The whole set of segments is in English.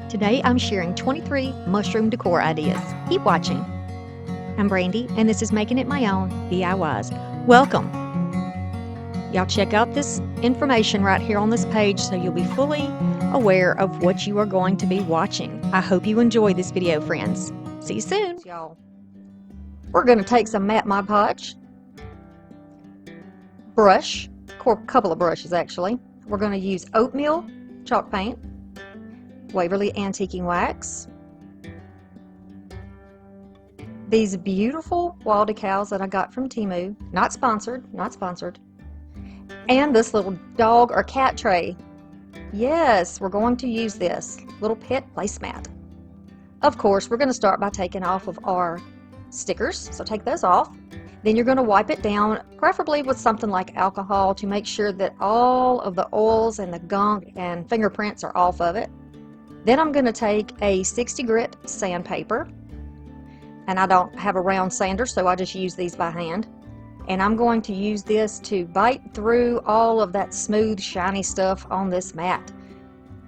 Today I'm sharing 23 mushroom decor ideas. Keep watching. I'm Brandy, and this is Making It My Own DIYs. Welcome. Y'all check out this information right here on this page so you'll be fully aware of what you are going to be watching. I hope you enjoy this video, friends. See you soon. Y'all, we're going to take some matte Mod Podge, brush, a couple of brushes actually. We're going to use oatmeal chalk paint, Waverly Antiquing Wax, these beautiful wall decals that I got from Temu, not sponsored, and this little dog or cat tray. Yes, we're going to use this little pet placemat. Of course, we're going to start by taking off of our stickers, so take those off. Then you're going to wipe it down, preferably with something like alcohol, to make sure that all of the oils and the gunk and fingerprints are off of it. Then I'm going to take a 60 grit sandpaper, and I don't have a round sander, so I just use these by hand. And I'm going to use this to bite through all of that smooth, shiny stuff on this mat.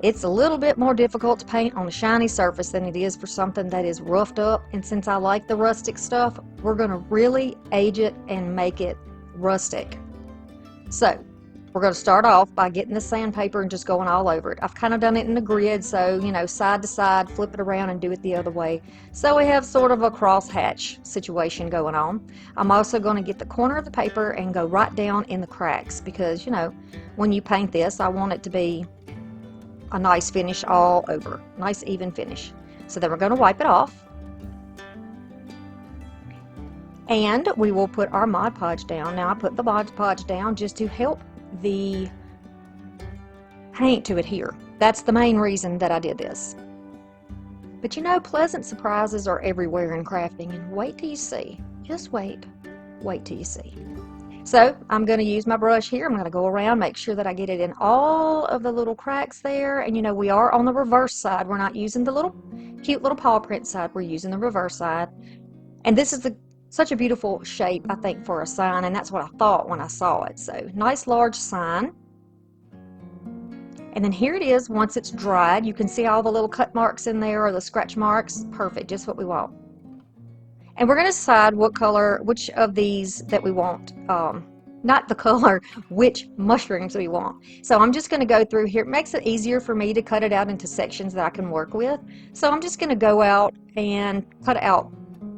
It's a little bit more difficult to paint on a shiny surface than it is for something that is roughed up, and since I like the rustic stuff, we're going to really age it and make it rustic. So we're going to start off by getting the sandpaper and just going all over it. I've kind of done it in a grid, so you know, side to side, flip it around and do it the other way. So we have sort of a crosshatch situation going on. I'm also going to get the corner of the paper and go right down in the cracks, because you know, when you paint this, I want it to be a nice finish all over, nice even finish. So then we're going to wipe it off, and we will put our Mod Podge down. Now I put the Mod Podge down just to help the paint to adhere. That's the main reason that I did this. But you know, pleasant surprises are everywhere in crafting, and wait till you see. Just wait till you see. So I'm going to use my brush here. I'm going to go around, make sure that I get it in all of the little cracks there. And you know, we are on the reverse side. We're not using the little cute little paw print side. We're using the reverse side. And this is such a beautiful shape, I think, for a sign, and that's what I thought when I saw it. So nice large sign. And then here it is once it's dried. You can see all the little cut marks in there, or the scratch marks. Perfect, just what we want. And we're going to decide what color, which of these that we want. Not the color, which mushrooms we want. So I'm just going to go through here. It makes it easier for me to cut it out into sections that I can work with. So I'm just going to go out and cut out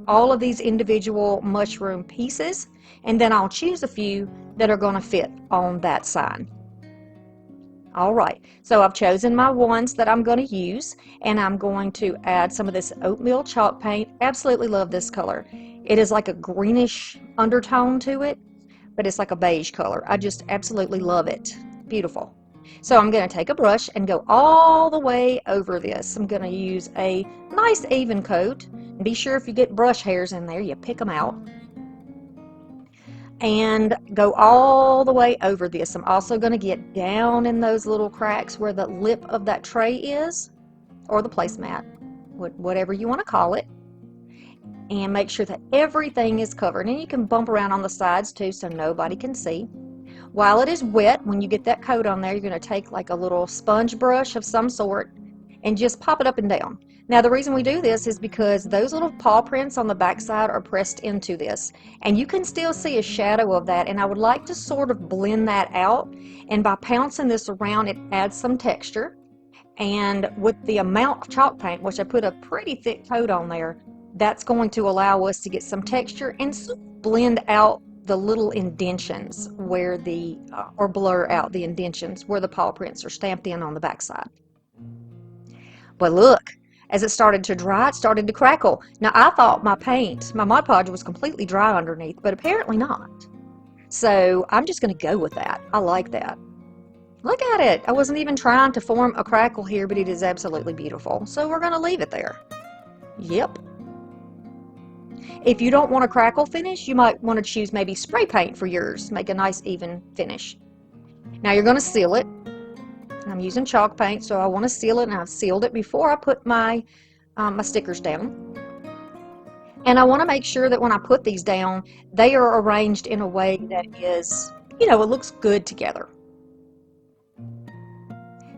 all of these individual mushroom pieces, and then I'll choose a few that are going to fit on that sign. Alright, so I've chosen my ones that I'm going to use, and I'm going to add some of this oatmeal chalk paint. Absolutely love this color. It is like a greenish undertone to it, but it's like a beige color. I just absolutely love it. Beautiful. So I'm going to take a brush and go all the way over this. I'm going to use a nice even coat. Be sure if you get brush hairs in there, you pick them out. And go all the way over this. I'm also going to get down in those little cracks where the lip of that tray is, or the placemat, whatever you want to call it. And make sure that everything is covered. And you can bump around on the sides too so nobody can see. While it is wet, when you get that coat on there, you're going to take like a little sponge brush of some sort and just pop it up and down. Now the reason we do this is because those little paw prints on the back side are pressed into this, and you can still see a shadow of that, and I would like to sort of blend that out, and by pouncing this around it adds some texture. And with the amount of chalk paint, which I put a pretty thick coat on there, that's going to allow us to get some texture and blend out the little indentions where or blur out the indentions where the paw prints are stamped in on the back side. But look, as it started to dry, it started to crackle. Now I thought my Mod Podge was completely dry underneath, but apparently not. So I'm just going to go with that. I like that. Look at it. I wasn't even trying to form a crackle here, but it is absolutely beautiful. So we're going to leave it there. Yep. If you don't want a crackle finish, you might want to choose maybe spray paint for yours. Make a nice even finish. Now you're going to seal it. I'm using chalk paint, so I want to seal it, and I've sealed it before I put my stickers down. And I want to make sure that when I put these down, they are arranged in a way that is, you know, it looks good together.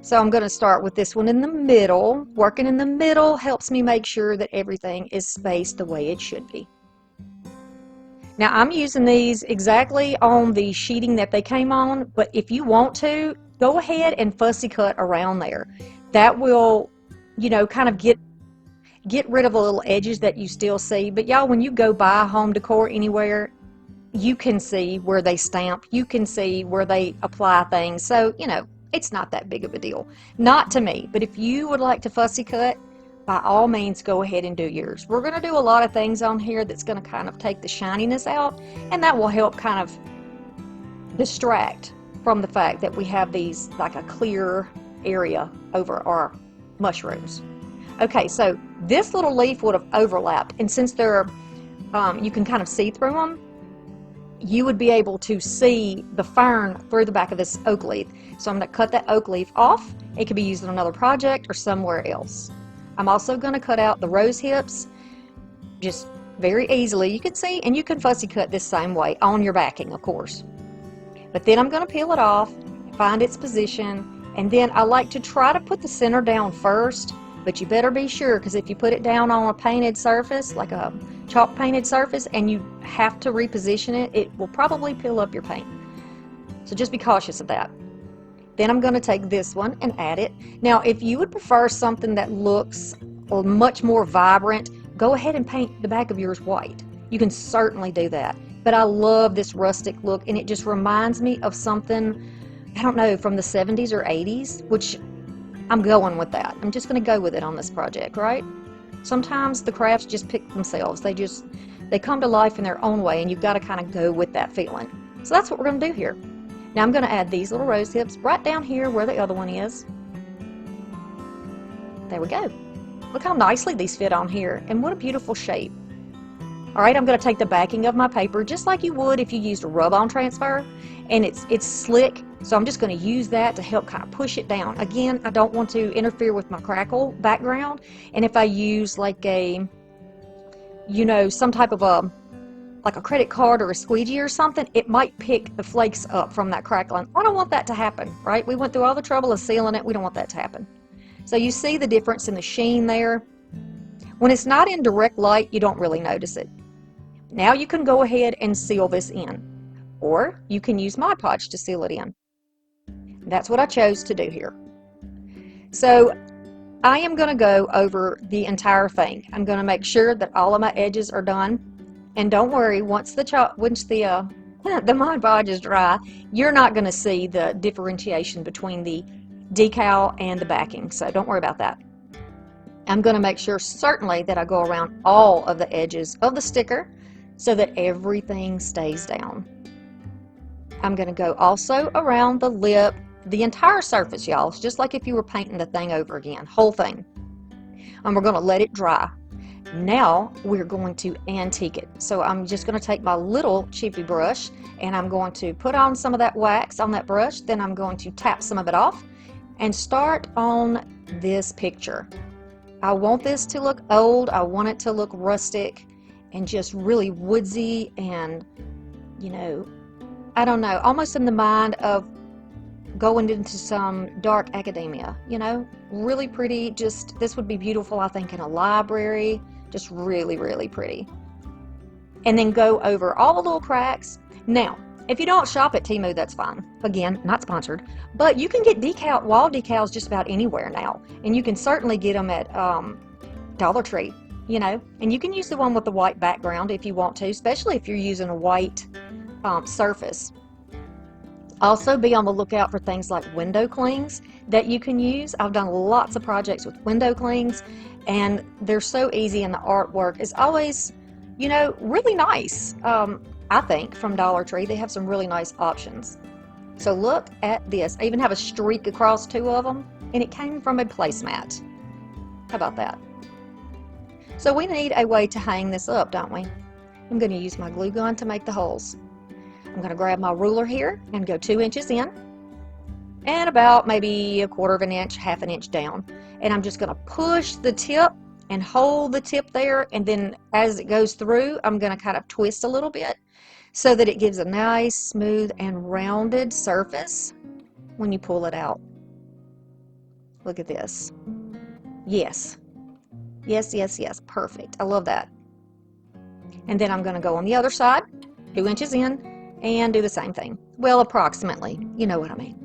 So I'm going to start with this one in the middle. Working in the middle helps me make sure that everything is spaced the way it should be. Now I'm using these exactly on the sheeting that they came on, but if you want to, go ahead and fussy cut around there. That will, you know, kind of get rid of the little edges that you still see. But y'all, when you go buy home decor anywhere, you can see where they stamp, you can see where they apply things. So, you know, it's not that big of a deal. Not to me, but if you would like to fussy cut, by all means, go ahead and do yours. We're going to do a lot of things on here that's going to kind of take the shininess out, and that will help kind of distract from the fact that we have these like a clear area over our mushrooms. Okay, so this little leaf would have overlapped, and since they're you can kind of see through them, you would be able to see the fern through the back of this oak leaf. So I'm going to cut that oak leaf off. It could be used in another project or somewhere else. I'm also going to cut out the rose hips just very easily. You can see, and you can fussy cut this same way on your backing, of course. But then I'm going to peel it off, find its position, and then I like to try to put the center down first, but you better be sure, because if you put it down on a painted surface, like a chalk painted surface, and you have to reposition it, it will probably peel up your paint. So just be cautious of that. Then I'm going to take this one and add it. Now, if you would prefer something that looks much more vibrant, go ahead and paint the back of yours white. You can certainly do that. But I love this rustic look, and it just reminds me of something, I don't know, from the 70s or 80s, which I'm going with that. I'm just going to go with it on this project, right? Sometimes the crafts just pick themselves. They come to life in their own way, and you've got to kind of go with that feeling. So that's what we're going to do here. Now I'm going to add these little rose hips right down here where the other one is. There we go. Look how nicely these fit on here, and what a beautiful shape. All right, I'm going to take the backing of my paper just like you would if you used a rub-on transfer, and it's slick, so I'm just going to use that to help kind of push it down. Again, I don't want to interfere with my crackle background, and if I use like a, you know, some type of like a credit card or a squeegee or something, it might pick the flakes up from that crackling. I don't want that to happen, right? We went through all the trouble of sealing it. We don't want that to happen. So you see the difference in the sheen there. When it's not in direct light, you don't really notice it. Now you can go ahead and seal this in, or you can use Mod Podge to seal it in. That's what I chose to do here. So I am going to go over the entire thing. I'm going to make sure that all of my edges are done, and don't worry, once the the Mod Podge is dry, you're not going to see the differentiation between the decal and the backing, so don't worry about that. I'm going to make sure certainly that I go around all of the edges of the sticker so that everything stays down. I'm going to go also around the lip, the entire surface, y'all. It's just like if you were painting the thing over again, whole thing. And we're going to let it dry. Now we're going to antique it. So I'm just going to take my little chippy brush, and I'm going to put on some of that wax on that brush. Then I'm going to tap some of it off and start on this picture. I want this to look old. I want it to look rustic and just really woodsy, and, you know, I don't know, almost in the mind of going into some dark academia, you know, really pretty. Just, this would be beautiful, I think, in a library. Just really, really pretty. And then go over all the little cracks. Now, if you don't shop at Temu, that's fine. Again, not sponsored, but you can get wall decals just about anywhere now, and you can certainly get them at Dollar Tree, you know, and you can use the one with the white background if you want to, especially if you're using a white surface. Also, be on the lookout for things like window clings that you can use. I've done lots of projects with window clings, and they're so easy, and the artwork is always, you know, really nice. I think from Dollar Tree they have some really nice options. So look at this. I even have a streak across two of them, and it came from a placemat. How about that? So we need a way to hang this up, don't we? I'm going to use my glue gun to make the holes. I'm going to grab my ruler here and go 2 inches in, and about maybe 1/4 of an inch, 1/2 an inch down. And I'm just going to push the tip and hold the tip there, and then as it goes through, I'm going to kind of twist a little bit so that it gives a nice, smooth, and rounded surface when you pull it out. Look at this. Yes. Yes, yes, yes. Perfect. I love that. And then I'm going to go on the other side, 2 inches in, and do the same thing. Well, approximately. You know what I mean.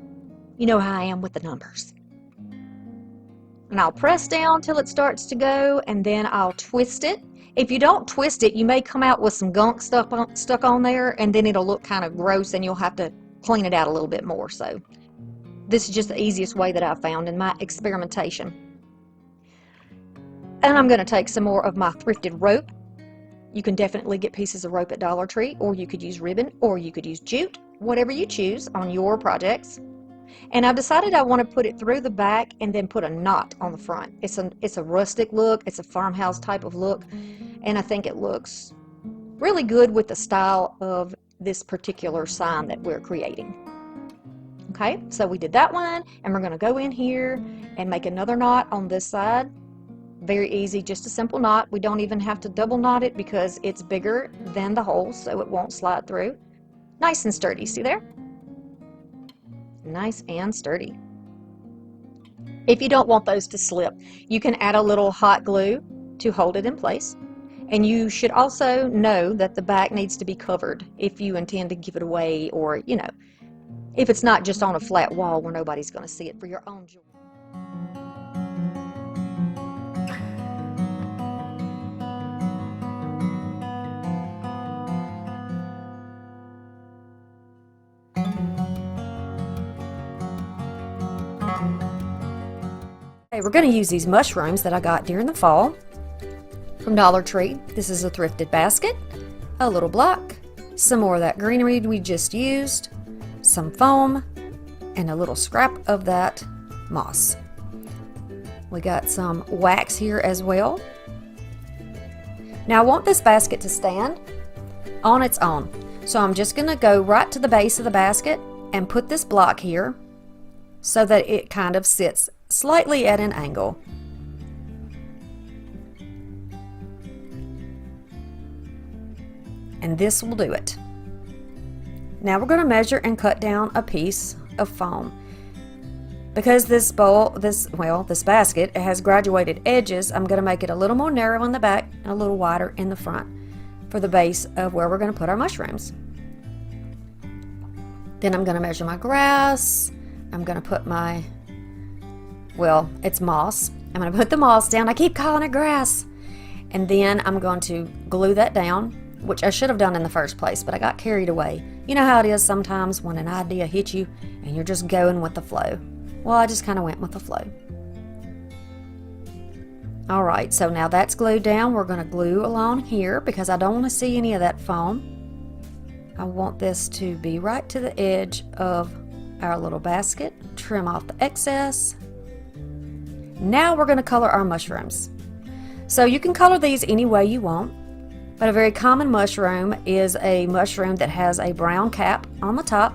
You know how I am with the numbers. And I'll press down till it starts to go, and then I'll twist it. If you don't twist it, you may come out with some gunk stuck on there, and then it'll look kind of gross, and you'll have to clean it out a little bit more. So this is just the easiest way that I've found in my experimentation. And I'm going to take some more of my thrifted rope. You can definitely get pieces of rope at Dollar Tree, or you could use ribbon, or you could use jute, whatever you choose on your projects. And I've decided I want to put it through the back and then put a knot on the front. It's a rustic look, it's a farmhouse type of look, and I think it looks really good with the style of this particular sign that we're creating. Okay, so we did that one, and we're going to go in here and make another knot on this side. Very easy, just a simple knot. We don't even have to double knot it because it's bigger than the hole, so it won't slide through. Nice and sturdy, see there? Nice and sturdy. If you don't want those to slip, you can add a little hot glue to hold it in place. And you should also know that the back needs to be covered if you intend to give it away, or, you know, if it's not just on a flat wall where nobody's going to see it, for your own joy. Okay, we're going to use these mushrooms that I got during the fall from Dollar Tree. This is a thrifted basket, a little block, some more of that greenery we just used, some foam, and a little scrap of that moss. We got some wax here as well. Now I want this basket to stand on its own, so I'm just going to go right to the base of the basket and put this block here so that it kind of sits slightly at an angle. And this will do it. Now we're going to measure and cut down a piece of foam. Because this basket has graduated edges, I'm going to make it a little more narrow in the back and a little wider in the front for the base of where we're going to put our mushrooms. Then I'm going to measure my grass. I'm going to put my, well, it's moss. I'm going to put the moss down. I keep calling it grass. And then I'm going to glue that down, which I should have done in the first place, but I got carried away. You know how it is sometimes when an idea hits you and you're just going with the flow. Well, I just kind of went with the flow. All right, so now that's glued down. We're going to glue along here because I don't want to see any of that foam. I want this to be right to the edge of our little basket. Trim off the excess. Now we're going to color our mushrooms. So you can color these any way you want, but a very common mushroom is a mushroom that has a brown cap on the top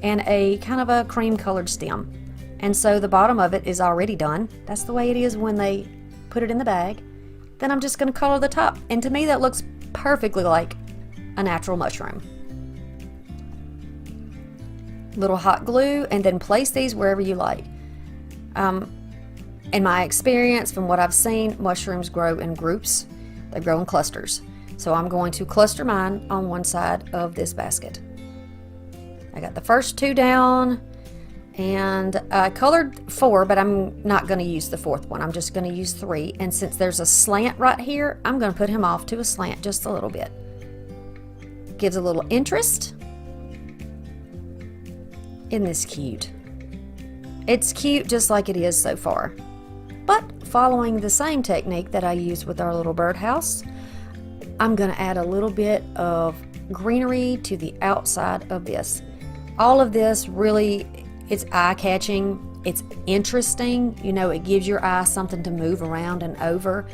and a kind of a cream colored stem. And so the bottom of it is already done. That's the way it is when they put it in the bag. Then I'm just going to color the top. And to me that looks perfectly like a natural mushroom. Little hot glue, and then place these wherever you like. In my experience, from what I've seen, mushrooms grow in groups. They grow in clusters. So I'm going to cluster mine on one side of this basket. I got the first 2 down, and I colored 4, but I'm not going to use the 4th one. I'm just going to use 3, and since there's a slant right here, I'm going to put him off to a slant just a little bit. Gives a little interest. Isn't this cute? It's cute just like it is so far. But following the same technique that I used with our little birdhouse, I'm going to add a little bit of greenery to the outside of this. All of this really, it's eye-catching, it's interesting, you know, it gives your eye something to move around and over,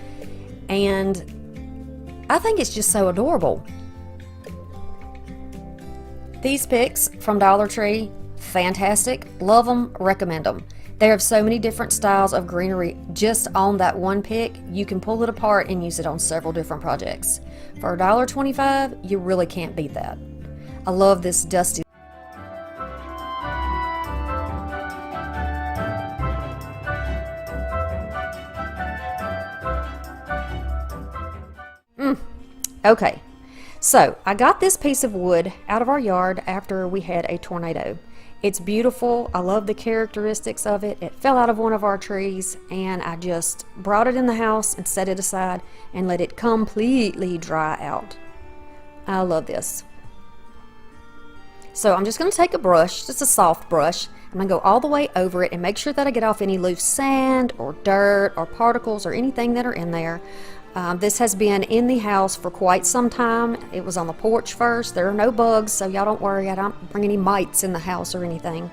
and I think it's just so adorable. These picks from Dollar Tree, fantastic, love them, recommend them. They have so many different styles of greenery just on that one pick. You can pull it apart and use it on several different projects. For $1.25, you really can't beat that. I love this dusty. Okay, so I got this piece of wood out of our yard after we had a tornado. It's beautiful. I love the characteristics of it. It fell out of one of our trees, and I just brought it in the house and set it aside and let it completely dry out. I love this. So I'm just going to take a brush, just a soft brush. I'm going to go all the way over it and make sure that I get off any loose sand or dirt or particles or anything that are in there. This has been in the house for quite some time. It was on the porch first. There are no bugs, so y'all don't worry. I don't bring any mites in the house or anything.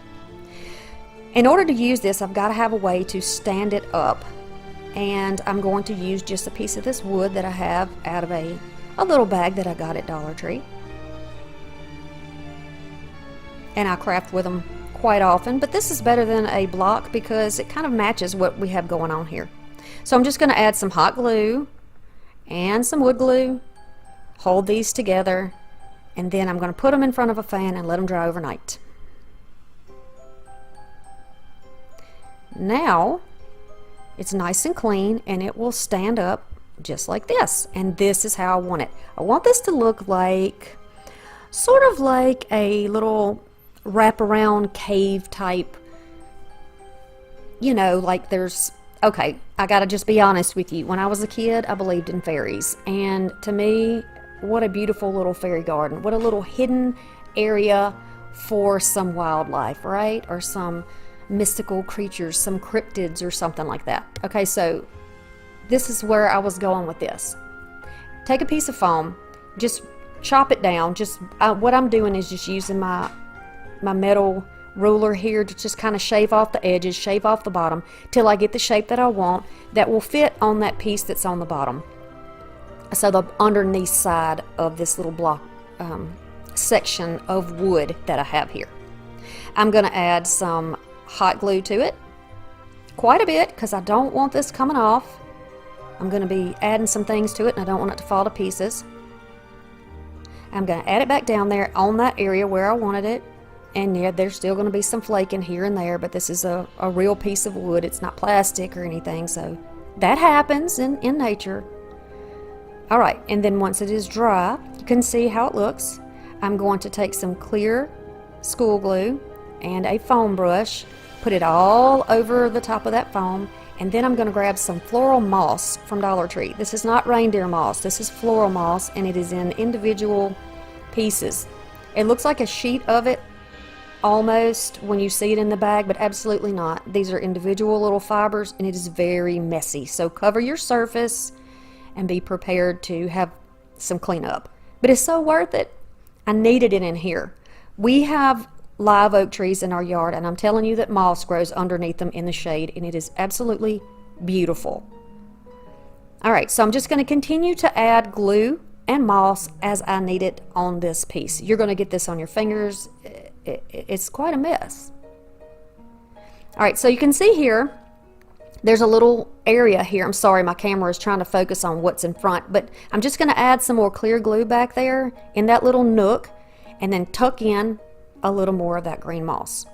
In order to use this, I've got to have a way to stand it up. And I'm going to use just a piece of this wood that I have out of a little bag that I got at Dollar Tree. And I craft with them quite often, but this is better than a block because it kind of matches what we have going on here. So I'm just going to add some hot glue and some wood glue, hold these together, and then I'm going to put them in front of a fan and let them dry overnight. Now it's nice and clean and it will stand up just like this, and this is how I want it. I want this to look like sort of like a little wraparound cave type, you know, like there's, okay, I gotta just be honest with you. When I was a kid, I believed in fairies, and to me, what a beautiful little fairy garden. What a little hidden area for some wildlife, right? Or some mystical creatures, some cryptids or something like that. Okay, so this is where I was going with this. Take a piece of foam, just chop it down. What I'm doing is just using my metal ruler here to just kind of shave off the edges, shave off the bottom till I get the shape that I want that will fit on that piece that's on the bottom. So the underneath side of this little block section of wood that I have here. I'm going to add some hot glue to it, quite a bit, because I don't want this coming off. I'm going to be adding some things to it and I don't want it to fall to pieces. I'm going to add it back down there on that area where I wanted it. And yeah, there's still going to be some flaking here and there, but this is a real piece of wood. It's not plastic or anything, so that happens in nature. Alright, and then once it is dry, you can see how it looks. I'm going to take some clear school glue and a foam brush, put it all over the top of that foam, and then I'm going to grab some floral moss from Dollar Tree. This is not reindeer moss, this is floral moss, and it is in individual pieces. It looks like a sheet of it almost when you see it in the bag, but absolutely not. These are individual little fibers and it is very messy. So cover your surface and be prepared to have some cleanup. But it's so worth it. I needed it in here. We have live oak trees in our yard, and I'm telling you that moss grows underneath them in the shade, and it is absolutely beautiful. Alright, so I'm just going to continue to add glue and moss as I need it on this piece. You're going to get this on your fingers. It's quite a mess. Alright, so you can see here, there's a little area here. I'm sorry, my camera is trying to focus on what's in front, but I'm just going to add some more clear glue back there in that little nook, and then tuck in a little more of that green moss.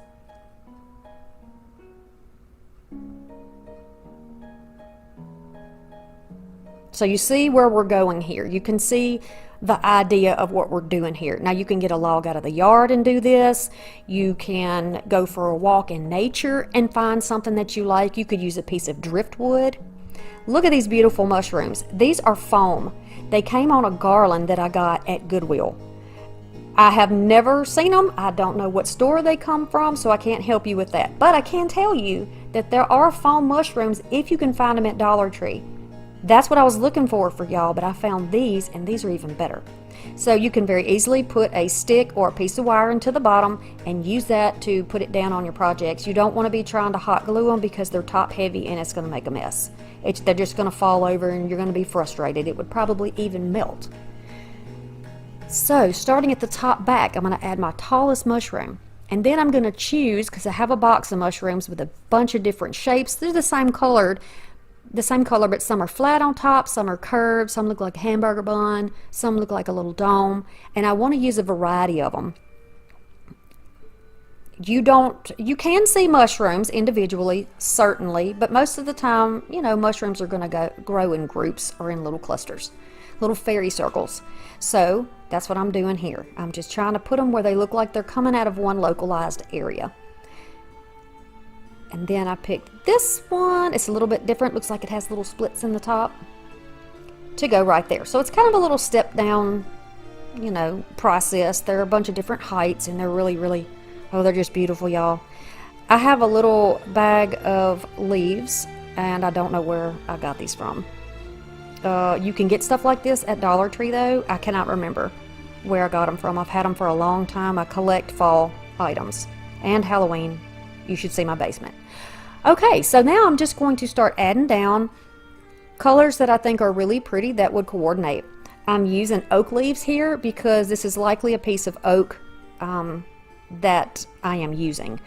So you see where we're going here. You can see the idea of what we're doing here. Now you can get a log out of the yard and do this. You can go for a walk in nature and find something that you like. You could use a piece of driftwood. Look at these beautiful mushrooms. These are foam. They came on a garland that I got at Goodwill. I have never seen them. I don't know what store they come from, so I can't help you with that. But I can tell you that there are foam mushrooms if you can find them at Dollar Tree. That's what I was looking for y'all, but I found these, and these are even better. So you can very easily put a stick or a piece of wire into the bottom and use that to put it down on your projects. You don't want to be trying to hot glue them because they're top heavy and it's going to make a mess. They're just going to fall over and you're going to be frustrated. It would probably even melt. So starting at the top back, I'm going to add my tallest mushroom. And then I'm going to choose, because I have a box of mushrooms with a bunch of different shapes. They're the same color, but some are flat on top, some are curved, some look like a hamburger bun, some look like a little dome, and I want to use a variety of them. You can see mushrooms individually, certainly, but most of the time, you know, mushrooms are going to grow in groups or in little clusters. little fairy circles. So that's what I'm doing here. I'm just trying to put them where they look like they're coming out of one localized area. And then I picked this one. It's a little bit different. Looks like it has little splits in the top to go right there. So it's kind of a little step down, you know, process. There are a bunch of different heights, and they're really, oh, they're just beautiful, y'all. I have a little bag of leaves, and I don't know where I got these from. You can get stuff like this at Dollar Tree, though. I cannot remember where I got them from. I've had them for a long time. I collect fall items and Halloween. You should see my basement. Okay, so now I'm just going to start adding down colors that I think are really pretty that would coordinate. I'm using oak leaves here because this is likely a piece of oak that I am using.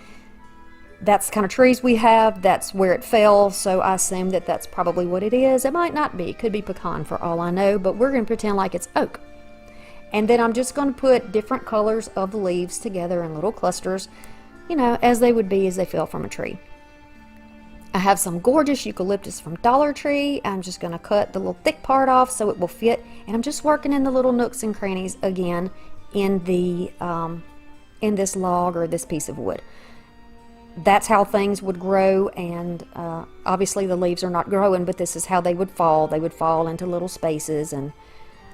That's the kind of trees we have. That's where it fell, so I assume that that's probably what it is. It might not be. It could be pecan for all I know, but we're going to pretend like it's oak. And then I'm just going to put different colors of the leaves together in little clusters, you know, as they would be as they fell from a tree. I have some gorgeous eucalyptus from Dollar Tree. I'm just going to cut the little thick part off so it will fit, and I'm just working in the little nooks and crannies again in the in this log or this piece of wood. That's how things would grow, and obviously the leaves are not growing, but this is how they would fall. They would fall into little spaces, and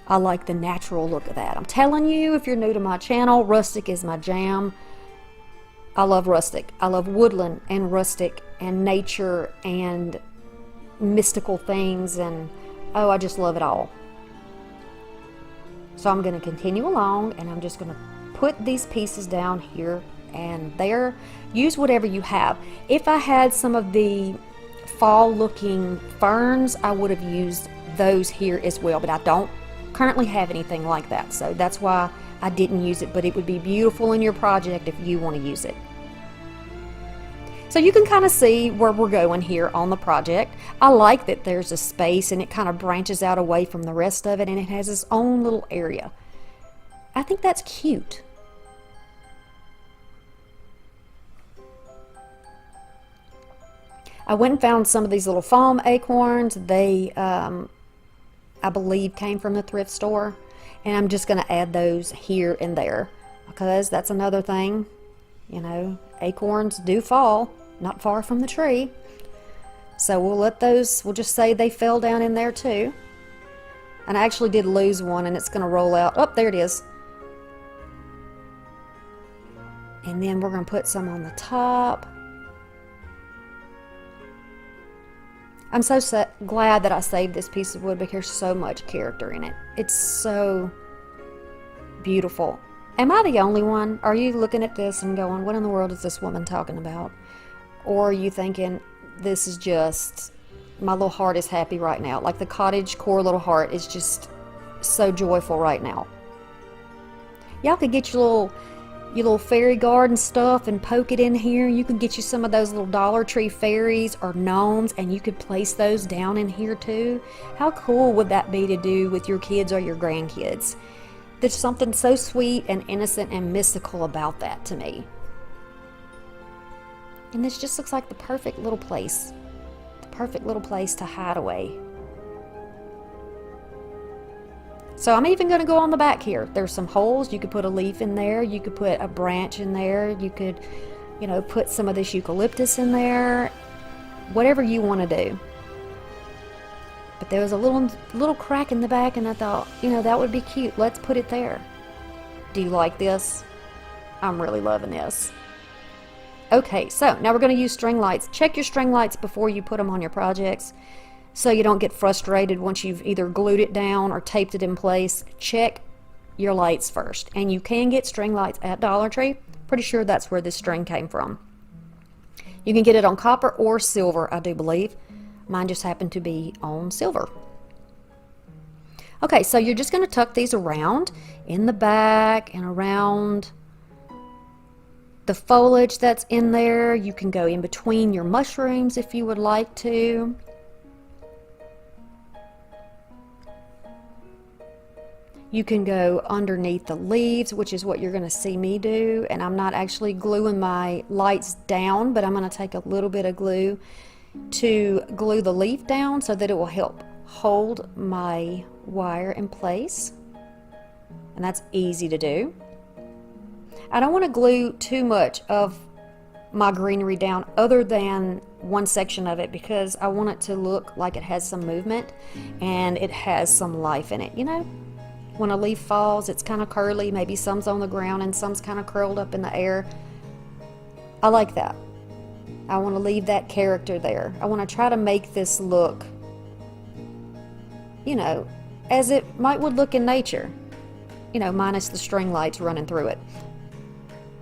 I like the natural look of that. I'm telling you, if you're new to my channel, rustic is my jam. I love rustic. I love woodland and rustic and nature and mystical things, and oh, I just love it all. So I'm going to continue along, and I'm just going to put these pieces down here and there. Use whatever you have. If I had some of the fall looking ferns, I would have used those here as well, but I don't currently have anything like that, so that's why I didn't use it, but it would be beautiful in your project if you want to use it. So you can kind of see where we're going here on the project. I like that there's a space and it kind of branches out away from the rest of it, and it has its own little area. I think that's cute. I went and found some of these little foam acorns. They, I believe, came from the thrift store. And I'm just going to add those here and there, because that's another thing. You know, acorns do fall not far from the tree. So we'll let those, we'll just say they fell down in there too. And I actually did lose one, and it's going to roll out. Oh, there it is. And then we're going to put some on the top. I'm so glad that I saved this piece of wood because there's so much character in it. It's so beautiful. Am I the only one? Are you looking at this and going, what in the world is this woman talking about? Or are you thinking, this is just, my little heart is happy right now. Like the cottage core little heart is just so joyful right now. Y'all could get your little fairy garden stuff and poke it in here. You can get you some of those little Dollar Tree fairies or gnomes, and you could place those down in here too. How cool would that be to do with your kids or your grandkids? There's something so sweet and innocent and mystical about that to me. And this just looks like the perfect little place. The perfect little place to hide away. So I'm even going to go on the back here. There's some holes. You could put a leaf in there. You could put a branch in there. You could, you know, put some of this eucalyptus in there. Whatever you want to do. But there was a little crack in the back, and I thought, you know, that would be cute. Let's put it there. Do you like this? I'm really loving this. Okay, so now we're going to use string lights. Check your string lights before you put them on your projects, so you don't get frustrated once you've either glued it down or taped it in place. Check your lights first. And you can get string lights at Dollar Tree. Pretty sure that's where this string came from. You can get it on copper or silver, I do believe. Mine just happened to be on silver. Okay, so you're just going to tuck these around in the back and around the foliage that's in there. You can go in between your mushrooms if you would like to. You can go underneath the leaves, which is what you're going to see me do. And I'm not actually gluing my lights down, but I'm going to take a little bit of glue to glue the leaf down so that it will help hold my wire in place, and that's easy to do. I don't want to glue too much of my greenery down other than one section of it, because I want it to look like it has some movement and it has some life in it. You know, when a leaf falls, it's kind of curly, maybe some's on the ground and some's kind of curled up in the air. I like that. I want to leave that character there. I want to try to make this look, you know, as it would look in nature, you know, minus the string lights running through it.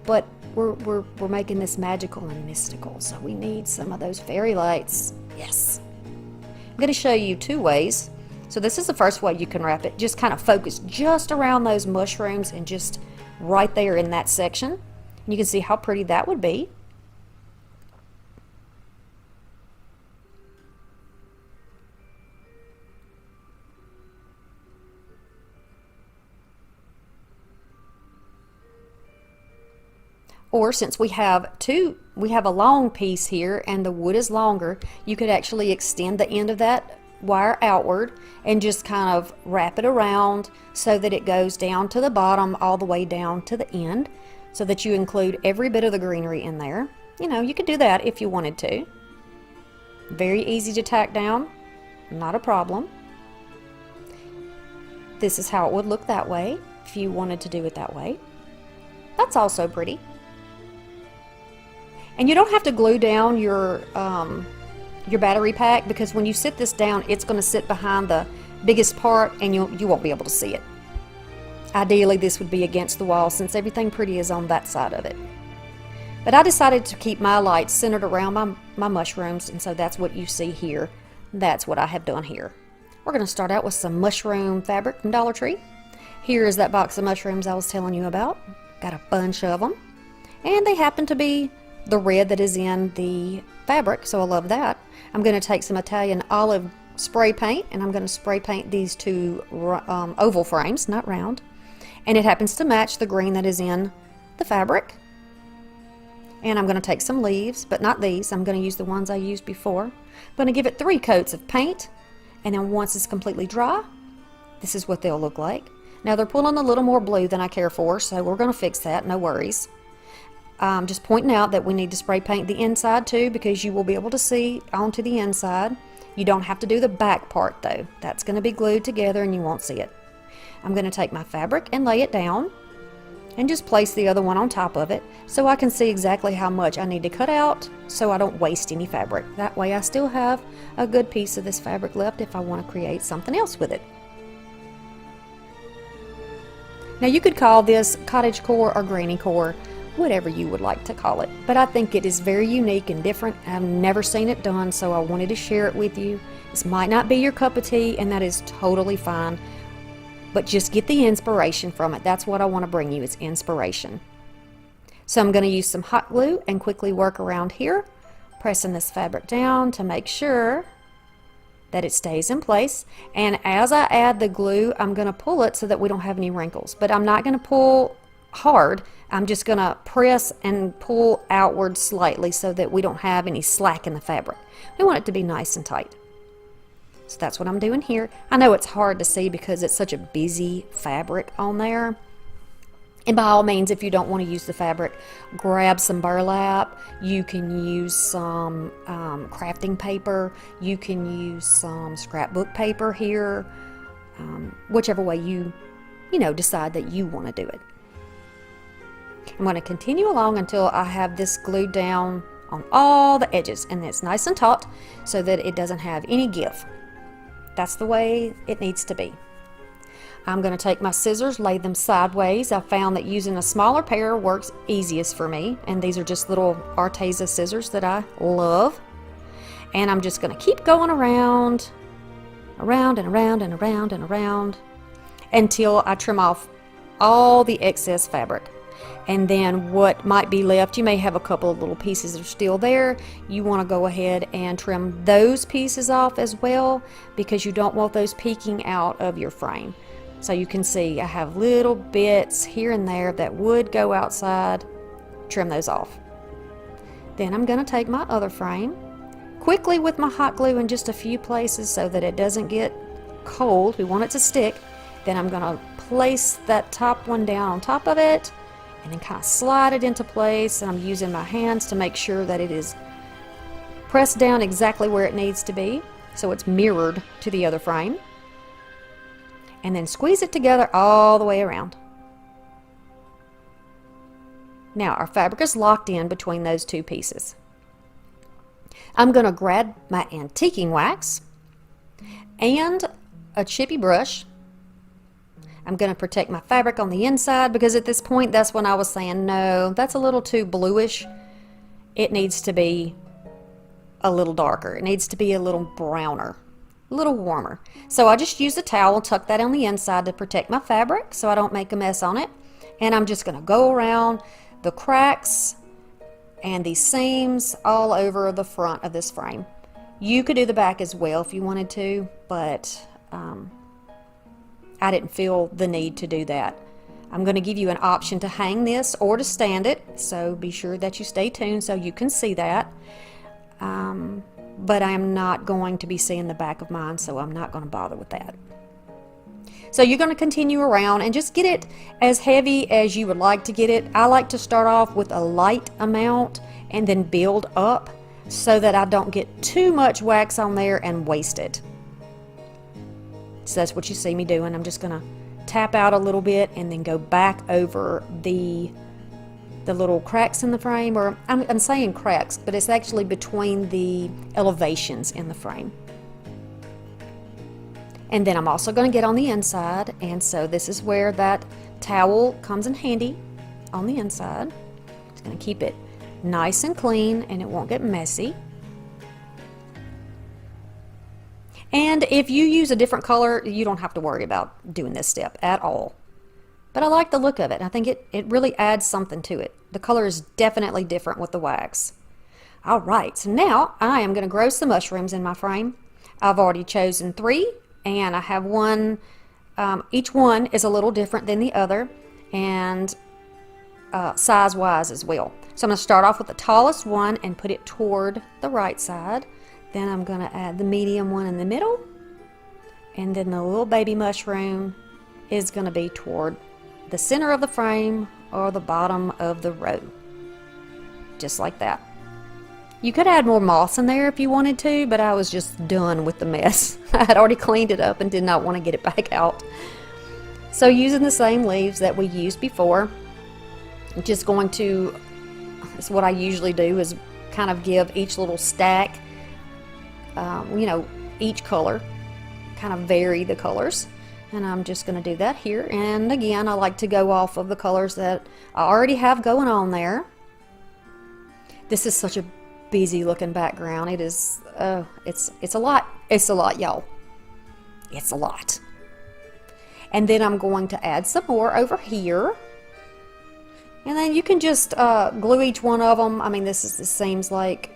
But we're making this magical and mystical, so we need some of those fairy lights. Yes. I'm going to show you two ways. So this is the first way you can wrap it. Just kind of focus just around those mushrooms and just right there in that section. And you can see how pretty that would be. Or since we have a long piece here and the wood is longer, you could actually extend the end of that wire outward and just kind of wrap it around so that it goes down to the bottom all the way down to the end, so that you include every bit of the greenery in there. You know, you could do that if you wanted to. Very easy to tack down, not a problem. This is how it would look that way if you wanted to do it that way. That's also pretty. And you don't have to glue down your battery pack, because when you sit this down, it's going to sit behind the biggest part and you won't be able to see it. Ideally, this would be against the wall, since everything pretty is on that side of it. But I decided to keep my lights centered around my mushrooms, and so that's what you see here. That's what I have done here. We're going to start out with some mushroom fabric from Dollar Tree. Here is that box of mushrooms I was telling you about. Got a bunch of them, and they happen to be the red that is in the fabric, so I love that. I'm going to take some Italian olive spray paint, and I'm going to spray paint these two oval frames, not round, and it happens to match the green that is in the fabric. And I'm going to take some leaves, but not these. I'm going to use the ones I used before. I'm going to give it 3 coats of paint, and then once it's completely dry, this is what they'll look like. Now they're pulling a little more blue than I care for, so we're going to fix that, no worries. Just pointing out that we need to spray paint the inside too, because you will be able to see onto the inside. You don't have to do the back part though. That's going to be glued together and you won't see it. I'm going to take my fabric and lay it down and just place the other one on top of it so I can see exactly how much I need to cut out so I don't waste any fabric. That way I still have a good piece of this fabric left if I want to create something else with it. Now you could call this cottagecore or granny core, whatever you would like to call it, but I think it is very unique and different. I've never seen it done, so I wanted to share it with you. This might not be your cup of tea, and that is totally fine, but just get the inspiration from it. That's what I want to bring you, is inspiration. So I'm going to use some hot glue and quickly work around here, pressing this fabric down to make sure that it stays in place. And as I add the glue, I'm going to pull it so that we don't have any wrinkles, but I'm not going to pull hard. I'm just going to press and pull outward slightly so that we don't have any slack in the fabric. We want it to be nice and tight. So that's what I'm doing here. I know it's hard to see because it's such a busy fabric on there. And by all means, if you don't want to use the fabric, grab some burlap. You can use some crafting paper. You can use some scrapbook paper here. Whichever way you decide that you want to do it. I'm going to continue along until I have this glued down on all the edges, and it's nice and taut so that it doesn't have any give. That's the way it needs to be. I'm going to take my scissors, lay them sideways. I found that using a smaller pair works easiest for me, and these are just little Arteza scissors that I love. And I'm just going to keep going around and around and around and around until I trim off all the excess fabric. And then what might be left, you may have a couple of little pieces that are still there. You want to go ahead and trim those pieces off as well, because you don't want those peeking out of your frame. So you can see I have little bits here and there that would go outside. Trim those off. Then I'm going to take my other frame, quickly with my hot glue in just a few places so that it doesn't get cold. We want it to stick. Then I'm going to place that top one down on top of it and then kind of slide it into place. And I'm using my hands to make sure that it is pressed down exactly where it needs to be so it's mirrored to the other frame. And then squeeze it together all the way around. Now our fabric is locked in between those two pieces. I'm going to grab my antiquing wax and a chippy brush. I'm going to protect my fabric on the inside because at this point that's when I was saying no, that's a little too bluish. It needs to be a little darker. It needs to be a little browner, a little warmer. So I just used a towel, tuck that on the inside to protect my fabric so I don't make a mess on it. And I'm just going to go around the cracks and these seams all over the front of this frame. You could do the back as well if you wanted to, but I didn't feel the need to do that. I'm going to give you an option to hang this or to stand it, so be sure that you stay tuned so you can see that. But I'm not going to be seeing the back of mine, so I'm not going to bother with that. So you're going to continue around and just get it as heavy as you would like to get it. I like to start off with a light amount and then build up so that I don't get too much wax on there and waste it. So that's what you see me doing. I'm just going to tap out a little bit and then go back over the little cracks in the frame, or I'm saying cracks, but it's actually between the elevations in the frame. And then I'm also going to get on the inside, and so this is where that towel comes in handy on the inside. It's going to keep it nice and clean and it won't get messy. And if you use a different color, you don't have to worry about doing this step at all. But I like the look of it. I think it really adds something to it. The color is definitely different with the wax. All right, so now I am going to grow some mushrooms in my frame. I've already chosen 3, and I have one. Each one is a little different than the other, and size-wise as well. So I'm going to start off with the tallest one and put it toward the right side. Then I'm going to add the medium one in the middle, and then the little baby mushroom is going to be toward the center of the frame or the bottom of the row, just like that. You could add more moss in there if you wanted to, but I was just done with the mess. I had already cleaned it up and did not want to get it back out. So using the same leaves that we used before, I'm just going to, that's what I usually do, is kind of give each little stack, you know, each color, kind of vary the colors. And I'm just going to do that here. And again, I like to go off of the colors that I already have going on there. This is such a busy looking background. It is, it's a lot. It's a lot, y'all. It's a lot. And then I'm going to add some more over here. And then you can just glue each one of them. I mean, this seems like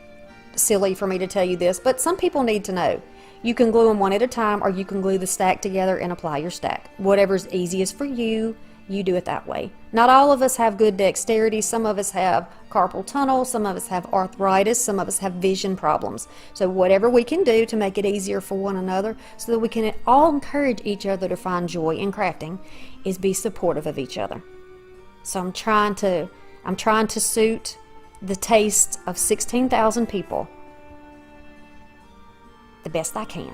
silly for me to tell you this, but some people need to know. You can glue them one at a time, or you can glue the stack together and apply your stack. Whatever's easiest for you, you do it that way. Not all of us have good dexterity. Some of us have carpal tunnel, some of us have arthritis, some of us have vision problems. So whatever we can do to make it easier for one another so that we can all encourage each other to find joy in crafting is be supportive of each other. So I'm trying to suit the taste of 16,000 people the best I can.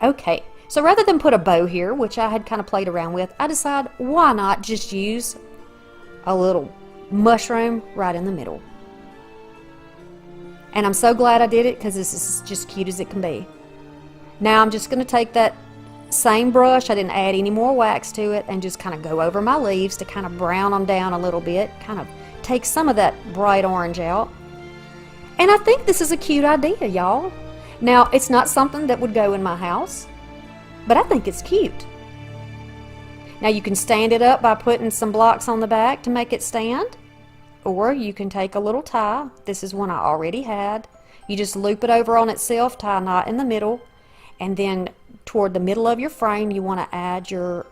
Okay, so rather than put a bow here, which I had kind of played around with, I decided why not just use a little mushroom right in the middle. And I'm so glad I did it because this is just cute as it can be. Now I'm just going to take that same brush, I didn't add any more wax to it, and just kind of go over my leaves to kind of brown them down a little bit, kind of take some of that bright orange out. And I think this is a cute idea, y'all. Now, it's not something that would go in my house, but I think it's cute. Now, you can stand it up by putting some blocks on the back to make it stand, or you can take a little tie. This is one I already had. You just loop it over on itself, tie a knot in the middle, and then toward the middle of your frame, you want to add your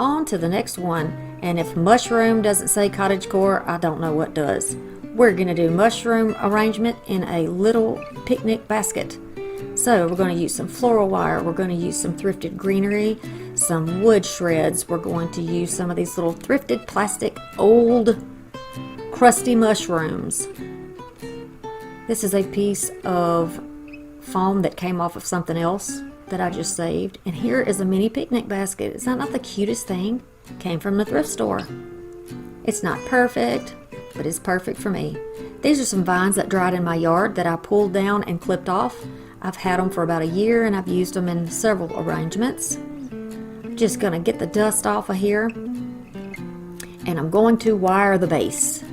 On to the next one. And if mushroom doesn't say cottagecore, I don't know what does. We're going to do mushroom arrangement in a little picnic basket. So we're going to use some floral wire, we're going to use some thrifted greenery, some wood shreds, we're going to use some of these little thrifted plastic old crusty mushrooms. This is a piece of foam that came off of something else that I just saved. And here is a mini picnic basket. Is that not the cutest thing? Came from the thrift store. It's not perfect, but it's perfect for me. These are some vines that dried in my yard that I pulled down and clipped off. I've had them for about a year and I've used them in several arrangements. Just gonna get the dust off of here, and I'm going to wire the base.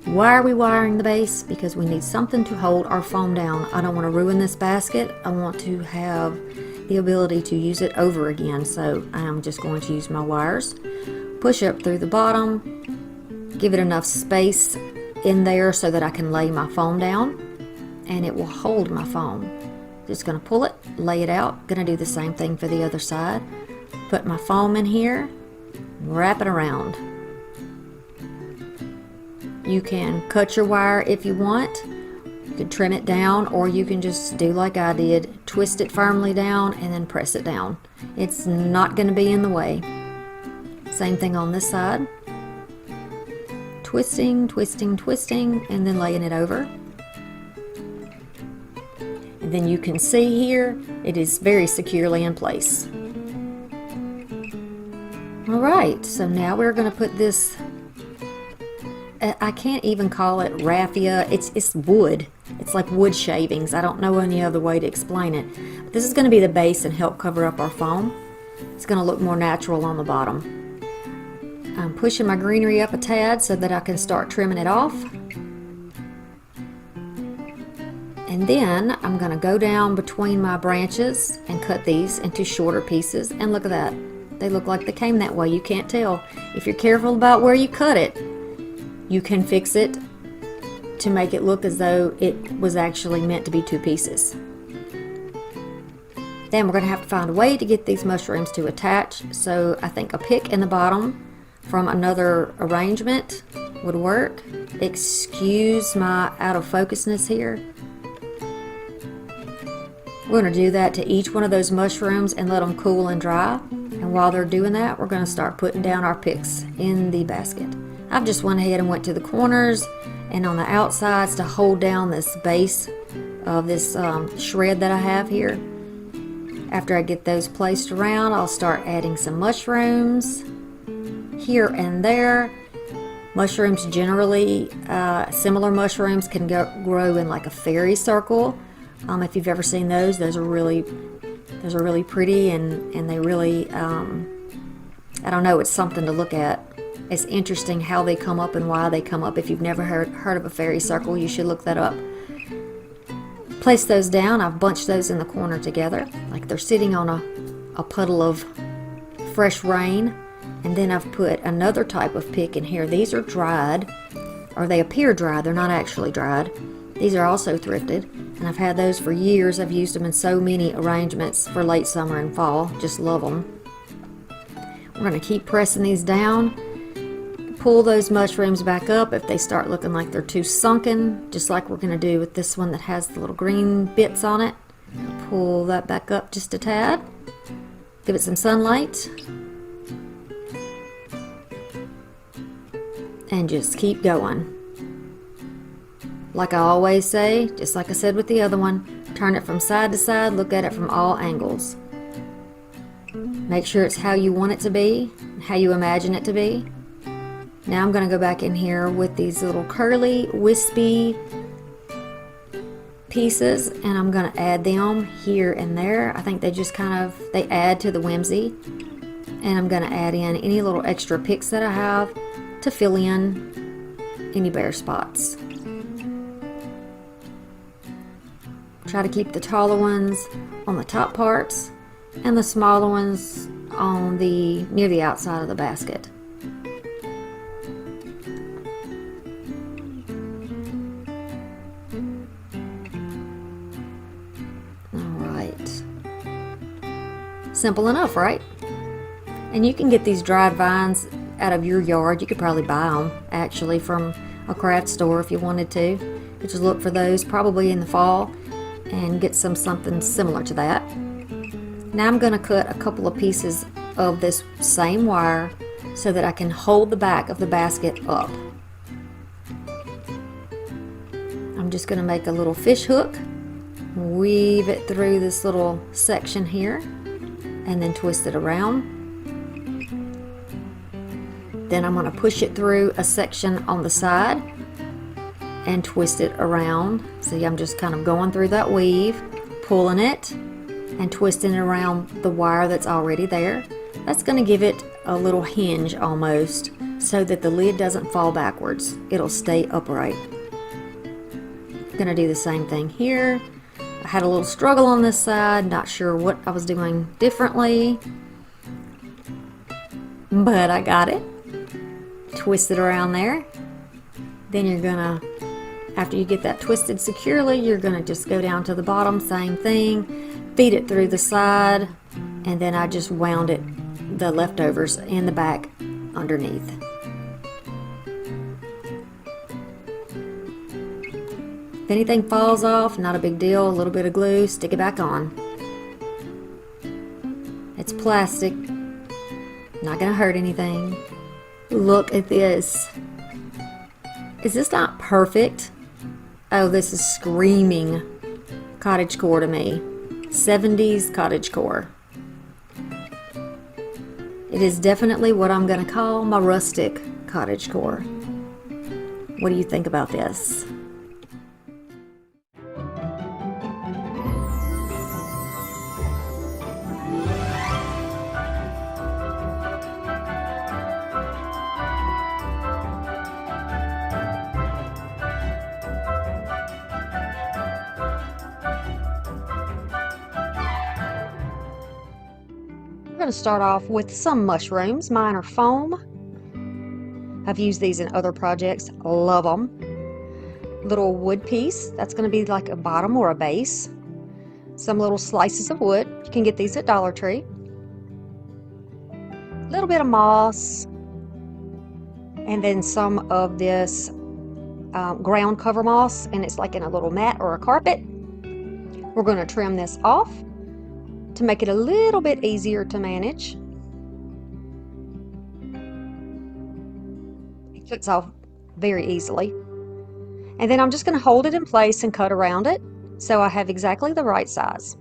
Why are we wiring the base? Because we need something to hold our foam down. I don't want to ruin this basket. I want to have the ability to use it over again. So I'm just going to use my wires, push up through the bottom, give it enough space in there so that I can lay my foam down, and it will hold my foam. Just going to pull it, lay it out. Going to do the same thing for the other side. Put my foam in here, wrap it around. You can cut your wire if you want. You can trim it down, or you can just do like I did, twist it firmly down and then press it down. It's not going to be in the way. Same thing on this side. Twisting, twisting, twisting, and then laying it over. And then you can see here, it is very securely in place. Alright, so now we're going to put this, I can't even call it raffia, it's wood. It's like wood shavings. I don't know any other way to explain it. But this is going to be the base and help cover up our foam. It's going to look more natural on the bottom. I'm pushing my greenery up a tad so that I can start trimming it off. And then I'm going to go down between my branches and cut these into shorter pieces. And look at that. They look like they came that way. You can't tell. If you're careful about where you cut it, you can fix it to make it look as though it was actually meant to be two pieces. Then we're going to have to find a way to get these mushrooms to attach. So I think a pick in the bottom from another arrangement would work. Excuse my out of focusness here. We're going to do that to each one of those mushrooms and let them cool and dry. And while they're doing that, we're going to start putting down our picks in the basket. I've just went ahead and went to the corners and on the outsides to hold down this base of this shred that I have here. After I get those placed around, I'll start adding some mushrooms here and there. Mushrooms generally, similar mushrooms can grow in like a fairy circle. If you've ever seen those are really pretty, and they really, I don't know, it's something to look at. It's interesting how they come up and why they come up. If you've never heard of a fairy circle, you should look that up. Place those down. I've bunched those in the corner together, like they're sitting on a puddle of fresh rain. And then I've put another type of pick in here. These are dried, or they appear dried. They're not actually dried. These are also thrifted, and I've had those for years. I've used them in so many arrangements for late summer and fall. Just love them. We're going to keep pressing these down. Pull those mushrooms back up if they start looking like they're too sunken, just like we're going to do with this one that has the little green bits on it. Pull that back up just a tad. Give it some sunlight. And just keep going. Like I always say, just like I said with the other one, turn it from side to side, look at it from all angles. Make sure it's how you want it to be, how you imagine it to be. Now I'm going to go back in here with these little curly, wispy pieces, and I'm going to add them here and there. I think they just they add to the whimsy. And I'm going to add in any little extra picks that I have to fill in any bare spots. Try to keep the taller ones on the top parts and the smaller ones on near the outside of the basket. Alright. Simple enough, right? And you can get these dried vines out of your yard. You could probably buy them actually from a craft store if you wanted to. You just look for those probably in the fall and get something similar to that. Now I'm going to cut a couple of pieces of this same wire so that I can hold the back of the basket up. I'm just going to make a little fish hook, weave it through this little section here, and then twist it around. Then I'm going to push it through a section on the side and twist it around. See, I'm just kind of going through that weave, pulling it and twisting it around the wire that's already there. That's going to give it a little hinge almost so that the lid doesn't fall backwards. It'll stay upright. Going to do the same thing here. I had a little struggle on this side, not sure what I was doing differently, but I got it. Twist it around there. Then you're gonna, after you get that twisted securely, you're gonna just go down to the bottom, same thing, feed it through the side, and then I just wound it, the leftovers in the back underneath. If anything falls off, not a big deal, a little bit of glue, stick it back on. It's plastic, not gonna hurt anything. Look at this. Is this not perfect? Oh, this is screaming cottagecore to me. 70s cottagecore. It is definitely what I'm gonna call my rustic cottagecore. What do you think about this? I'm going to start off with some mushrooms. Mine are foam. I've used these in other projects. Love them. Little wood piece. That's going to be like a bottom or a base. Some little slices of wood. You can get these at Dollar Tree. A little bit of moss. And then some of this ground cover moss. And it's like in a little mat or a carpet. We're going to trim this off to make it a little bit easier to manage. It cuts off very easily. And then I'm just going to hold it in place and cut around it so I have exactly the right size.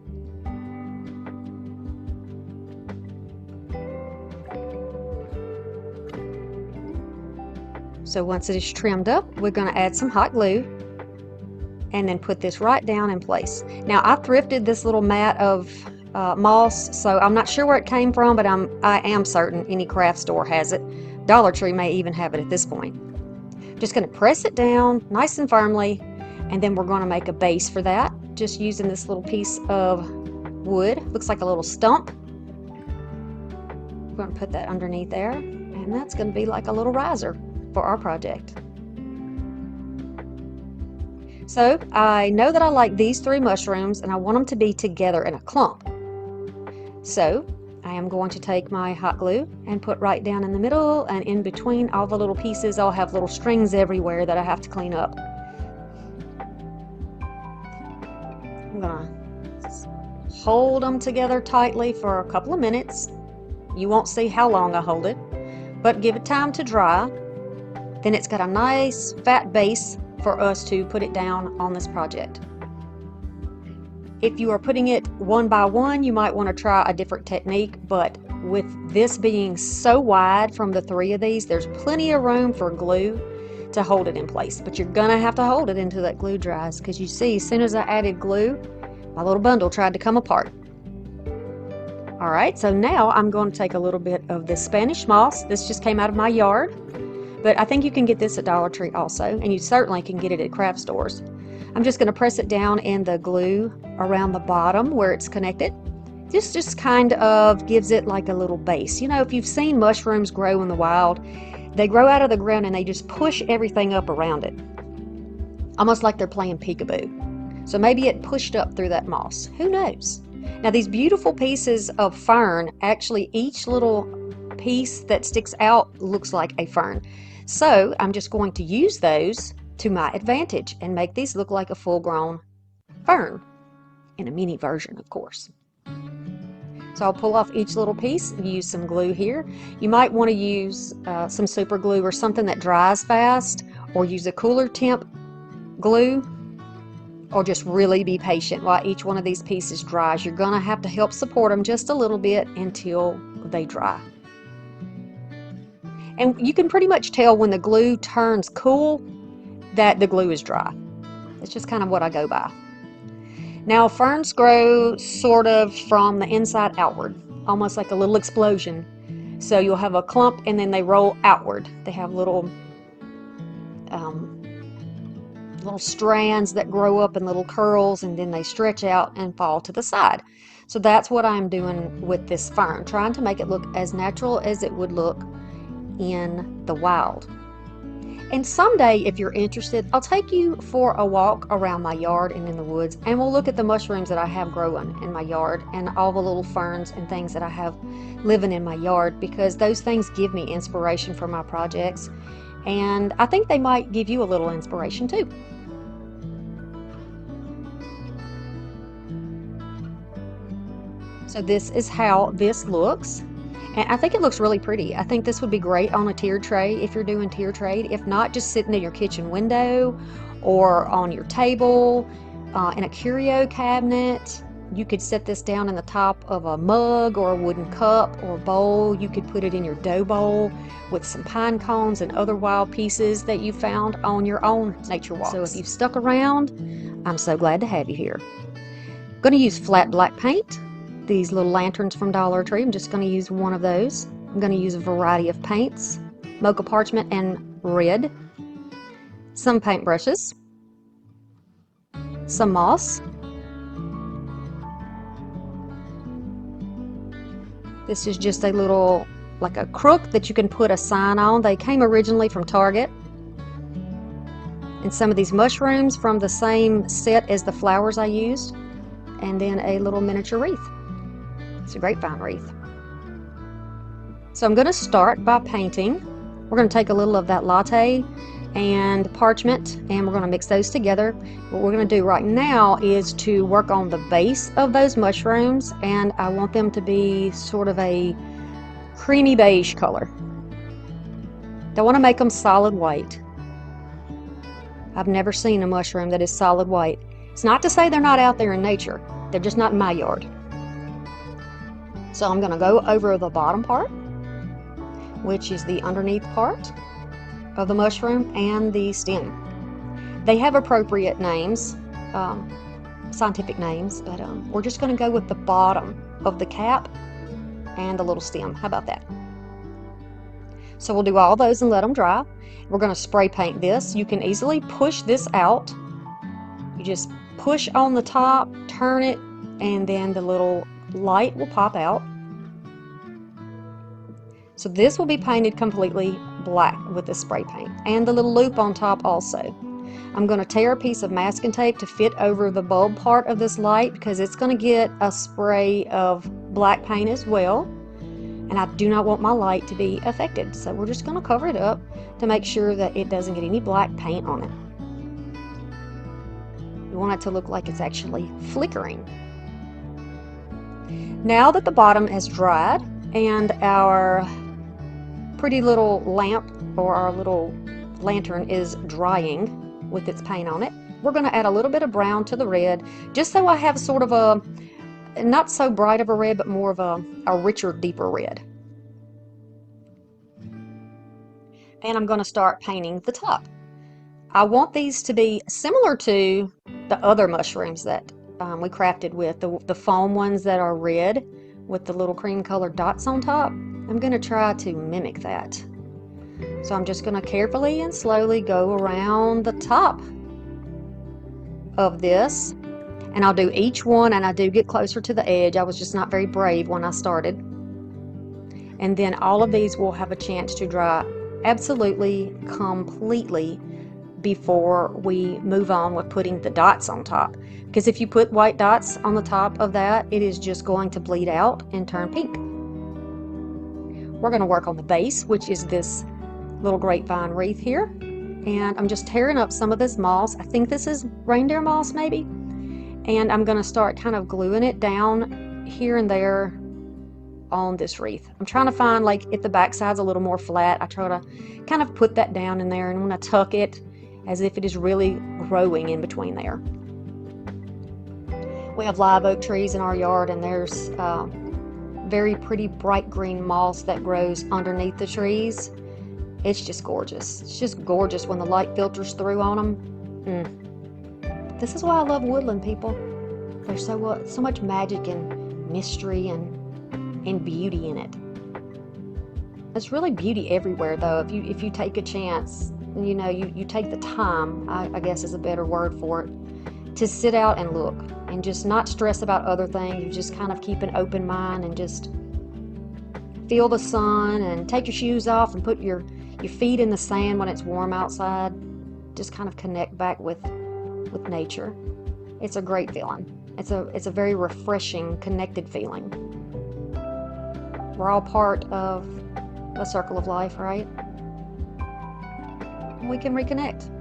So once it is trimmed up, we're going to add some hot glue and then put this right down in place. Now I thrifted this little mat of moss, so I'm not sure where it came from, but I am certain any craft store has it. Dollar Tree may even have it at this point. Just going to press it down nice and firmly, and then we're going to make a base for that, just using this little piece of wood. Looks like a little stump. We're going to put that underneath there, and that's going to be like a little riser for our project. So I know that I like these 3 mushrooms, and I want them to be together in a clump. So I am going to take my hot glue and put right down in the middle, and in between all the little pieces I'll have little strings everywhere that I have to clean up. I'm gonna hold them together tightly for a couple of minutes. You won't see how long I hold it, but give it time to dry. Then it's got a nice fat base for us to put it down on this project. If you are putting it one by one, you might want to try a different technique, but with this being so wide from the 3 of these, there's plenty of room for glue to hold it in place. But you're gonna have to hold it until that glue dries, because you see, as soon as I added glue, my little bundle tried to come apart. All right, so now I'm going to take a little bit of this Spanish moss. This just came out of my yard, but I think you can get this at Dollar Tree also, and you certainly can get it at craft stores. I'm just going to press it down in the glue around the bottom where it's connected. This just kind of gives it like a little base. You know, if you've seen mushrooms grow in the wild, they grow out of the ground and they just push everything up around it, almost like they're playing peekaboo. So maybe it pushed up through that moss. Who knows? Now these beautiful pieces of fern, actually each little piece that sticks out looks like a fern. So I'm just going to use those to my advantage and make these look like a full-grown fern, in a mini version, of course. So I'll pull off each little piece and use some glue here. You might want to use some super glue or something that dries fast, or use a cooler temp glue, or just really be patient while each one of these pieces dries. You're going to have to help support them just a little bit until they dry. And you can pretty much tell when the glue turns cool that the glue is dry. It's just kind of what I go by. Now, ferns grow sort of from the inside outward, almost like a little explosion. So you'll have a clump and then they roll outward. They have little strands that grow up in little curls, and then they stretch out and fall to the side. So that's what I'm doing with this fern, trying to make it look as natural as it would look in the wild. And someday, if you're interested, I'll take you for a walk around my yard and in the woods, and we'll look at the mushrooms that I have growing in my yard and all the little ferns and things that I have living in my yard, because those things give me inspiration for my projects, and I think they might give you a little inspiration too. So this is how this looks. And I think it looks really pretty. I think this would be great on a tiered tray if you're doing tier trade. If not, just sitting in your kitchen window or on your table, in a curio cabinet. You could set this down in the top of a mug or a wooden cup or bowl. You could put it in your dough bowl with some pine cones and other wild pieces that you found on your own nature walks. So if you've stuck around, I'm so glad to have you here. I'm going to use flat black paint. These little lanterns from Dollar Tree, I'm just going to use one of those. I'm going to use a variety of paints, mocha parchment and red, some paint brushes, some moss. This is just a little, like a crook that you can put a sign on. They came originally from Target. And some of these mushrooms from the same set as the flowers I used. And then a little miniature wreath. It's a grapevine wreath. So I'm going to start by painting. We're going to take a little of that latte and parchment, and we're going to mix those together. What we're going to do right now is to work on the base of those mushrooms, and I want them to be sort of a creamy beige color. Don't want to make them solid white. I've never seen a mushroom that is solid white. It's not to say they're not out there in nature. They're just not in my yard. So I'm going to go over the bottom part, which is the underneath part of the mushroom, and the stem. They have appropriate names, scientific names, but we're just going to go with the bottom of the cap and the little stem. How about that? So we'll do all those and let them dry. We're going to spray paint this. You can easily push this out. You just push on the top, turn it, and then the little light will pop out. So this will be painted completely black with the spray paint, and the little loop on top also. I'm going to tear a piece of masking tape to fit over the bulb part of this light, because it's going to get a spray of black paint as well, and I do not want my light to be affected. So we're just going to cover it up to make sure that it doesn't get any black paint on it. You want it to look like it's actually flickering. Now that the bottom has dried and our pretty little lamp, or our little lantern, is drying with its paint on it, we're going to add a little bit of brown to the red, just so I have sort of a, not so bright of a red, but more of a richer, deeper red. And I'm going to start painting the top. I want these to be similar to the other mushrooms that we crafted with, the foam ones that are red with the little cream colored dots on top. I'm going to try to mimic that. So I'm just going to carefully and slowly go around the top of this, and I'll do each one, and I do get closer to the edge. I was just not very brave when I started. And then all of these will have a chance to dry absolutely completely before we move on with putting the dots on top, because if you put white dots on the top of that, it is just going to bleed out and turn pink. we're going to work on the base, which is this little grapevine wreath here. And I'm just tearing up some of this moss. I think this is reindeer moss maybe. And I'm going to start kind of gluing it down here and there on this wreath. I'm trying to find, like, if the back side's a little more flat, I try to kind of put that down in there, and I'm going to tuck it as if it is really growing in between there. We have live oak trees in our yard, and there's very pretty bright green moss that grows underneath the trees. It's just gorgeous. It's just gorgeous when the light filters through on them. This is why I love woodland, people. There's so much magic and mystery and beauty in it. There's really beauty everywhere, though, if you take a chance. You know, you take the time, I guess is a better word for it, to sit out and look and just not stress about other things. You just kind of keep an open mind and just feel the sun and take your shoes off and put your feet in the sand when it's warm outside. Just kind of connect back with nature. It's a great feeling. It's a very refreshing, connected feeling. We're all part of a circle of life, right? We can reconnect.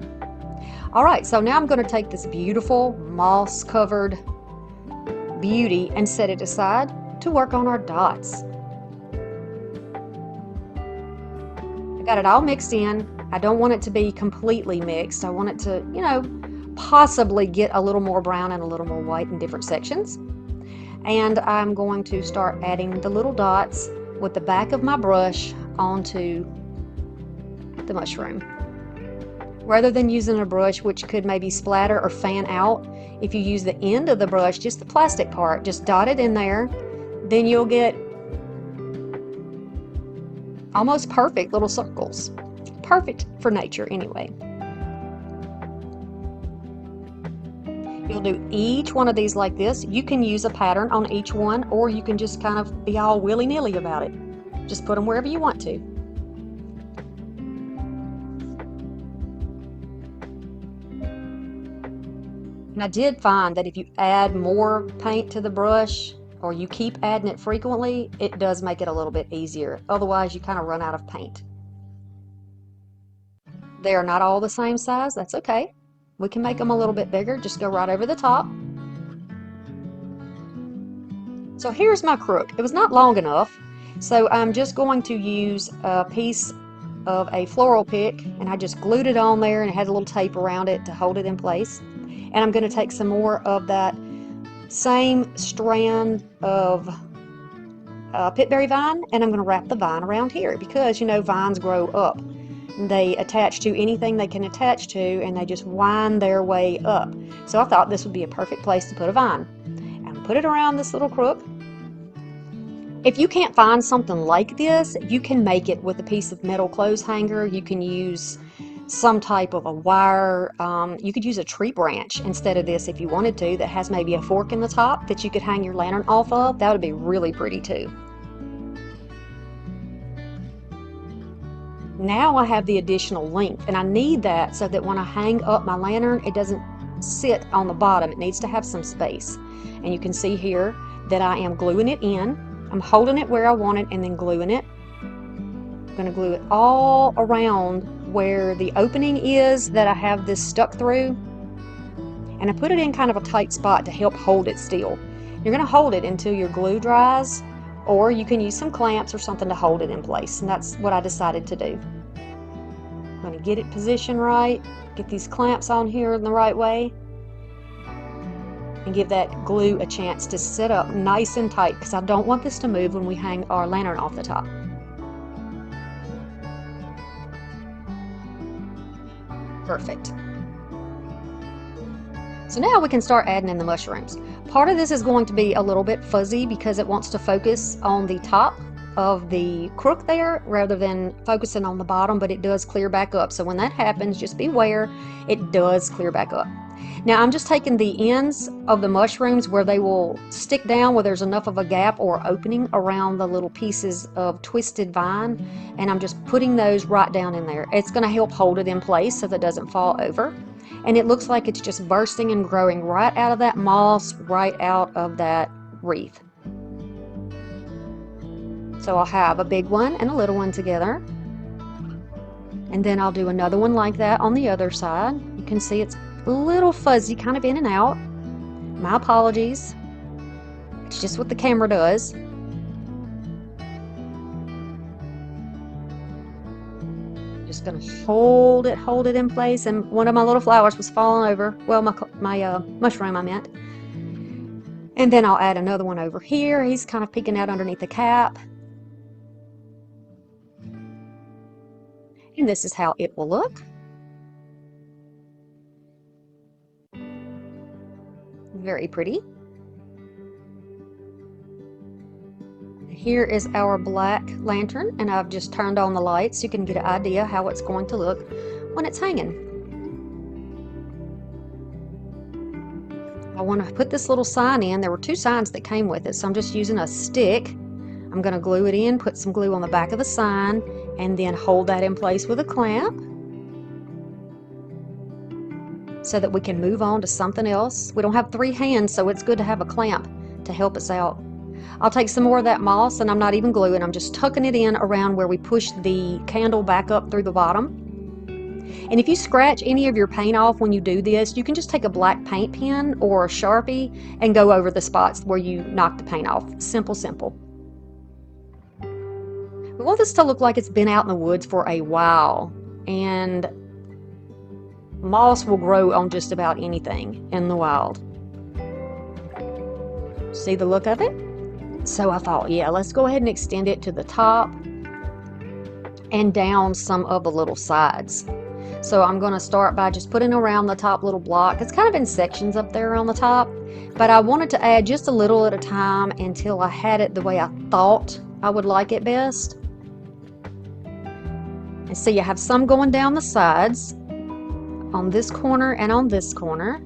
All right, so now I'm going to take this beautiful moss-covered beauty and set it aside to work on our dots. I got it all mixed in. I don't want it to be completely mixed. I want it to, you know, possibly get a little more brown and a little more white in different sections. And I'm going to start adding the little dots with the back of my brush onto the mushroom. Rather than using a brush which could maybe splatter or fan out, if you use the end of the brush, just the plastic part, just dot it in there, then you'll get almost perfect little circles. Perfect for nature anyway. You'll do each one of these like this. You can use a pattern on each one, or you can just kind of be all willy-nilly about it. Just put them wherever you want to. And I did find that if you add more paint to the brush, or you keep adding it frequently, it does make it a little bit easier. Otherwise, you kind of run out of paint. They are not all the same size. That's okay. We can make them a little bit bigger. Just go right over the top. So here's my crook. It was not long enough, so I'm just going to use a piece of a floral pick, and I just glued it on there, and it had a little tape around it to hold it in place. And I'm going to take some more of that same strand of pitberry vine, and I'm going to wrap the vine around here, because, you know, vines grow up. They attach to anything they can attach to, and they just wind their way up. So I thought this would be a perfect place to put a vine. And put it around this little crook. If you can't find something like this, you can make it with a piece of metal clothes hanger. You can use some type of a wire. You could use a tree branch instead of this if you wanted to, that has maybe a fork in the top that you could hang your lantern off of. That would be really pretty too. Now I have the additional length, and I need that so that when I hang up my lantern, it doesn't sit on the bottom. It needs to have some space. And you can see here that I am gluing it in. I'm holding it where I want it and then gluing it. I'm going to glue it all around where the opening is that I have this stuck through. And I put it in kind of a tight spot to help hold it still. You're going to hold it until your glue dries, or you can use some clamps or something to hold it in place. And that's what I decided to do. I'm going to get it positioned right, get these clamps on here in the right way, and give that glue a chance to sit up nice and tight, because I don't want this to move when we hang our lantern off the top. Perfect. So now we can start adding in the mushrooms. Part of this is going to be a little bit fuzzy because it wants to focus on the top of the crook there rather than focusing on the bottom, but it does clear back up. So when that happens, just beware, it does clear back up. Now I'm just taking the ends of the mushrooms where they will stick down, where there's enough of a gap or opening around the little pieces of twisted vine, and I'm just putting those right down in there. It's going to help hold it in place so that it doesn't fall over. And it looks like it's just bursting and growing right out of that moss, right out of that wreath. So I'll have a big one and a little one together. And then I'll do another one like that on the other side. You can see it's a little fuzzy, kind of in and out. My apologies. It's just what the camera does. Just gonna hold it in place. And one of my little flowers was falling over. Well, my mushroom, I meant. And then I'll add another one over here. He's kind of peeking out underneath the cap. And this is how it will look. Very pretty. Here is our black lantern, and I've just turned on the lights so you can get an idea how it's going to look when it's hanging. I want to put this little sign in. There were 2 signs that came with it, so I'm just using a stick. I'm going to glue it in, put some glue on the back of the sign, and then hold that in place with a clamp so that we can move on to something else. We don't have 3 hands, so it's good to have a clamp to help us out. I'll take some more of that moss, and I'm not even gluing. I'm just tucking it in around where we push the candle back up through the bottom. And if you scratch any of your paint off when you do this, you can just take a black paint pen or a Sharpie and go over the spots where you knocked the paint off. Simple, simple. We want this to look like it's been out in the woods for a while, and moss will grow on just about anything in the wild. See the look of it? So I thought, yeah, let's go ahead and extend it to the top and down some of the little sides. So I'm going to start by just putting around the top little block. It's kind of in sections up there on the top, but I wanted to add just a little at a time until I had it the way I thought I would like it best. And so you have some going down the sides on this corner and on this corner.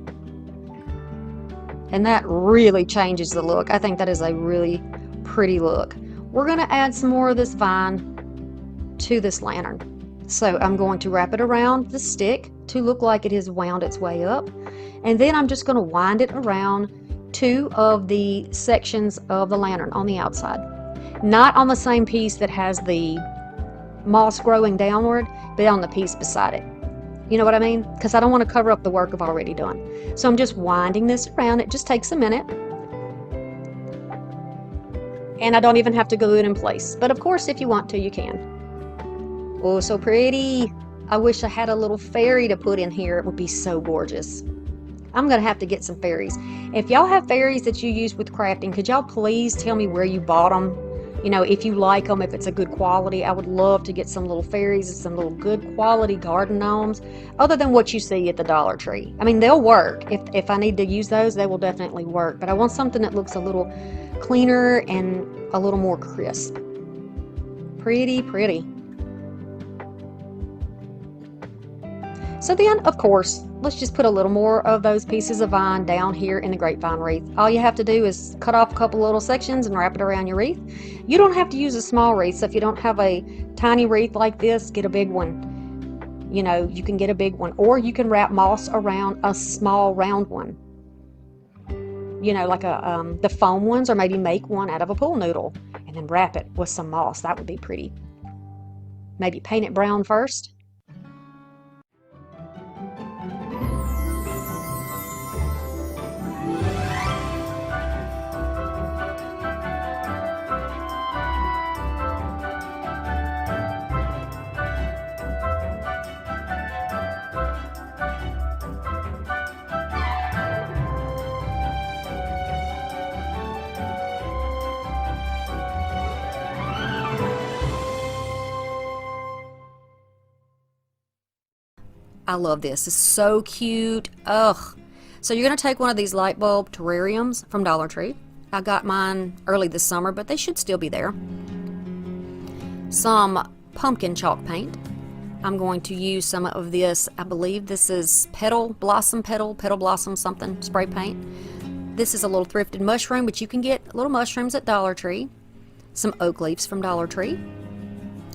And that really changes the look. I think that is a really pretty look. We're going to add some more of this vine to this lantern. So I'm going to wrap it around the stick to look like it has wound its way up. And then I'm just going to wind it around 2 of the sections of the lantern on the outside. Not on the same piece that has the moss growing downward, but on the piece beside it. You know what I mean? Because I don't want to cover up the work I've already done. So I'm just winding this around. It just takes a minute. And I don't even have to glue it in place. But of course, if you want to, you can. Oh, so pretty. I wish I had a little fairy to put in here. It would be so gorgeous. I'm going to have to get some fairies. If y'all have fairies that you use with crafting, could y'all please tell me where you bought them? You know, if you like them, if it's a good quality. I would love to get some little fairies and some little good quality garden gnomes, other than what you see at the Dollar Tree. I mean, they'll work. If I need to use those, they will definitely work. But I want something that looks a little cleaner and a little more crisp. Pretty, pretty. So then, of course, let's just put a little more of those pieces of vine down here in the grapevine wreath. All you have to do is cut off a couple little sections and wrap it around your wreath. You don't have to use a small wreath, so if you don't have a tiny wreath like this, get a big one. You know, you can get a big one, or you can wrap moss around a small round one. You know, like the foam ones, or maybe make one out of a pool noodle and then wrap it with some moss. That would be pretty. Maybe paint it brown first. I love this. It's so cute. Ugh. So you're going to take one of these light bulb terrariums from Dollar Tree. I got mine early this summer, but they should still be there. Some pumpkin chalk paint. I'm going to use some of this. I believe this is petal blossom something spray paint. This is a little thrifted mushroom, but you can get little mushrooms at Dollar Tree. Some oak leaves from Dollar Tree.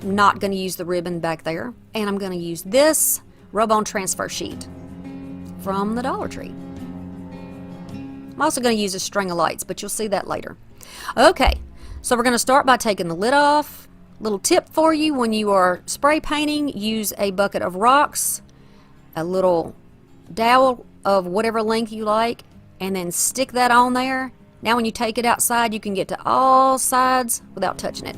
I'm not going to use the ribbon back there. And I'm going to use this rub-on transfer sheet from the Dollar Tree. I'm also going to use a string of lights, but you'll see that later. Okay, So we're going to start by taking the lid off. Little tip for you: when you are spray painting, use a bucket of rocks, a little dowel of whatever length you like, and then stick that on there. Now when you take it outside, you can get to all sides without touching it.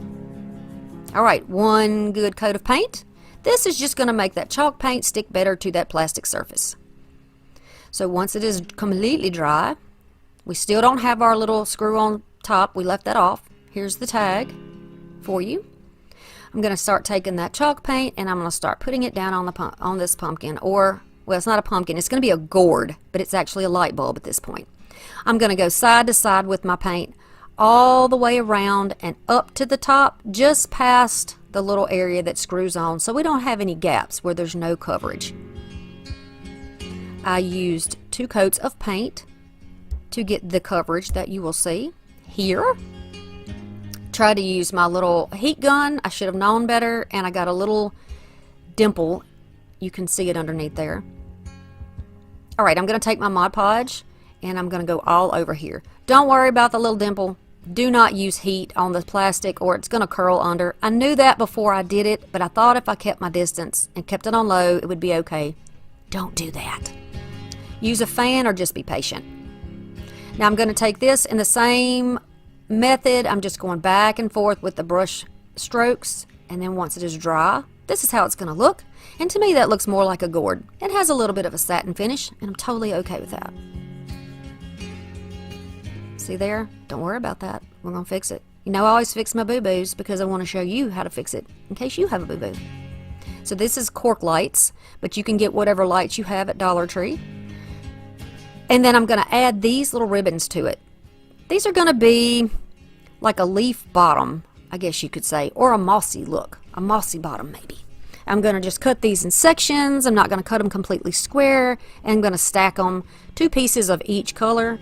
Alright, one good coat of paint. This is just going to make that chalk paint stick better to that plastic surface. So once it is completely dry, we still don't have our little screw on top. We left that off. Here's the tag for you. I'm going to start taking that chalk paint and I'm going to start putting it down on this pumpkin, or, well, it's not a pumpkin, it's going to be a gourd, but it's actually a light bulb at this point. I'm going to go side to side with my paint all the way around and up to the top, just past the little area that screws on, so we don't have any gaps where there's no coverage. I used 2 coats of paint to get the coverage that you will see here. Try to use my little heat gun. I should have known better, and I got a little dimple. You can see it underneath there. Alright, I'm going to take my Mod Podge and I'm going to go all over here. Don't worry about the little dimple. Do not use heat on the plastic or it's going to curl under. I knew that before I did it, but I thought if I kept my distance and kept it on low, it would be okay. Don't do that. Use a fan or just be patient. Now I'm going to take this in the same method. I'm just going back and forth with the brush strokes, and then once it is dry, this is how it's going to look. And to me, that looks more like a gourd. It has a little bit of a satin finish, and I'm totally okay with that. See there? Don't worry about that. We're going to fix it. You know, I always fix my boo-boos because I want to show you how to fix it in case you have a boo-boo. So this is cork lights, but you can get whatever lights you have at Dollar Tree. And then I'm going to add these little ribbons to it. These are going to be like a leaf bottom, I guess you could say, or a mossy look. A mossy bottom, maybe. I'm going to just cut these in sections. I'm not going to cut them completely square. And I'm going to stack them, 2 pieces of each color,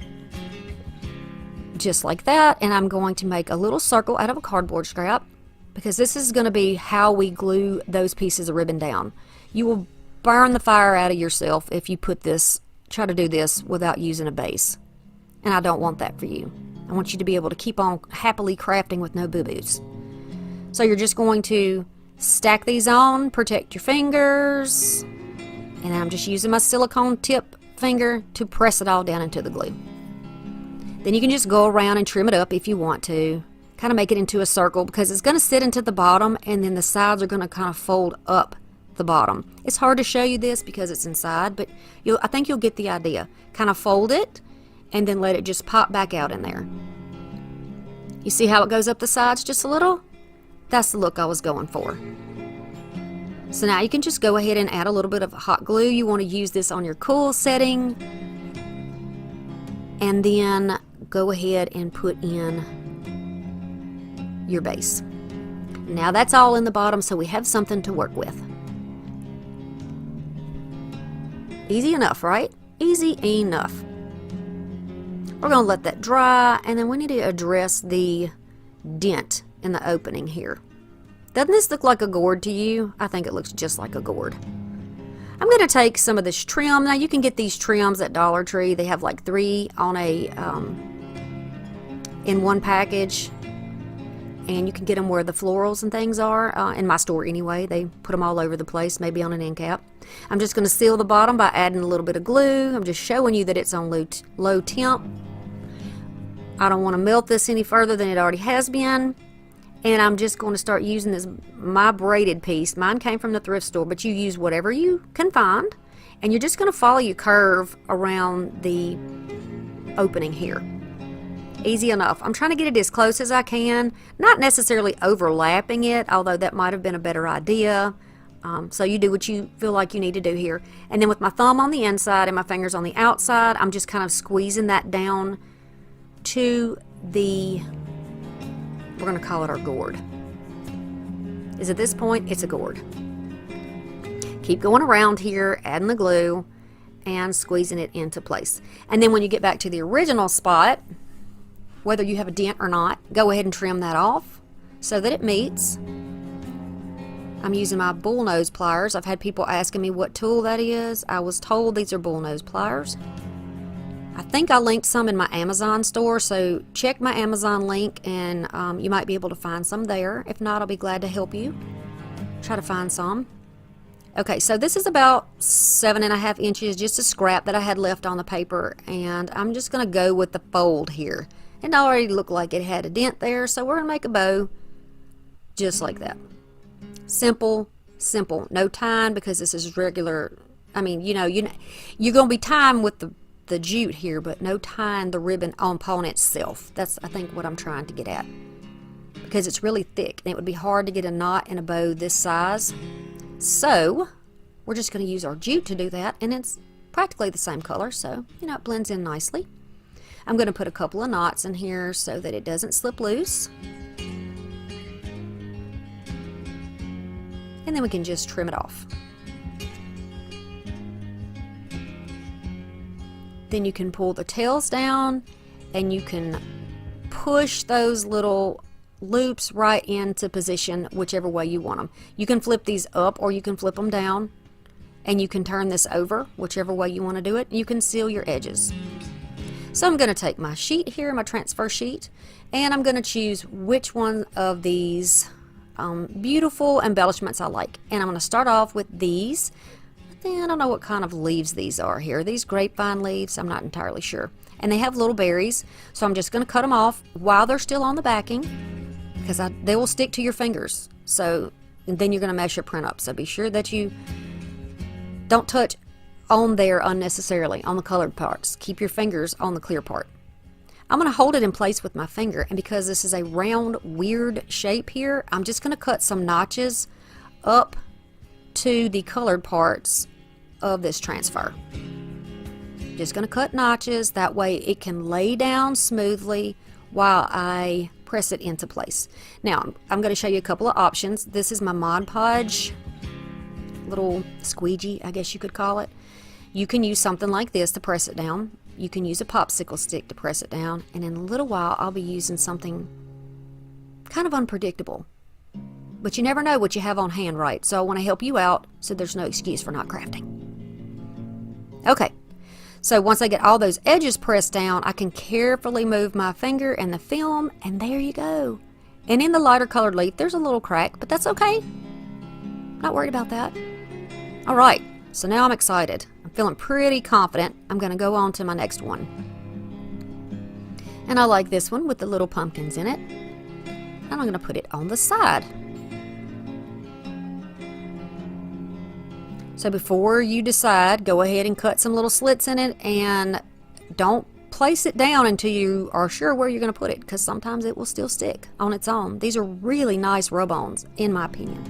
just like that. And I'm going to make a little circle out of a cardboard scrap, because this is going to be how we glue those pieces of ribbon down. You will burn the fire out of yourself if you try to do this without using a base. And I don't want that for you. I want you to be able to keep on happily crafting with no boo-boos. So you're just going to stack these on, protect your fingers, and I'm just using my silicone tip finger to press it all down into the glue. Then you can just go around and trim it up if you want to. Kind of make it into a circle, because it's going to sit into the bottom, and then the sides are going to kind of fold up the bottom. It's hard to show you this because it's inside, but I think you'll get the idea. Kind of fold it and then let it just pop back out in there. You see how it goes up the sides just a little? That's the look I was going for. So now you can just go ahead and add a little bit of hot glue. You want to use this on your cool setting, and then go ahead and put in your base. Now that's all in the bottom, so we have something to work with. Easy enough, right? Easy enough. We're going to let that dry, and then we need to address the dent in the opening here. Doesn't this look like a gourd to you? I think it looks just like a gourd. I'm going to take some of this trim. Now you can get these trims at Dollar Tree. They have like 3 on in one package, and you can get them where the florals and things are. In my store anyway, they put them all over the place, maybe on an end cap. I'm just going to seal the bottom by adding a little bit of glue. I'm just showing you that it's on low temp. I don't want to melt this any further than it already has been. And I'm just going to start using my braided piece. Mine came from the thrift store, but you use whatever you can find. And you're just going to follow your curve around the opening here. Easy enough. I'm trying to get it as close as I can, not necessarily overlapping it, although that might have been a better idea. So you do what you feel like you need to do here. And then with my thumb on the inside and my fingers on the outside, I'm just kind of squeezing that down to the, we're going to call it our gourd. Is at this point, it's a gourd. Keep going around here, adding the glue, and squeezing it into place. And then when you get back to the original spot, whether you have a dent or not, go ahead and trim that off so that it meets. I'm using my bullnose pliers. I've had people asking me what tool that is. I was told these are bullnose pliers. I think I linked some in my Amazon store, so check my Amazon link and you might be able to find some there. If not, I'll be glad to help you try to find some. Okay, so this is about 7.5 inches, just a scrap that I had left on the paper, and I'm just going to go with the fold here. It already looked like it had a dent there, so we're going to make a bow just like that. Simple, simple. No tying because this is regular. I mean, you're going to be tying with the jute here, but no tying the ribbon upon itself. That's, I think, what I'm trying to get at, because it's really thick and it would be hard to get a knot in a bow this size. So we're just going to use our jute to do that, and it's practically the same color, so it blends in nicely. I'm going to put a couple of knots in here so that it doesn't slip loose, and then we can just trim it off. Then you can pull the tails down and you can push those little loops right into position whichever way you want them. You can flip these up or you can flip them down, and you can turn this over whichever way you want to do it. You can seal your edges. So I'm going to take my sheet here, my transfer sheet, and I'm going to choose which one of these beautiful embellishments I like. And I'm going to start off with these. I don't know what kind of leaves these are here. These grapevine leaves, I'm not entirely sure. And they have little berries, so I'm just going to cut them off while they're still on the backing, because they will stick to your fingers. So then you're going to mess your print up. So be sure that you don't touch on there unnecessarily on the colored parts. Keep your fingers on the clear part. I'm going to hold it in place with my finger, and because this is a round, weird shape here, I'm just going to cut some notches up to the colored parts of this transfer. Just going to cut notches, that way it can lay down smoothly while I press it into place. Now I'm going to show you a couple of options. This is my Mod Podge little squeegee, I guess you could call it. You can use something like this to press it down. You can use a popsicle stick to press it down, and in a little while I'll be using something kind of unpredictable. But you never know what you have on hand, right? So I want to help you out so there's no excuse for not crafting. Okay, so once I get all those edges pressed down, I can carefully move my finger and the film, and there you go. And in the lighter colored leaf, there's a little crack, but that's okay. Not worried about that. All right, so now I'm excited. I'm feeling pretty confident. I'm going to go on to my next one. And I like this one with the little pumpkins in it. And I'm going to put it on the side. So before you decide, go ahead and cut some little slits in it, and don't place it down until you are sure where you're going to put it, because sometimes it will still stick on its own. These are really nice rub-ons, in my opinion.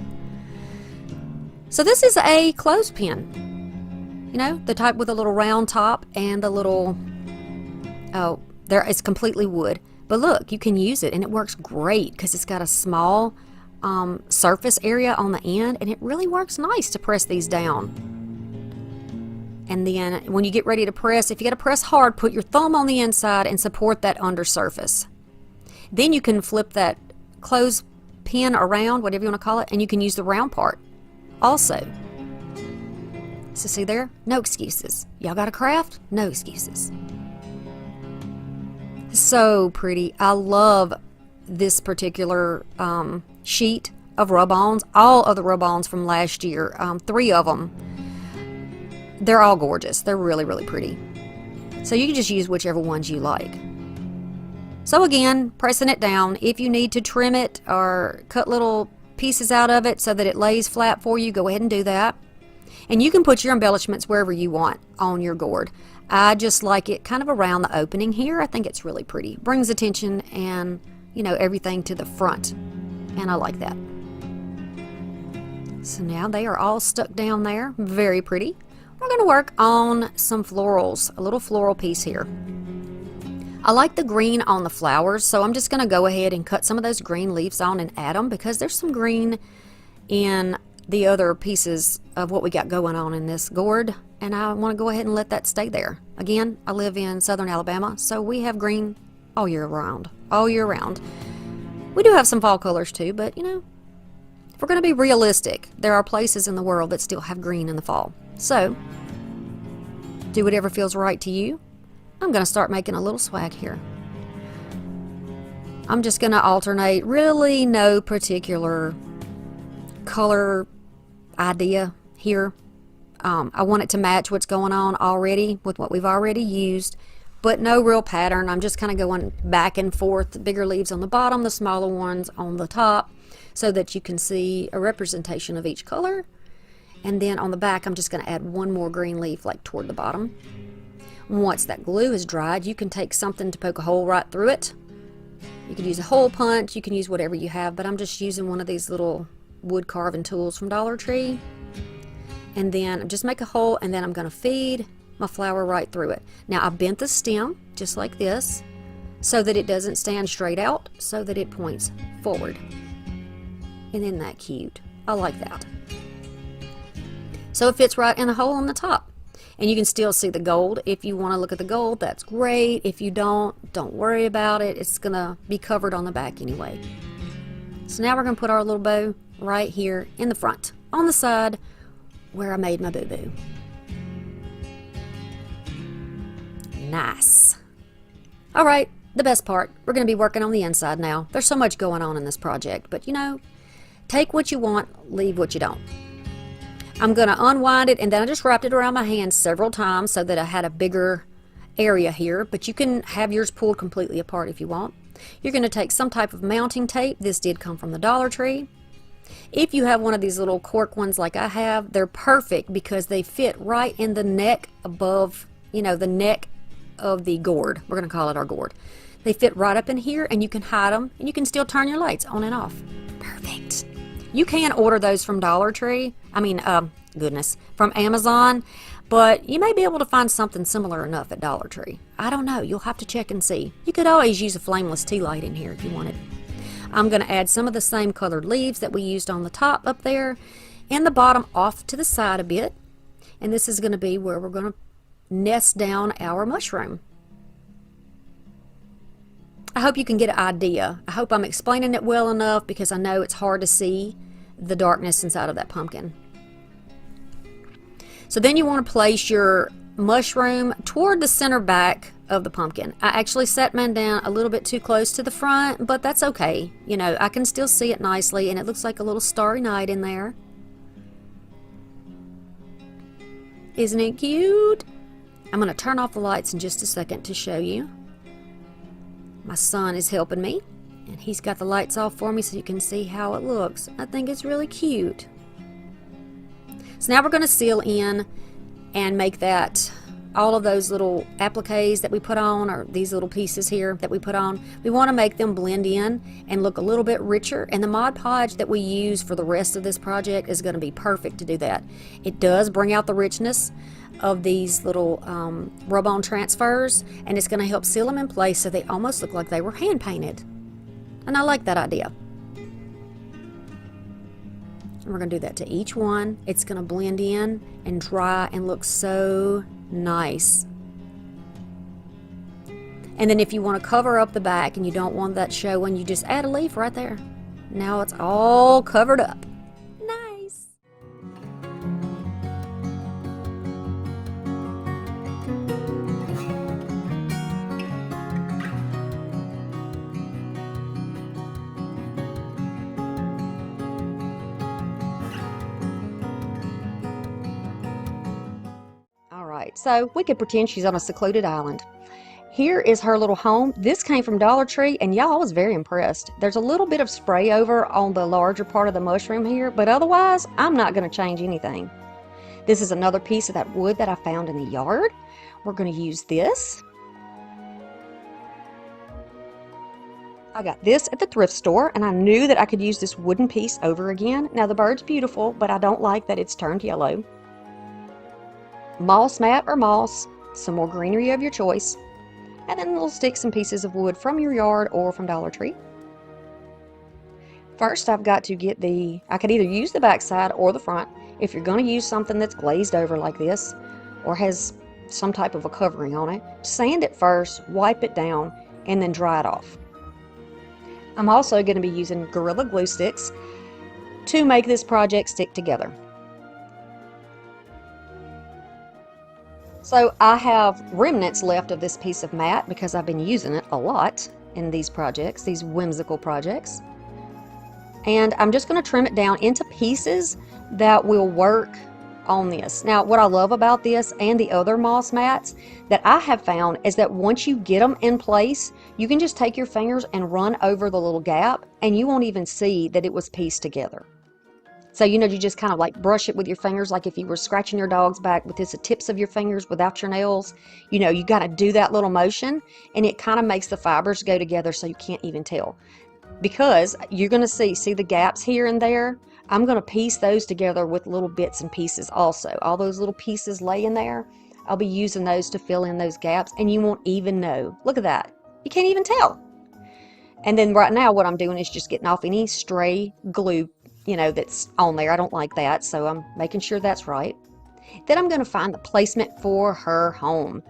So this is a clothespin, the type with a little round top and the little, it's completely wood. But look, you can use it, and it works great because it's got a small surface area on the end, and it really works nice to press these down. And then when you get ready to press, if you got to press hard, put your thumb on the inside and support that under surface. Then you can flip that clothespin around, whatever you want to call it, and you can use the round part also. So see there? No excuses. Y'all got a craft? No excuses. So pretty. I love this particular sheet of rub-ons. All of the rub-ons from last year, 3 of them, they're all gorgeous. They're really, really pretty. So you can just use whichever ones you like. So again, pressing it down. If you need to trim it or cut little pieces out of it so that it lays flat for you, go ahead and do that. And you can put your embellishments wherever you want on your gourd. I just like it kind of around the opening here. I think it's really pretty. Brings attention and, everything to the front. And I like that. So now they are all stuck down there. Very pretty. We're going to work on some florals, a little floral piece here. I like the green on the flowers, so I'm just going to go ahead and cut some of those green leaves on and add them, because there's some green in the other pieces of what we got going on in this gourd, and I want to go ahead and let that stay there. Again, I live in southern Alabama, so we have green all year round. All year round. We do have some fall colors too, but if we're going to be realistic, there are places in the world that still have green in the fall. So do whatever feels right to you. I'm going to start making a little swag here. I'm just going to alternate, really no particular color idea here. I want it to match what's going on already with what we've already used, but no real pattern. I'm just kind of going back and forth, the bigger leaves on the bottom, the smaller ones on the top, so that you can see a representation of each color. And then on the back, I'm just going to add one more green leaf like toward the bottom. Once that glue is dried, you can take something to poke a hole right through it. You can use a hole punch, you can use whatever you have, but I'm just using one of these little wood carving tools from Dollar Tree. And then just make a hole, and then I'm going to feed my flower right through it. Now I bent the stem just like this so that it doesn't stand straight out, so that it points forward. And isn't that cute? I like that. So it fits right in the hole on the top. And you can still see the gold. If you want to look at the gold, that's great. If you don't worry about it. It's going to be covered on the back anyway. So now we're going to put our little bow right here in the front, on the side where I made my boo-boo. Nice. All right, the best part. We're going to be working on the inside now. There's so much going on in this project, but you know, take what you want, leave what you don't. I'm going to unwind it, and then I just wrapped it around my hand several times so that I had a bigger area here, but you can have yours pulled completely apart if you want. You're going to take some type of mounting tape. This did come from the Dollar Tree. If you have one of these little cork ones like I have, they're perfect because they fit right in the neck above, you know, the neck of the gourd. We're going to call it our gourd. They fit right up in here, and you can hide them, and you can still turn your lights on and off. Perfect. You can order those from Dollar Tree. From Amazon, but you may be able to find something similar enough at Dollar Tree. I don't know. You'll have to check and see. You could always use a flameless tea light in here if you wanted. I'm going to add some of the same colored leaves that we used on the top up there and the bottom off to the side a bit. And this is going to be where we're going to nest down our mushroom. I hope you can get an idea. I hope I'm explaining it well enough because I know it's hard to see the darkness inside of that pumpkin. So then you want to place your mushroom toward the center back of the pumpkin. I actually set mine down a little bit too close to the front, but that's okay. You know, I can still see it nicely, and it looks like a little starry night in there. Isn't it cute? I'm going to turn off the lights in just a second to show you. My son is helping me, and he's got the lights off for me so you can see how it looks. I think it's really cute. So now we're going to seal in and make that, all of those little appliques that we put on, or these little pieces here that we put on, we want to make them blend in and look a little bit richer. And the Mod Podge that we use for the rest of this project is going to be perfect to do that. It does bring out the richness of these little rub-on transfers, and it's going to help seal them in place so they almost look like they were hand painted. And I like that idea. And we're going to do that to each one. It's going to blend in and dry and look so nice. And then if you want to cover up the back and you don't want that showing, you just add a leaf right there. Now it's all covered up. Nice. So we could pretend she's on a secluded island. Here is her little home. This came from Dollar Tree, and y'all, I was very impressed. There's a little bit of spray over on the larger part of the mushroom here, but otherwise, I'm not going to change anything. This is another piece of that wood that I found in the yard. We're going to use this. I got this at the thrift store, and I knew that I could use this wooden piece over again. Now, the bird's beautiful, but I don't like that it's turned yellow. Moss mat or moss, some more greenery of your choice, and then little sticks and pieces of wood from your yard or from Dollar Tree. First, I've got to get I could either use the back side or the front. If you're going to use something that's glazed over like this or has some type of a covering on it, sand it first, wipe it down, and then dry it off. I'm also going to be using Gorilla Glue sticks to make this project stick together. So I have remnants left of this piece of mat because I've been using it a lot in these projects, these whimsical projects. And I'm just going to trim it down into pieces that will work on this. Now, what I love about this and the other moss mats that I have found is that once you get them in place, you can just take your fingers and run over the little gap and you won't even see that it was pieced together. So, you just kind of like brush it with your fingers, like if you were scratching your dog's back with just the tips of your fingers without your nails. You got to do that little motion and it kind of makes the fibers go together so you can't even tell. Because you're going to see the gaps here and there. I'm going to piece those together with little bits and pieces also. All those little pieces laying there, I'll be using those to fill in those gaps and you won't even know. Look at that. You can't even tell. And then right now what I'm doing is just getting off any stray glue, that's on there. I don't like that, so I'm making sure that's right. Then I'm going to find the placement for her home.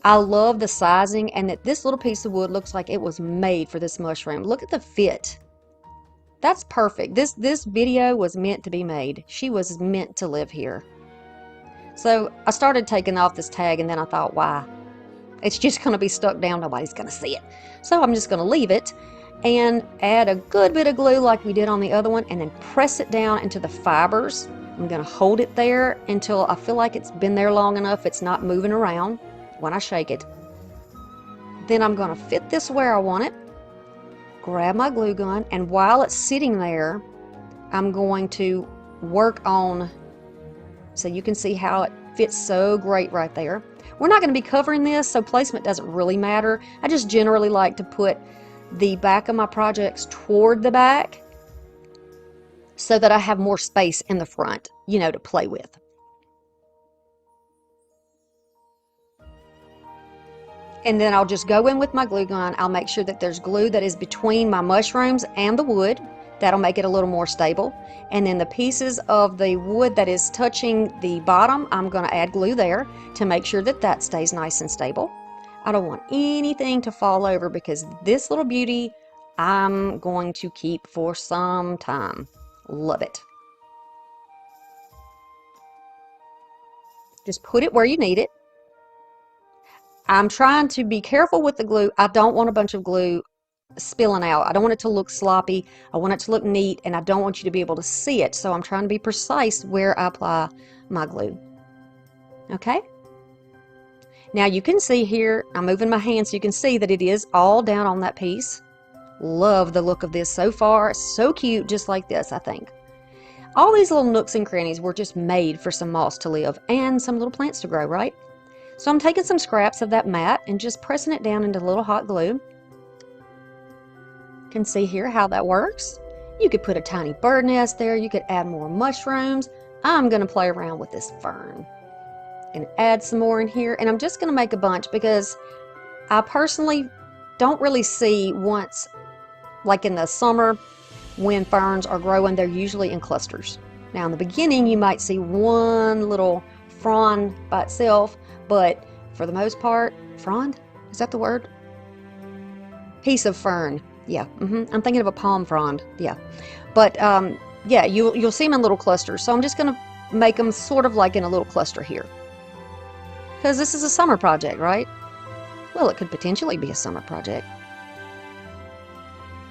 I love the sizing and that this little piece of wood looks like it was made for this mushroom. Look at the fit. That's perfect. This video was meant to be made. She was meant to live here. So I started taking off this tag and then I thought, why? It's just going to be stuck down. Nobody's going to see it. So I'm just going to leave it and add a good bit of glue like we did on the other one and then press it down into the fibers. I'm going to hold it there until I feel like it's been there long enough. It's not moving around when I shake it. Then I'm going to fit this where I want it, grab my glue gun, and while it's sitting there, I'm going to work on, so you can see how it fits so great right there. We're not going to be covering this, so placement doesn't really matter. I just generally like to put the back of my projects toward the back so that I have more space in the front, to play with. And then I'll just go in with my glue gun. I'll make sure that there's glue that is between my mushrooms and the wood. That'll make it a little more stable. And then the pieces of the wood that is touching the bottom, I'm going to add glue there to make sure that that stays nice and stable. I don't want anything to fall over because this little beauty I'm going to keep for some time. Love it. Just put it where you need it. I'm trying to be careful with the glue. I don't want a bunch of glue spilling out. I don't want it to look sloppy. I want it to look neat, and I don't want you to be able to see it. So I'm trying to be precise where I apply my glue. Okay? Now you can see here, I'm moving my hand so you can see that it is all down on that piece. Love the look of this so far. So cute, just like this, I think. All these little nooks and crannies were just made for some moss to live and some little plants to grow, right? So I'm taking some scraps of that mat and just pressing it down into a little hot glue. You can see here how that works. You could put a tiny bird nest there. You could add more mushrooms. I'm going to play around with this fern and add some more in here. And I'm just going to make a bunch because I personally don't really see once, like in the summer when ferns are growing, they're usually in clusters. Now in the beginning you might see one little frond by itself, but for the most part, frond? Is that the word? Piece of fern. Yeah, I'm thinking of a palm frond. Yeah, but yeah, you'll see them in little clusters. So I'm just going to make them sort of like in a little cluster here, because this is a summer project, right? Well, it could potentially be a summer project.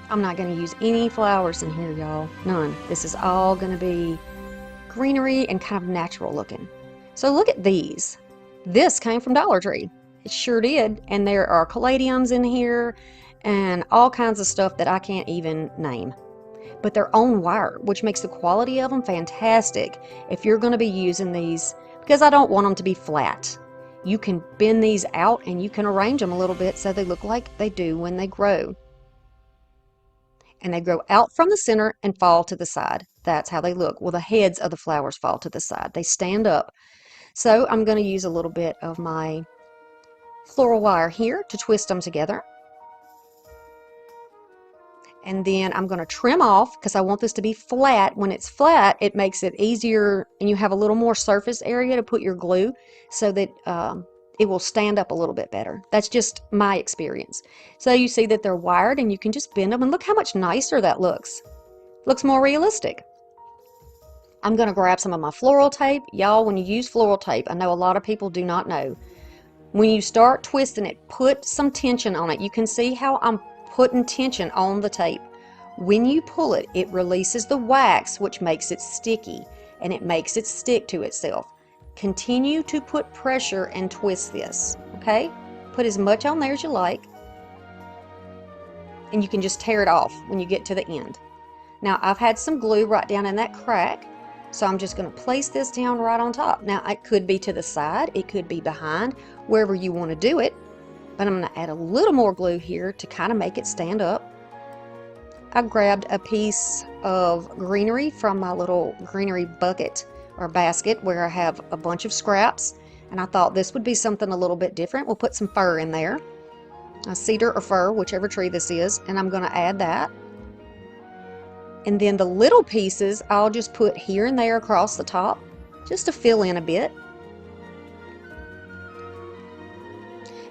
I'm not going to use any flowers in here, y'all. None. This is all going to be greenery and kind of natural looking. So look at these. This came from Dollar Tree. It sure did. And there are caladiums in here and all kinds of stuff that I can't even name. But they're on wire, which makes the quality of them fantastic if you're going to be using these, because I don't want them to be flat. You can bend these out and you can arrange them a little bit so they look like they do when they grow. And they grow out from the center and fall to the side. That's how they look. Well, the heads of the flowers fall to the side. They stand up. So I'm going to use a little bit of my floral wire here to twist them together. And then I'm going to trim off because I want this to be flat. When it's flat, it makes it easier and you have a little more surface area to put your glue so that it will stand up a little bit better. That's just my experience. So you see that they're wired and you can just bend them and look how much nicer that looks. Looks more realistic. I'm going to grab some of my floral tape. Y'all, when you use floral tape, I know a lot of people do not know. When you start twisting it, put some tension on it. You can see how I'm putting tension on the tape. When you pull it, it releases the wax, which makes it sticky, and it makes it stick to itself. Continue to put pressure and twist this, okay? Put as much on there as you like, and you can just tear it off when you get to the end. Now, I've had some glue right down in that crack, so I'm just going to place this down right on top. Now, it could be to the side, it could be behind, wherever you want to do it, but I'm going to add a little more glue here to kind of make it stand up. I grabbed a piece of greenery from my little greenery bucket or basket where I have a bunch of scraps, and I thought this would be something a little bit different. We'll put some fir in there, a cedar or fir, whichever tree this is, and I'm going to add that. And then the little pieces I'll just put here and there across the top just to fill in a bit.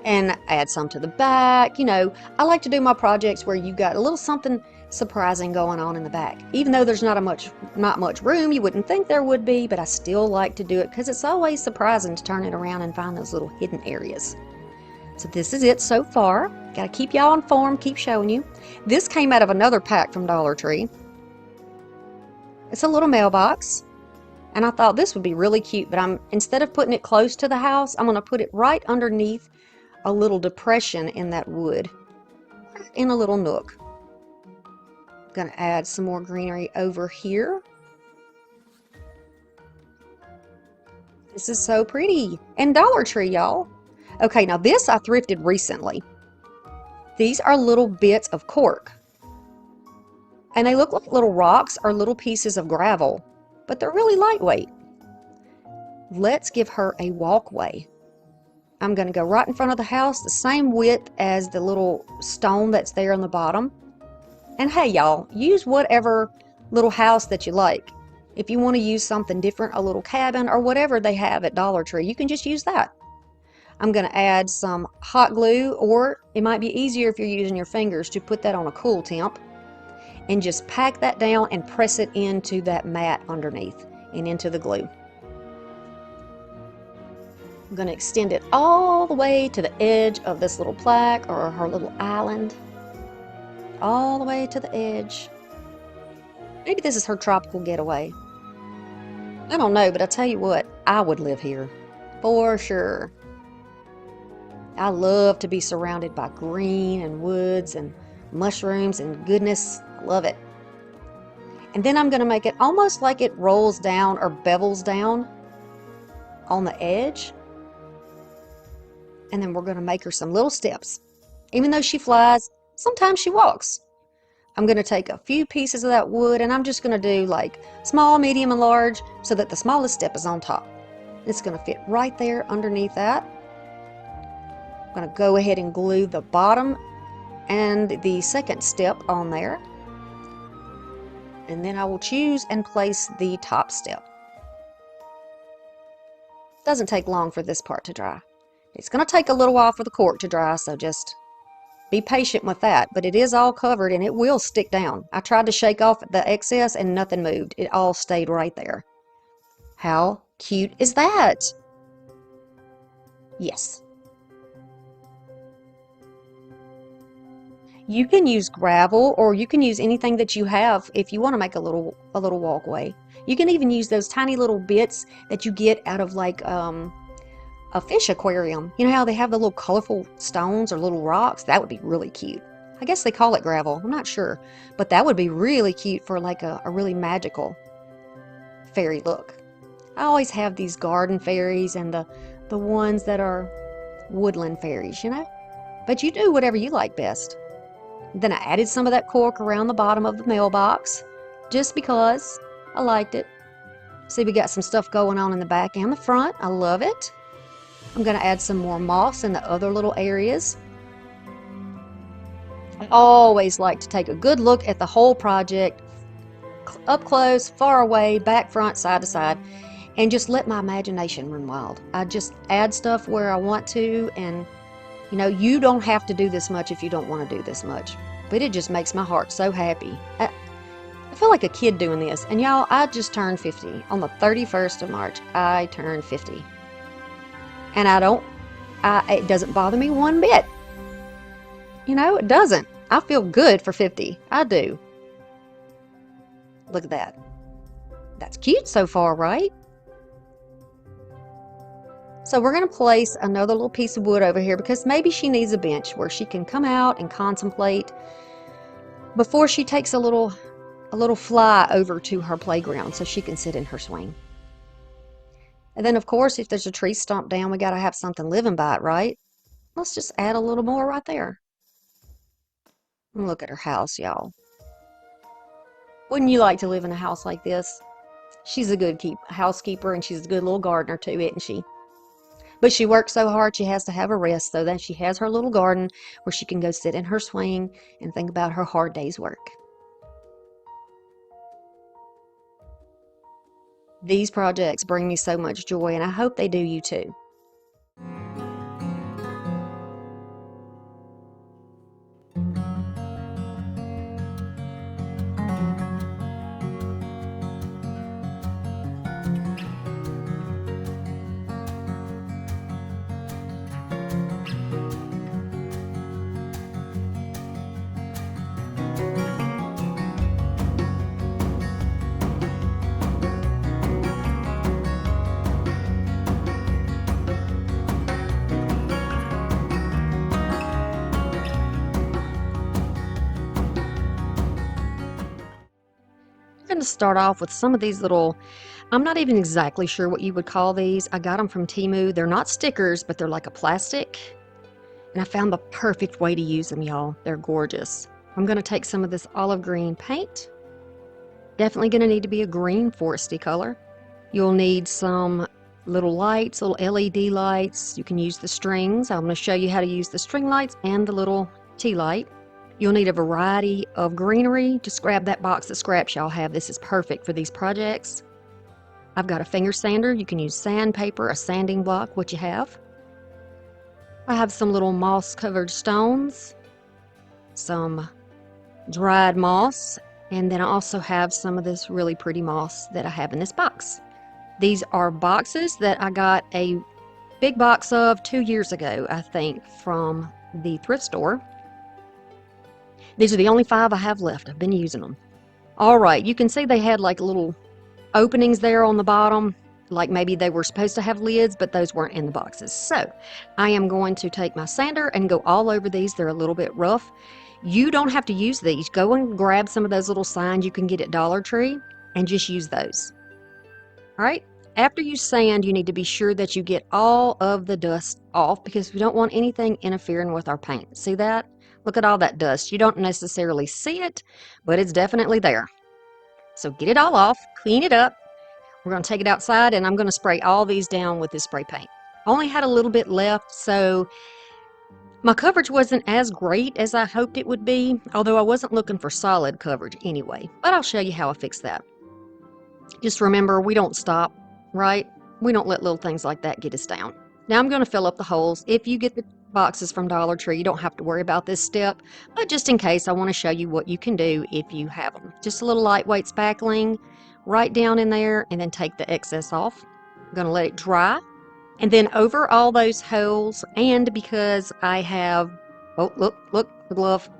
And add some to the back. You know, I like to do my projects where you got a little something surprising going on in the back. Even though there's not much room, you wouldn't think there would be, but I still like to do it because it's always surprising to turn it around and find those little hidden areas. So this is it so far. Got to keep y'all informed, keep showing you. This came out of another pack from Dollar Tree. It's a little mailbox, and I thought this would be really cute, but instead of putting it close to the house, I'm going to put it right underneath a little depression in that wood, in a little nook. I'm going to add some more greenery over here. This is so pretty. And Dollar Tree, y'all. Okay, now this I thrifted recently. These are little bits of cork. And they look like little rocks or little pieces of gravel, but they're really lightweight. Let's give her a walkway. I'm going to go right in front of the house, the same width as the little stone that's there on the bottom. And hey, y'all, use whatever little house that you like. If you want to use something different, a little cabin or whatever they have at Dollar Tree, you can just use that. I'm going to add some hot glue, or it might be easier if you're using your fingers to put that on a cool temp. And just pack that down and press it into that mat underneath and into the glue. I'm going to extend it all the way to the edge of this little plaque or her little island. All the way to the edge. Maybe this is her tropical getaway. I don't know, but I tell you what, I would live here. For sure. I love to be surrounded by green and woods and mushrooms and goodness. Love it. And then I'm going to make it almost like it rolls down or bevels down on the edge. And then we're going to make her some little steps. Even though she flies, sometimes she walks. I'm going to take a few pieces of that wood and I'm just going to do like small, medium, and large so that the smallest step is on top. It's going to fit right there underneath that. I'm going to go ahead and glue the bottom and the second step on there. And then I will choose and place the top step. Doesn't take long for this part to dry. It's going to take a little while for the cork to dry, so just be patient with that. But it is all covered and it will stick down. I tried to shake off the excess and nothing moved. It all stayed right there. How cute is that? Yes. You can use gravel or you can use anything that you have if you want to make a little walkway. You can even use those tiny little bits that you get out of like a fish aquarium. You know how they have the little colorful stones or little rocks? That would be really cute. I guess they call it gravel. I'm not sure. But that would be really cute for like a really magical fairy look. I always have these garden fairies and the ones that are woodland fairies, you know? But you do whatever you like best. Then I added some of that cork around the bottom of the mailbox just because I liked it. See, we got some stuff going on in the back and the front. I love it. I'm going to add some more moss in the other little areas. I always like to take a good look at the whole project, up close, far away, back, front, side to side, and just let my imagination run wild. I just add stuff where I want to, and you know, you don't have to do this much if you don't want to do this much, but it just makes my heart so happy. I feel like a kid doing this. And y'all, I just turned 50. On the 31st of March, I turned 50. And it doesn't bother me one bit. You know, it doesn't. I feel good for 50. I do. Look at that. That's cute so far, right? So we're going to place another little piece of wood over here because maybe she needs a bench where she can come out and contemplate before she takes a little fly over to her playground so she can sit in her swing. And then, of course, if there's a tree stomped down, we got to have something living by it, right? Let's just add a little more right there. And look at her house, y'all. Wouldn't you like to live in a house like this? She's a good housekeeper, and she's a good little gardener too, isn't she? But she works so hard, she has to have a rest, so then she has her little garden where she can go sit in her swing and think about her hard day's work. These projects bring me so much joy, and I hope they do you too. I'm going to start off with some of these little, I'm not even exactly sure what you would call these. I got them from Temu. They're not stickers, but they're like a plastic. And I found the perfect way to use them, y'all. They're gorgeous. I'm going to take some of this olive green paint. Definitely going to need to be a green foresty color. You'll need some little lights, little LED lights. You can use the strings. I'm going to show you how to use the string lights and the little tea light. You'll need a variety of greenery. Just grab that box of scraps y'all have. This is perfect for these projects. I've got a finger sander. You can use sandpaper, a sanding block, what you have. I have some little moss-covered stones, some dried moss, and then I also have some of this really pretty moss that I have in this box. These are boxes that I got a big box of 2 years ago, I think, from the thrift store. These are the only 5 I have left. I've been using them. All right, you can see they had like little openings there on the bottom, like maybe they were supposed to have lids, but those weren't in the boxes. So I am going to take my sander and go all over these. They're a little bit rough. You don't have to use these. Go and grab some of those little signs you can get at Dollar Tree and just use those. All right. After you sand, you need to be sure that you get all of the dust off because we don't want anything interfering with our paint. See that? Look at all that dust. You don't necessarily see it, but it's definitely there. So get it all off, clean it up. We're going to take it outside, and I'm going to spray all these down with this spray paint. I only had a little bit left, so my coverage wasn't as great as I hoped it would be, although I wasn't looking for solid coverage anyway. But I'll show you how I fix that. Just remember, we don't stop, right? We don't let little things like that get us down. Now I'm going to fill up the holes. If you get the boxes from Dollar Tree, you don't have to worry about this step, but just in case, I want to show you what you can do if you have them. Just a little lightweight spackling right down in there, and then take the excess off. I'm going to let it dry, and then over all those holes, and because I have, oh, look, the glove.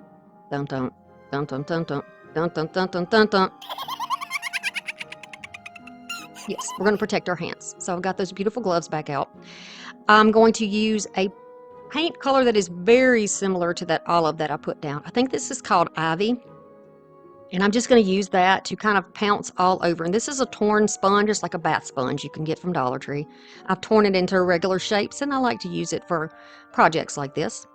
Dun dun dun dun dun dun dun dun dun dun dun dun. Yes, we're going to protect our hands. So I've got those beautiful gloves back out. I'm going to use a paint color that is very similar to that olive that I put down. I think this is called Ivy. And I'm just going to use that to kind of pounce all over. And this is a torn sponge, just like a bath sponge you can get from Dollar Tree. I've torn it into regular shapes, and I like to use it for projects like this.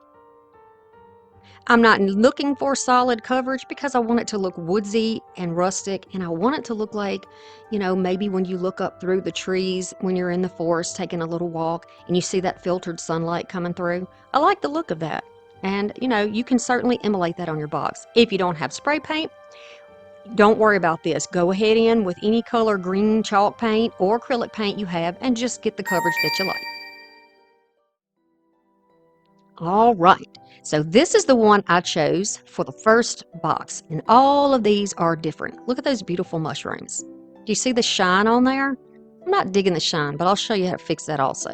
I'm not looking for solid coverage because I want it to look woodsy and rustic, and I want it to look like, you know, maybe when you look up through the trees when you're in the forest taking a little walk and you see that filtered sunlight coming through. I like the look of that. And, you know, you can certainly emulate that on your box. If you don't have spray paint, don't worry about this. Go ahead in with any color green chalk paint or acrylic paint you have and just get the coverage that you like. All right, so this is the one I chose for the first box, and all of these are different. Look at those beautiful mushrooms. Do you see the shine on there? I'm not digging the shine, but I'll show you how to fix that also.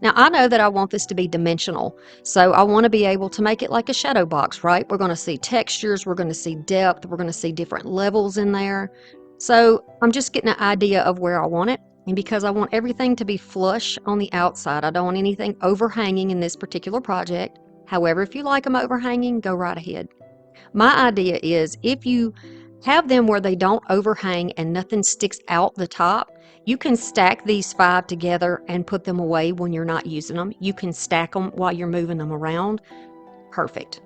Now, I know that I want this to be dimensional, so I want to be able to make it like a shadow box, right? We're going to see textures, we're going to see depth, we're going to see different levels in there. So I'm just getting an idea of where I want it. And because I want everything to be flush on the outside, I don't want anything overhanging in this particular project. However, if you like them overhanging, go right ahead. My idea is if you have them where they don't overhang and nothing sticks out the top, you can stack these 5 together and put them away when you're not using them. You can stack them while you're moving them around. Perfect.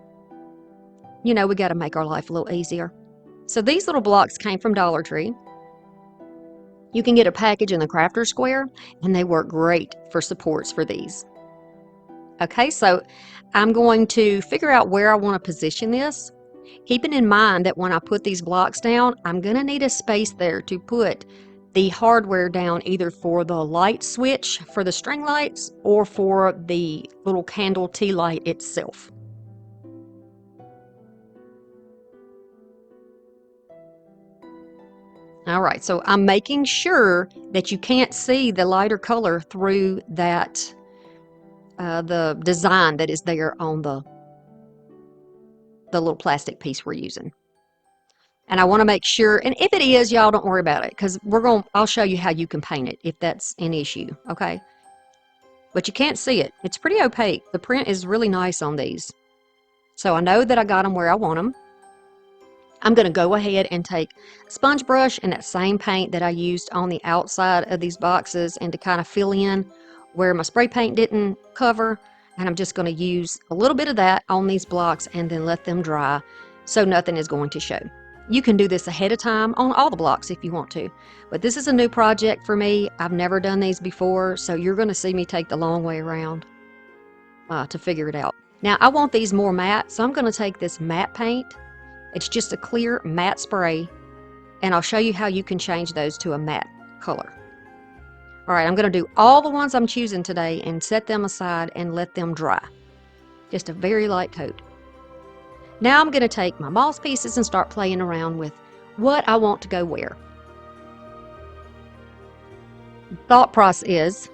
You know, we got to make our life a little easier. So these little blocks came from Dollar Tree. You can get a package in the Crafter Square, and they work great for supports for these. Okay, so I'm going to figure out where I want to position this. Keeping in mind that when I put these blocks down, I'm going to need a space there to put the hardware down, either for the light switch for the string lights or for the little candle tea light itself. All right, so I'm making sure that you can't see the lighter color through that, the design that is there on the little plastic piece we're using. And I want to make sure, and if it is, y'all don't worry about it, because I'll show you how you can paint it if that's an issue, okay? But you can't see it. It's pretty opaque. The print is really nice on these. So I know that I got them where I want them. I'm going to go ahead and take a sponge brush and that same paint that I used on the outside of these boxes, and to kind of fill in where my spray paint didn't cover. And I'm just going to use a little bit of that on these blocks and then let them dry so nothing is going to show. You can do this ahead of time on all the blocks if you want to, but this is a new project for me. I've never done these before, so you're going to see me take the long way around to figure it out. Now, I want these more matte, so I'm going to take this matte paint. It's just a clear matte spray, and I'll show you how you can change those to a matte color. All right, I'm going to do all the ones I'm choosing today and set them aside and let them dry. Just a very light coat. Now I'm going to take my moss pieces and start playing around with what I want to go where. The thought process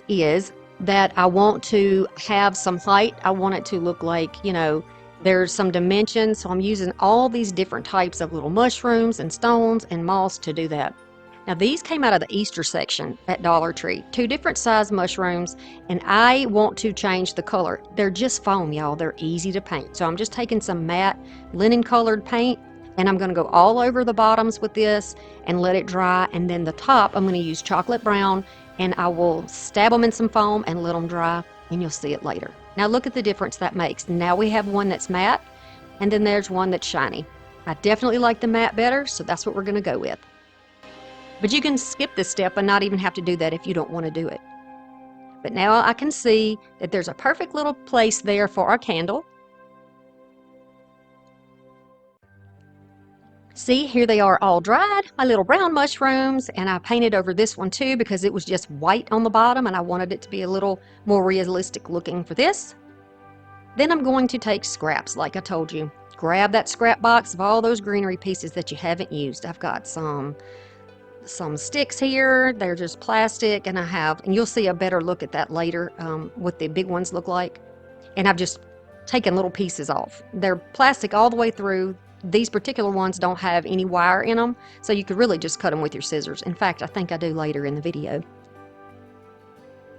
is that I want to have some height. I want it to look like, you know, there's some dimension. So I'm using all these different types of little mushrooms and stones and moss to do that. Now these came out of the Easter section at Dollar Tree, 2 different size mushrooms, and I want to change the color. They're just foam, y'all. They're easy to paint. So I'm just taking some matte linen colored paint, and I'm going to go all over the bottoms with this and let it dry. And then the top, I'm going to use chocolate brown, and I will stab them in some foam and let them dry, and you'll see it later. Now look at the difference that makes. Now we have one that's matte, and then there's one that's shiny. I definitely like the matte better, so that's what we're going to go with. But you can skip this step and not even have to do that if you don't want to do it. But now I can see that there's a perfect little place there for our candle. See, here they are all dried, my little brown mushrooms, and I painted over this one too because it was just white on the bottom and I wanted it to be a little more realistic looking for this. Then I'm going to take scraps, like I told you. Grab that scrap box of all those greenery pieces that you haven't used. I've got some sticks here. They're just plastic, and and you'll see a better look at that later, what the big ones look like. And I've just taken little pieces off. They're plastic all the way through. These particular ones don't have any wire in them, so you could really just cut them with your scissors. In fact, I think I do later in the video.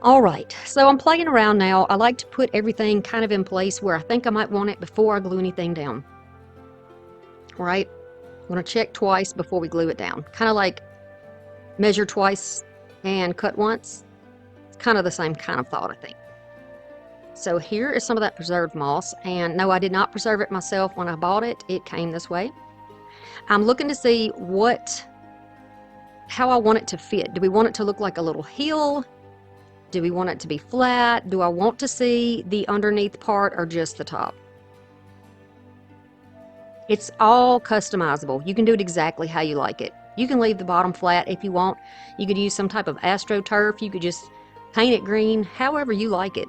All right, so I'm playing around now. I like to put everything kind of in place where I think I might want it before I glue anything down. All right, I'm going to check twice before we glue it down. Kind of like measure twice and cut once. It's kind of the same kind of thought, I think. So here is some of that preserved moss, and no, I did not preserve it myself when I bought it. It came this way. I'm looking to see how I want it to fit. Do we want it to look like a little hill? Do we want it to be flat? Do I want to see the underneath part or just the top? It's all customizable. You can do it exactly how you like it. You can leave the bottom flat if you want. You could use some type of AstroTurf. You could just paint it green, however you like it.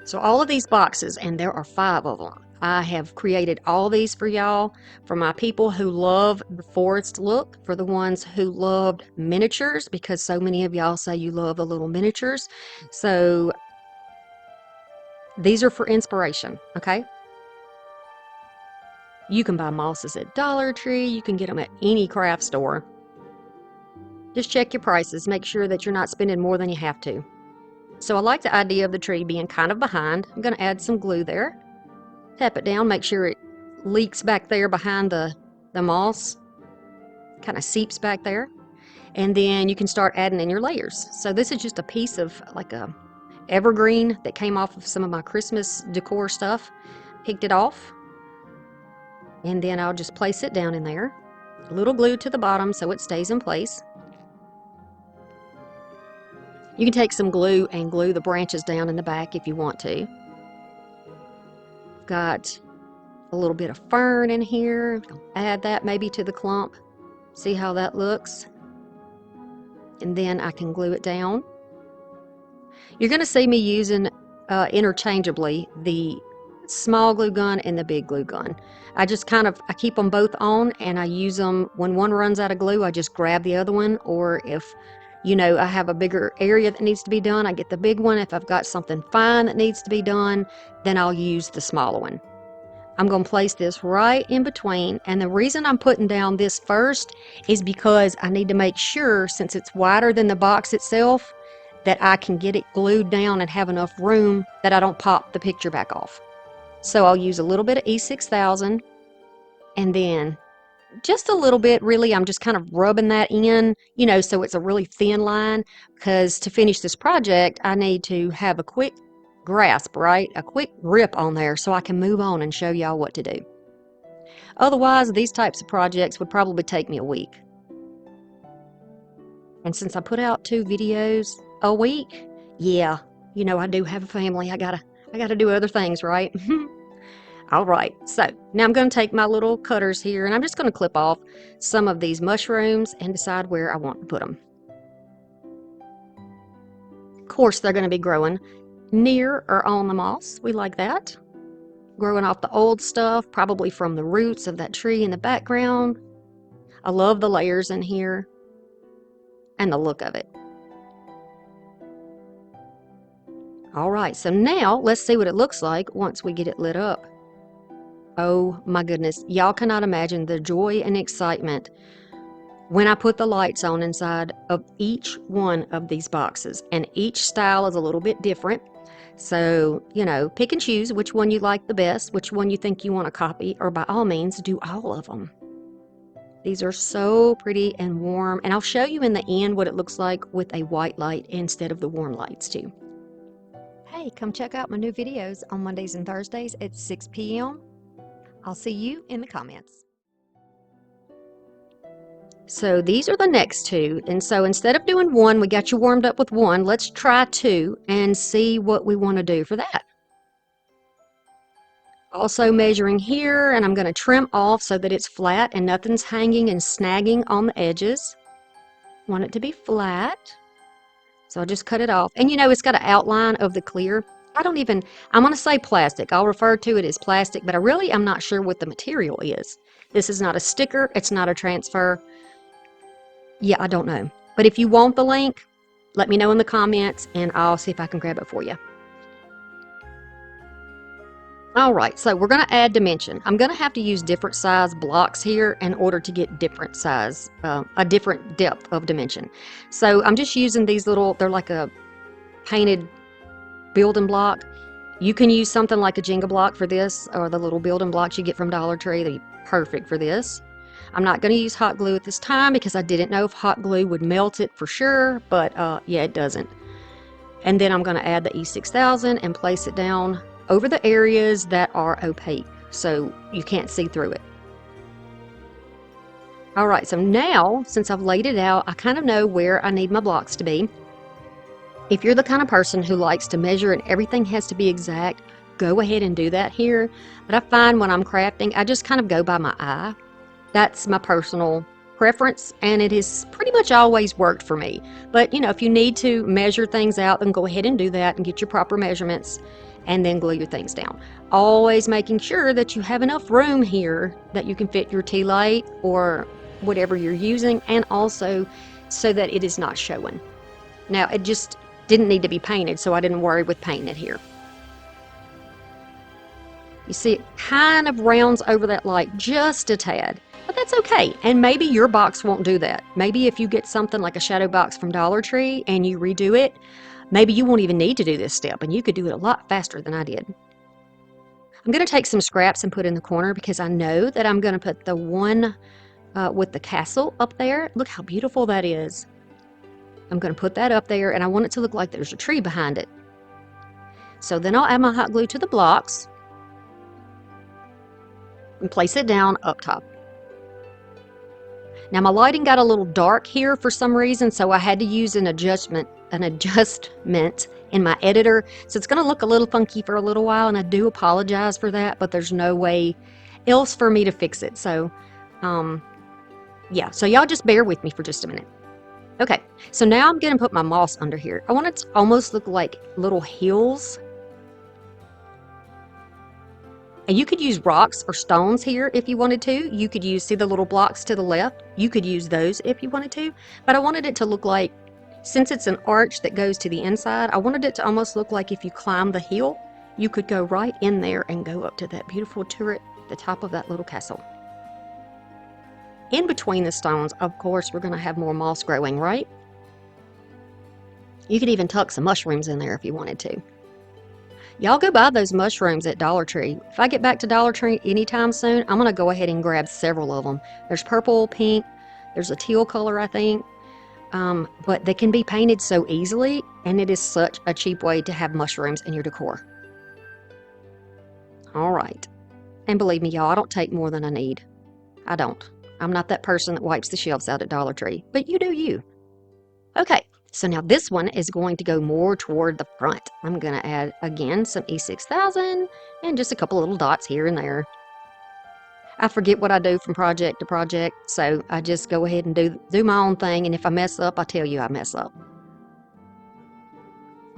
So all of these boxes, and there are 5 of them, I have created all these for y'all, for my people who love the forest look, for the ones who loved miniatures, because so many of y'all say you love the little miniatures. So these are for inspiration, okay? You can buy mosses at Dollar Tree, you can get them at any craft store. Just check your prices, make sure that you're not spending more than you have to. So I like the idea of the tree being kind of behind. I'm going to add some glue there. Tap it down, make sure it leaks back there behind the moss, kind of seeps back there. And then you can start adding in your layers. So this is just a piece of like a evergreen that came off of some of my Christmas decor stuff. Picked it off. And then I'll just place it down in there. A little glue to the bottom so it stays in place. You can take some glue and glue the branches down in the back if you want to. Got a little bit of fern in here. Add that maybe to the clump. See how that looks? And then I can glue it down. You're going to see me using interchangeably the small glue gun and the big glue gun. I keep them both on, and I use them when one runs out of glue. I just grab the other one, or if I have a bigger area that needs to be done, I get the big one. If I've got something fine that needs to be done, then I'll use the smaller one. I'm going to place this right in between, and the reason I'm putting down this first is because I need to make sure, since it's wider than the box itself, that I can get it glued down and have enough room that I don't pop the picture back off. So I'll use a little bit of E6000, and then just a little bit, really, I'm just kind of rubbing that in, so it's a really thin line, because to finish this project, I need to have a quick grasp, right? A quick grip on there so I can move on and show y'all what to do. Otherwise, these types of projects would probably take me a week. And since I put out 2 videos a week, yeah, I do have a family. I gotta do other things, right? All right, so now I'm going to take my little cutters here, and I'm just going to clip off some of these mushrooms and decide where I want to put them. Of course, they're going to be growing near or on the moss. We like that. Growing off the old stuff, probably from the roots of that tree in the background. I love the layers in here and the look of it. All right, so now let's see what it looks like once we get it lit up. Oh my goodness, y'all cannot imagine the joy and excitement when I put the lights on inside of each one of these boxes. And each style is a little bit different. So, pick and choose which one you like the best, which one you think you want to copy, or by all means, do all of them. These are so pretty and warm, and I'll show you in the end what it looks like with a white light instead of the warm lights too. Hey, come check out my new videos on Mondays and Thursdays at 6 p.m. I'll see you in the comments. So these are the next 2, and so instead of doing 1, we got you warmed up with 1, let's try 2 and see what we want to do for that. Also measuring here, and I'm going to trim off so that it's flat and nothing's hanging and snagging on the edges. Want it to be flat, so I'll just cut it off. And it's got an outline of the clear. I'm going to say plastic. I'll refer to it as plastic, but I'm not sure what the material is. This is not a sticker. It's not a transfer. Yeah, I don't know. But if you want the link, let me know in the comments, and I'll see if I can grab it for you. All right, so we're going to add dimension. I'm going to have to use different size blocks here in order to get different size, a different depth of dimension. So I'm just using these they're like a painted building block. You can use something like a Jenga block for this, or the little building blocks you get from Dollar Tree. They're perfect for this. I'm not going to use hot glue at this time because I didn't know if hot glue would melt it for sure, but yeah, it doesn't. And then I'm going to add the E6000 and place it down over the areas that are opaque so you can't see through it. All right, so now since I've laid it out, I kind of know where I need my blocks to be. If you're the kind of person who likes to measure and everything has to be exact, go ahead and do that here. But I find when I'm crafting, I just kind of go by my eye. That's my personal preference, and it has pretty much always worked for me. But you know, if you need to measure things out, then go ahead and do that and get your proper measurements and then glue your things down. Always making sure that you have enough room here that you can fit your tea light or whatever you're using, and also so that it is not showing. Now, it just didn't need to be painted, so I didn't worry with painting it here. You see, it kind of rounds over that light just a tad, but that's okay. And maybe your box won't do that. Maybe if you get something like a shadow box from Dollar Tree and you redo it, maybe you won't even need to do this step, and you could do it a lot faster than I did. I'm going to take some scraps and put in the corner because I know that I'm going to put the one with the castle up there. Look how beautiful that is. I'm going to put that up there, and I want it to look like there's a tree behind it. So then I'll add my hot glue to the blocks and place it down up top. Now my lighting got a little dark here for some reason, so I had to use an adjustment in my editor. So it's going to look a little funky for a little while, and I do apologize for that, but there's no way else for me to fix it. So yeah, so y'all just bear with me for just a minute. Okay, so now I'm going to put my moss under here. I want it to almost look like little hills. And you could use rocks or stones here if you wanted to. You could use, see the little blocks to the left? You could use those if you wanted to. But I wanted it to look like, since it's an arch that goes to the inside, I wanted it to almost look like if you climb the hill, you could go right in there and go up to that beautiful turret at the top of that little castle. In between the stones, of course, we're going to have more moss growing, right? You could even tuck some mushrooms in there if you wanted to. Y'all go buy those mushrooms at Dollar Tree. If I get back to Dollar Tree anytime soon, I'm going to go ahead and grab several of them. There's purple, pink, there's a teal color, I think. But they can be painted so easily, and it is such a cheap way to have mushrooms in your decor. All right. And believe me, y'all, I don't take more than I need. I don't. I'm not that person that wipes the shelves out at Dollar Tree, but you do you. Okay. So now this one is going to go more toward the front. I'm going to add, again, some E6000 and just a couple little dots here and there. I forget what I do from project to project, so I just go ahead and do my own thing, and if I mess up, I tell you I mess up.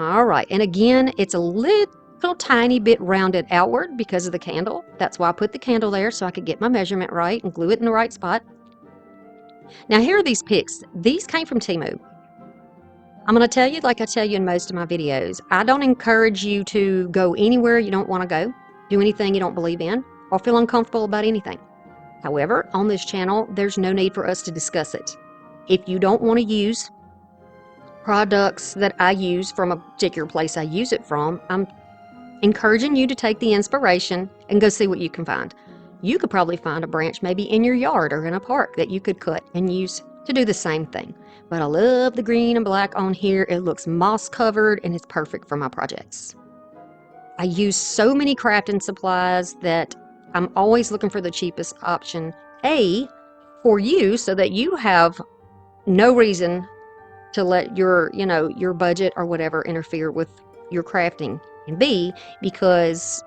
All right, and again, it's a little tiny bit rounded outward because of the candle. That's why I put the candle there, so I could get my measurement right and glue it in the right spot. Now here are these picks. These came from Temu. I'm going to tell you, like I tell you in most of my videos, I don't encourage you to go anywhere you don't want to go, do anything you don't believe in, or feel uncomfortable about anything. However, on this channel, there's no need for us to discuss it. If you don't want to use products that I use from a particular place I use it from, I'm encouraging you to take the inspiration and go see what you can find. You could probably find a branch maybe in your yard or in a park that you could cut and use to do the same thing. But I love the green and black on here. It looks moss covered and it's perfect for my projects. I use so many crafting supplies that I'm always looking for the cheapest option, A, for you, so that you have no reason to let your budget or whatever interfere with your crafting, and B, because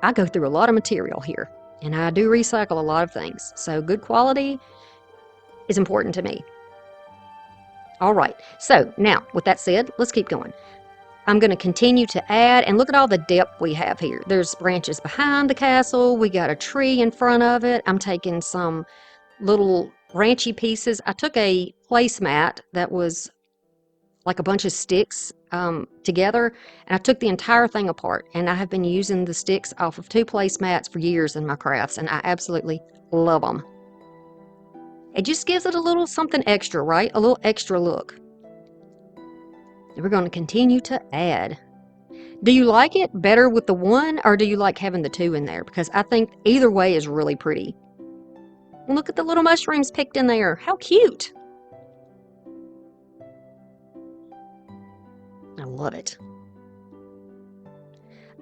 I go through a lot of material here and I do recycle a lot of things, so good quality is important to me. All right, so now with that said, let's keep going. I'm going to continue to add, and look at all the depth we have here. There's branches behind the castle. We got a tree in front of it. I'm taking some little branchy pieces. I took a placemat that was like a bunch of sticks together, and I took the entire thing apart, and I have been using the sticks off of 2 placemats for years in my crafts, and I absolutely love them. It just gives it a little something extra, right? A little extra look. We're going to continue to add. Do you like it better with the one, or do you like having the 2 in there? Because I think either way is really pretty. Look at the little mushrooms picked in there. How cute. I love it.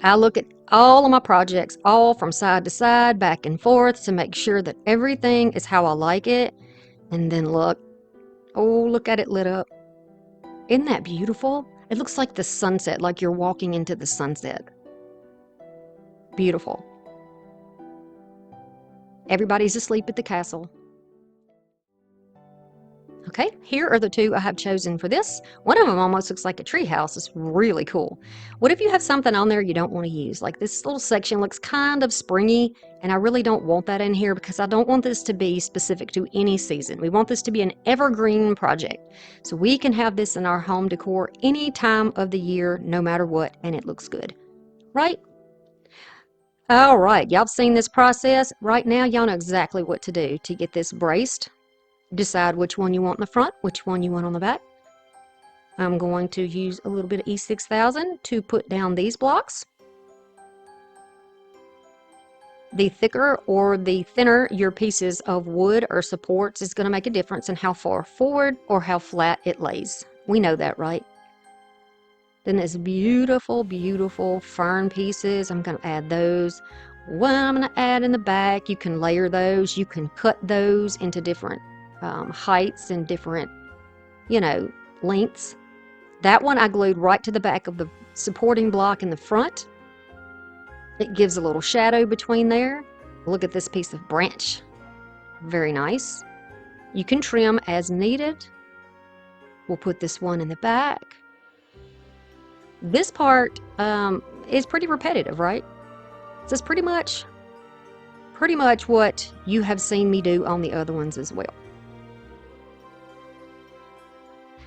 I look at all of my projects, all from side to side, back and forth, to make sure that everything is how I like it. And then look. Oh, look at it lit up. Isn't that beautiful? It looks like the sunset, like you're walking into the sunset. Beautiful. Everybody's asleep at the castle. Okay, here are the two I have chosen for this. One of them almost looks like a tree house. It's really cool. What if you have something on there you don't want to use? Like this little section looks kind of springy, and I really don't want that in here because I don't want this to be specific to any season. We want this to be an evergreen project. So we can have this in our home decor any time of the year, no matter what, and it looks good, right? All right, y'all have seen this process. Right now, y'all know exactly what to do to get this braced. Decide which one you want in the front, which one you want on the back. I'm going to use a little bit of E6000 to put down these blocks. The thicker or the thinner your pieces of wood or supports is going to make a difference in how far forward or how flat it lays. We know that, right? Then there's beautiful, beautiful fern pieces. I'm going to add those. What I'm going to add in the back, you can layer those. You can cut those into different heights and different, lengths. That one I glued right to the back of the supporting block in the front. It gives a little shadow between there. Look at this piece of branch. Very nice. You can trim as needed. We'll put this one in the back. This part is pretty repetitive, right? This is pretty much what you have seen me do on the other ones as well.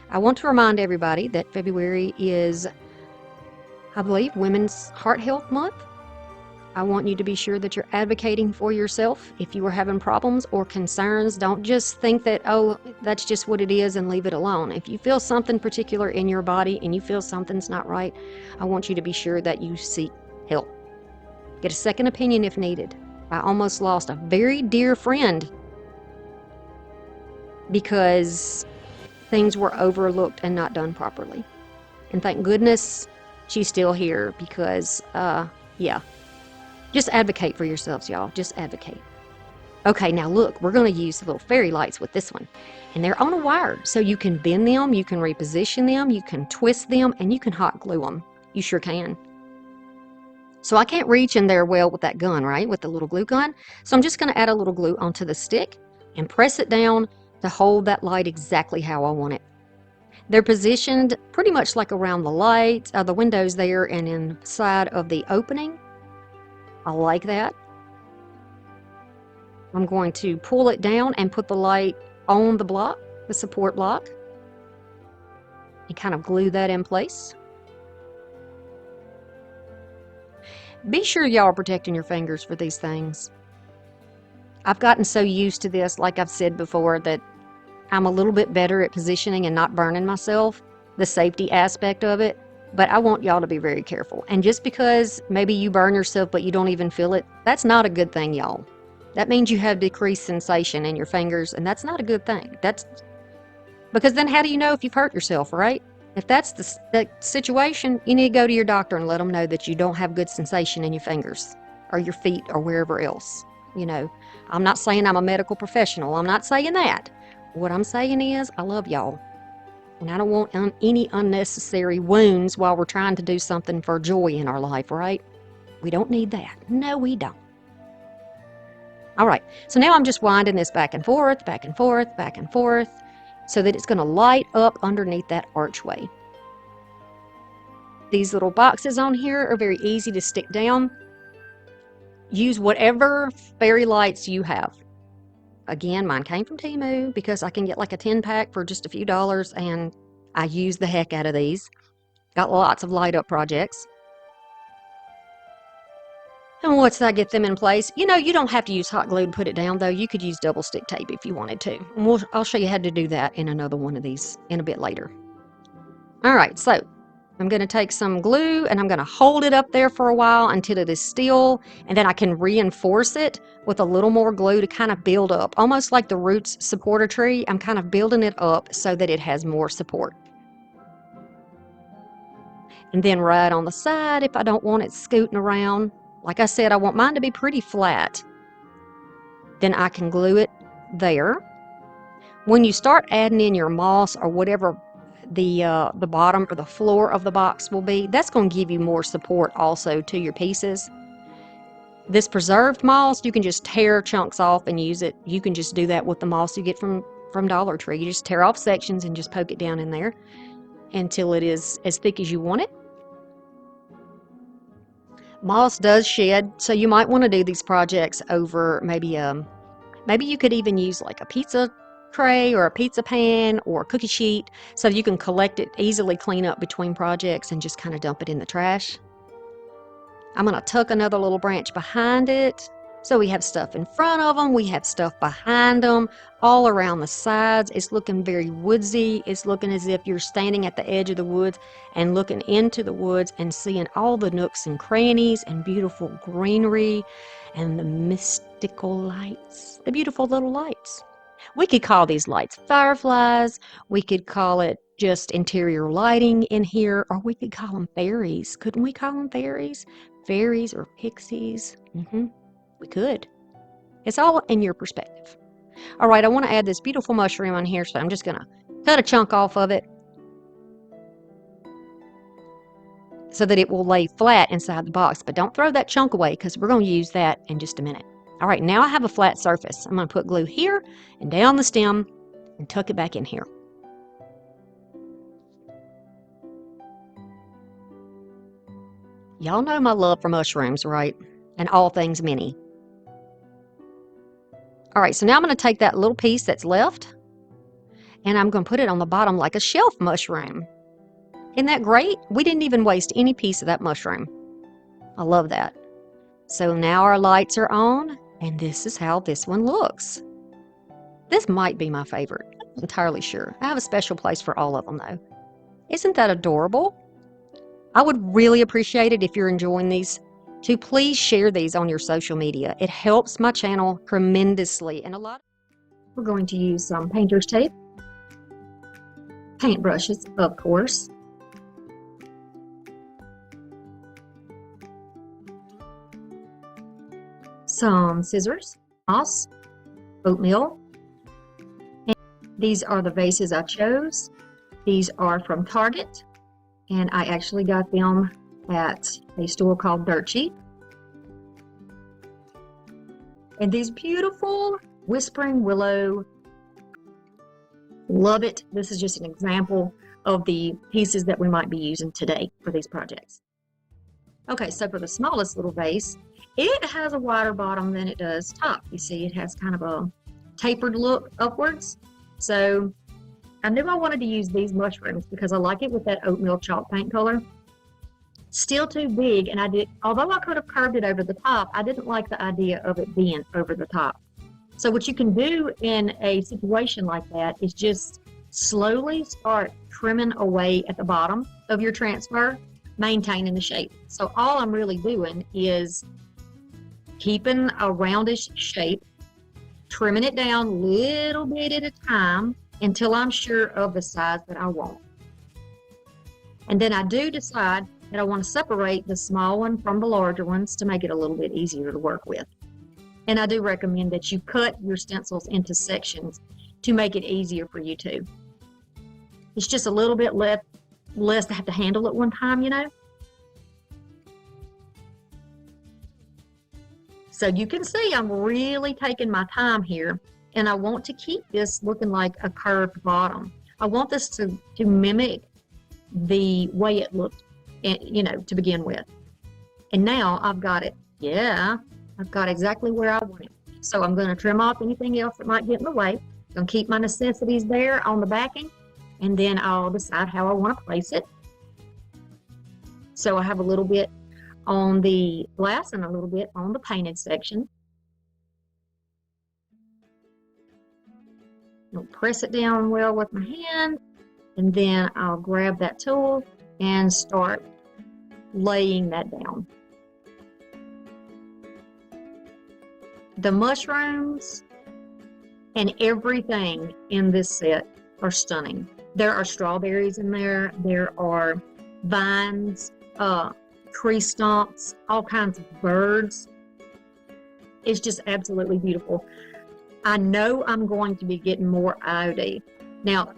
I want to remind everybody that February is, I believe, Women's Heart Health Month. I want you to be sure that you're advocating for yourself. If you are having problems or concerns, don't just think that, oh, that's just what it is and leave it alone. If you feel something particular in your body and you feel something's not right, I want you to be sure that you seek help. Get a second opinion if needed. I almost lost a very dear friend because things were overlooked and not done properly. And thank goodness she's still here because, yeah. Just advocate for yourselves, y'all. Just advocate. Okay, now look, we're going to use the little fairy lights with this one. And they're on a wire, so you can bend them, you can reposition them, you can twist them, and you can hot glue them. You sure can. So I can't reach in there well with that gun, right? With the little glue gun. So I'm just going to add a little glue onto the stick and press it down to hold that light exactly how I want it. They're positioned pretty much like around the light, the windows there, and inside of the opening. I like that. I'm going to pull it down and put the light on the block, the support block, and kind of glue that in place. Be sure y'all are protecting your fingers for these things. I've gotten so used to this, like I've said before, that I'm a little bit better at positioning and not burning myself, the safety aspect of it. But I want y'all to be very careful. And just because maybe you burn yourself but you don't even feel it, that's not a good thing, y'all. That means you have decreased sensation in your fingers, and that's not a good thing. Because then how do you know if you've hurt yourself, right? If that's the situation, you need to go to your doctor and let them know that you don't have good sensation in your fingers or your feet or wherever else. I'm not saying I'm a medical professional. I'm not saying that. What I'm saying is I love y'all. And I don't want any unnecessary wounds while we're trying to do something for joy in our life, right? We don't need that. No, we don't. All right, so now I'm just winding this back and forth, back and forth, back and forth, so that it's going to light up underneath that archway. These little boxes on here are very easy to stick down. Use whatever fairy lights you have. Again, mine came from Temu because I can get like a 10-pack for just a few dollars, and I use the heck out of these. Got lots of light up projects. And once I get them in place, you don't have to use hot glue to put it down, though. You could use double stick tape if you wanted to. And I'll show you how to do that in another one of these in a bit later. All right, so I'm going to take some glue and I'm going to hold it up there for a while until it is still, and then I can reinforce it with a little more glue to kind of build up. Almost like the roots support a tree, I'm kind of building it up so that it has more support. And then right on the side, if I don't want it scooting around, like I said, I want mine to be pretty flat. Then I can glue it there. When you start adding in your moss or whatever the bottom or the floor of the box will be, that's going to give you more support also to your pieces. This preserved moss, you can just tear chunks off and use it. You can just do that with the moss you get from from Dollar Tree. You just tear off sections and just poke it down in there until it is as thick as you want it. Moss does shed, so you might want to do these projects over maybe you could even use like a pizza tray or a pizza pan or a cookie sheet so you can collect it, easily clean up between projects and just kind of dump it in the trash. I'm going to tuck another little branch behind it. So we have stuff in front of them, we have stuff behind them, all around the sides. It's looking very woodsy. It's looking as if you're standing at the edge of the woods and looking into the woods and seeing all the nooks and crannies and beautiful greenery and the mystical lights, the beautiful little lights. We could call these lights fireflies. We could call it just interior lighting in here, or we could call them fairies. Couldn't we call them fairies? Fairies or pixies? We could. It's all in your perspective. All right, I want to add this beautiful mushroom on here, so I'm just going to cut a chunk off of it so that it will lay flat inside the box. But don't throw that chunk away because we're going to use that in just a minute. All right, now I have a flat surface. I'm going to put glue here and down the stem and tuck it back in here. Y'all know my love for mushrooms, right? And all things mini. All right, so now I'm going to take that little piece that's left and I'm going to put it on the bottom like a shelf mushroom. Isn't that great? We didn't even waste any piece of that mushroom. I love that. So now our lights are on, and this is how this one looks. This might be my favorite. I'm not entirely sure. I have a special place for all of them, though. Isn't that adorable? I would really appreciate it if you're enjoying these to please share these on your social media. It helps my channel tremendously. And we're going to use some painter's tape, paintbrushes, of course, some scissors, moss, oatmeal. And these are the vases I chose. These are from Target, and I actually got them at a store called Dirt Cheap. And these beautiful whispering willow, love it. This is just an example of the pieces that we might be using today for these projects. Okay, so for the smallest little vase, it has a wider bottom than it does top. You see, it has kind of a tapered look upwards. So I knew I wanted to use these mushrooms because I like it with that oatmeal chalk paint color. Still too big, and although I could have curved it over the top, I didn't like the idea of it being over the top. So what you can do in a situation like that is just slowly start trimming away at the bottom of your transfer, maintaining the shape. So all I'm really doing is keeping a roundish shape, trimming it down little bit at a time until I'm sure of the size that I want. And then I do decide that I want to separate the small one from the larger ones to make it a little bit easier to work with. And I do recommend that you cut your stencils into sections to make it easier for you too. It's just a little bit less to have to handle at one time, you know. So you can see I'm really taking my time here, and I want to keep this looking like a curved bottom. I want this to mimic the way it looked, you know, to begin with. And now I've got it. Yeah, I've got exactly where I want it. So I'm going to trim off anything else that might get in the way. I'm going to keep my necessities there on the backing, and then I'll decide how I want to place it. So I have a little bit on the glass and a little bit on the painted section. I'll press it down well with my hand, and then I'll grab that tool and start laying that down. The mushrooms and everything in this set are stunning. There are strawberries in there. There are vines, tree stumps, all kinds of birds. It's just absolutely beautiful. I know I'm going to be getting more IOD. Now,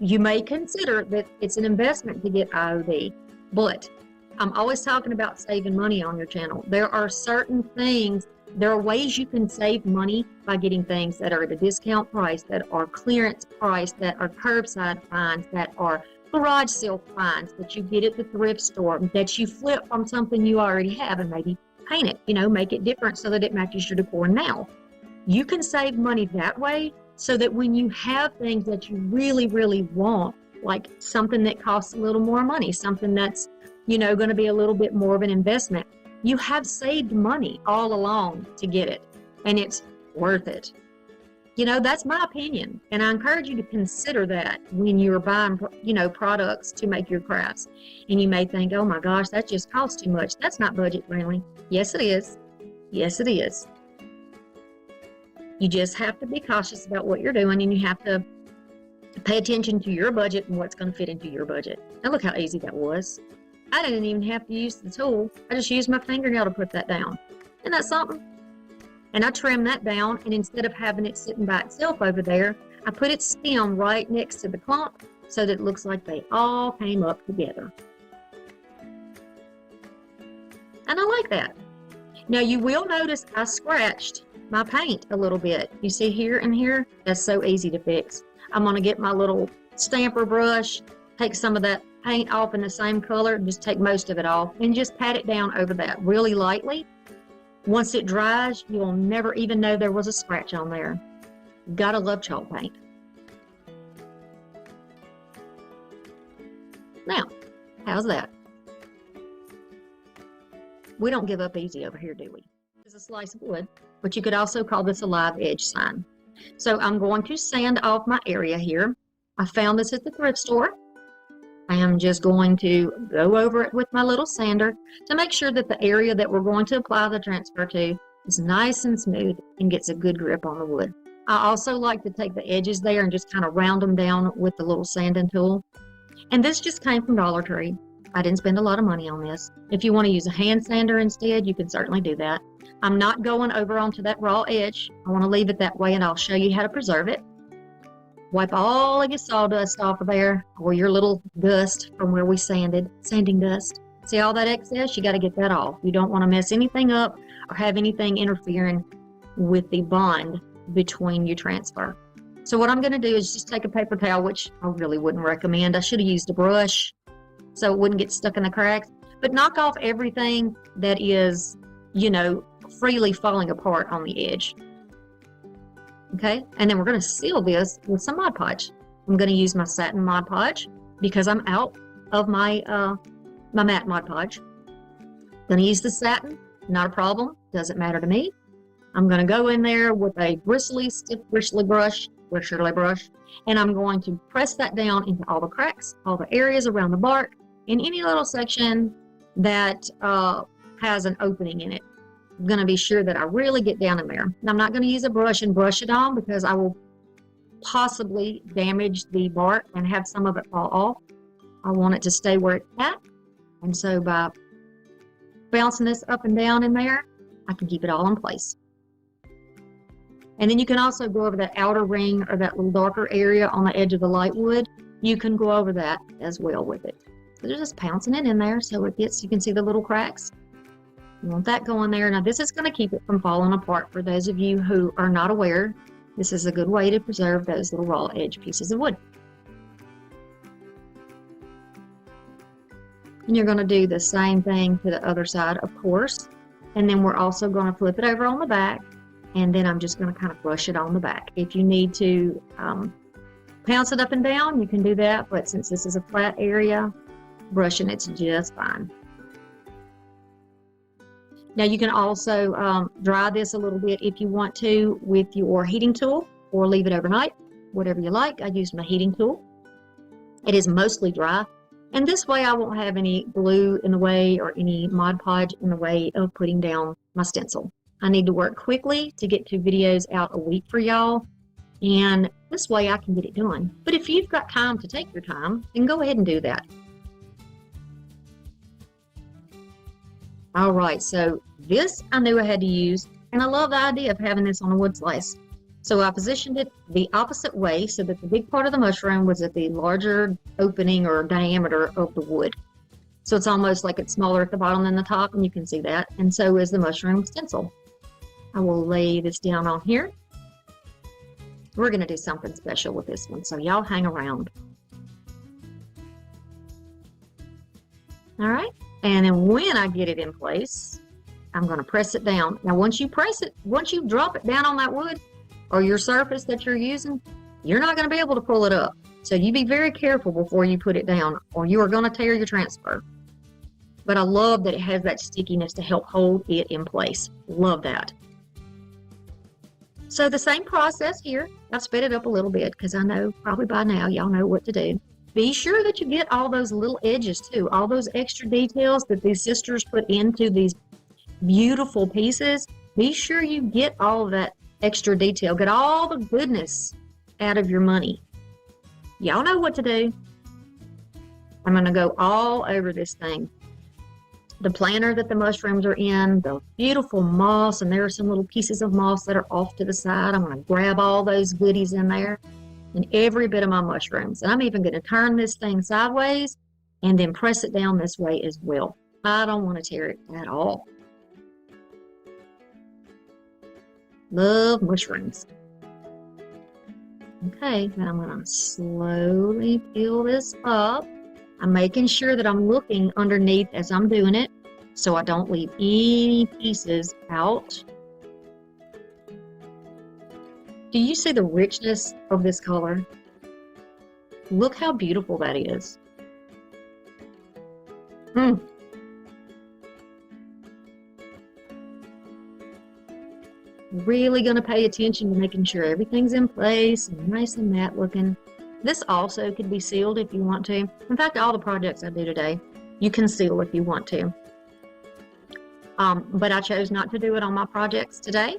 you may consider that it's an investment to get IOD, but I'm always talking about saving money on your channel. There are certain things There are ways you can save money by getting things that are at a discount price, that are clearance price, that are curbside finds, that are garage sale finds that you get at the thrift store, that you flip from something you already have and maybe paint it, make it different so that it matches your decor now. You can save money that way so that when you have things that you really, really want, like something that costs a little more money, something that's, going to be a little bit more of an investment, you have saved money all along to get it, and it's worth it. That's my opinion, and I encourage you to consider that when you're buying, products to make your crafts. And you may think, oh my gosh, that just costs too much. That's not budget friendly. Yes, it is. Yes, it is. You just have to be cautious about what you're doing, and you have to pay attention to your budget and what's going to fit into your budget. Now look how easy that was. I didn't even have to use the tool. I just used my fingernail to put that down. Isn't that something? And I trimmed that down, and instead of having it sitting by itself over there, I put its stem right next to the clump so that it looks like they all came up together. And I like that. Now you will notice I scratched my paint a little bit. You see here and here? That's so easy to fix. I'm going to get my little stamper brush, take some of that paint off in the same color, just take most of it off, and just pat it down over that really lightly. Once it dries, you'll never even know there was a scratch on there. Gotta love chalk paint. Now, how's that? We don't give up easy over here, do we? This is a slice of wood, but you could also call this a live edge sign. So I'm going to sand off my area here. I found this at the thrift store. I am just going to go over it with my little sander to make sure that the area that we're going to apply the transfer to is nice and smooth and gets a good grip on the wood. I also like to take the edges there and just kind of round them down with the little sanding tool. And this just came from Dollar Tree. I didn't spend a lot of money on this. If you want to use a hand sander instead, you can certainly do that. I'm not going over onto that raw edge. I want to leave it that way, and I'll show you how to preserve it. Wipe all of your sawdust off of there, or your little dust from where we sanded, sanding dust. See all that excess? You got to get that off. You don't want to mess anything up or have anything interfering with the bond between your transfer. So what I'm going to do is just take a paper towel, which I really wouldn't recommend. I should have used a brush so it wouldn't get stuck in the cracks. But knock off everything that is, freely falling apart on the edge. Okay, and then we're going to seal this with some Mod Podge. I'm going to use my satin Mod Podge because I'm out of my my matte Mod Podge. Going to use the satin, not a problem, doesn't matter to me. I'm going to go in there with a stiff bristly brush, and I'm going to press that down into all the cracks, all the areas around the bark, in any little section that has an opening in it. I'm going to be sure that I really get down in there. And I'm not going to use a brush and brush it on because I will possibly damage the bark and have some of it fall off. I want it to stay where it's at. And so by bouncing this up and down in there, I can keep it all in place. And then you can also go over that outer ring or that little darker area on the edge of the light wood. You can go over that as well with it. So they're just pouncing it in there so it gets, you can see the little cracks. You want that going there. Now this is going to keep it from falling apart. For those of you who are not aware, this is a good way to preserve those little raw edge pieces of wood. And you're going to do the same thing to the other side, of course. And then we're also going to flip it over on the back. And then I'm just going to kind of brush it on the back. If you need to pounce it up and down, you can do that. But since this is a flat area, brushing it's just fine. Now you can also dry this a little bit if you want to with your heating tool, or leave it overnight, whatever you like. I used my heating tool. It is mostly dry, and this way I won't have any glue in the way or any Mod Podge in the way of putting down my stencil. I need to work quickly to get 2 videos out a week for y'all, and this way I can get it done. But if you've got time to take your time, then go ahead and do that. All right, so this I knew I had to use, and I love the idea of having this on a wood slice. So I positioned it the opposite way so that the big part of the mushroom was at the larger opening or diameter of the wood. So it's almost like it's smaller at the bottom than the top, and you can see that, and so is the mushroom stencil. I will lay this down on here. We're going to do something special with this one, so y'all hang around. All right, and then when I get it in place, I'm going to press it down. Now, once you drop it down on that wood or your surface that you're using, you're not going to be able to pull it up. So you be very careful before you put it down, or you are going to tear your transfer. But I love that it has that stickiness to help hold it in place. Love that. So the same process here. I've sped it up a little bit because I know probably by now y'all know what to do. Be sure that you get all those little edges too, all those extra details that these sisters put into these beautiful pieces. Be sure you get all of that extra detail. Get all the goodness out of your money. Y'all know what to do. I'm going to go all over this thing. The planter that the mushrooms are in, the beautiful moss, and there are some little pieces of moss that are off to the side. I'm going to grab all those goodies in there and every bit of my mushrooms. And I'm even going to turn this thing sideways and then press it down this way as well. I don't want to tear it at all. Love mushrooms. Okay, then I'm going to slowly peel this up. I'm making sure that I'm looking underneath as I'm doing it so I don't leave any pieces out. Do you see the richness of this color? Look how beautiful that is. Really going to pay attention to making sure everything's in place and nice and matte looking. This also could be sealed if you want to. In fact, all the projects I do today, you can seal if you want to. But I chose not to do it on my projects today.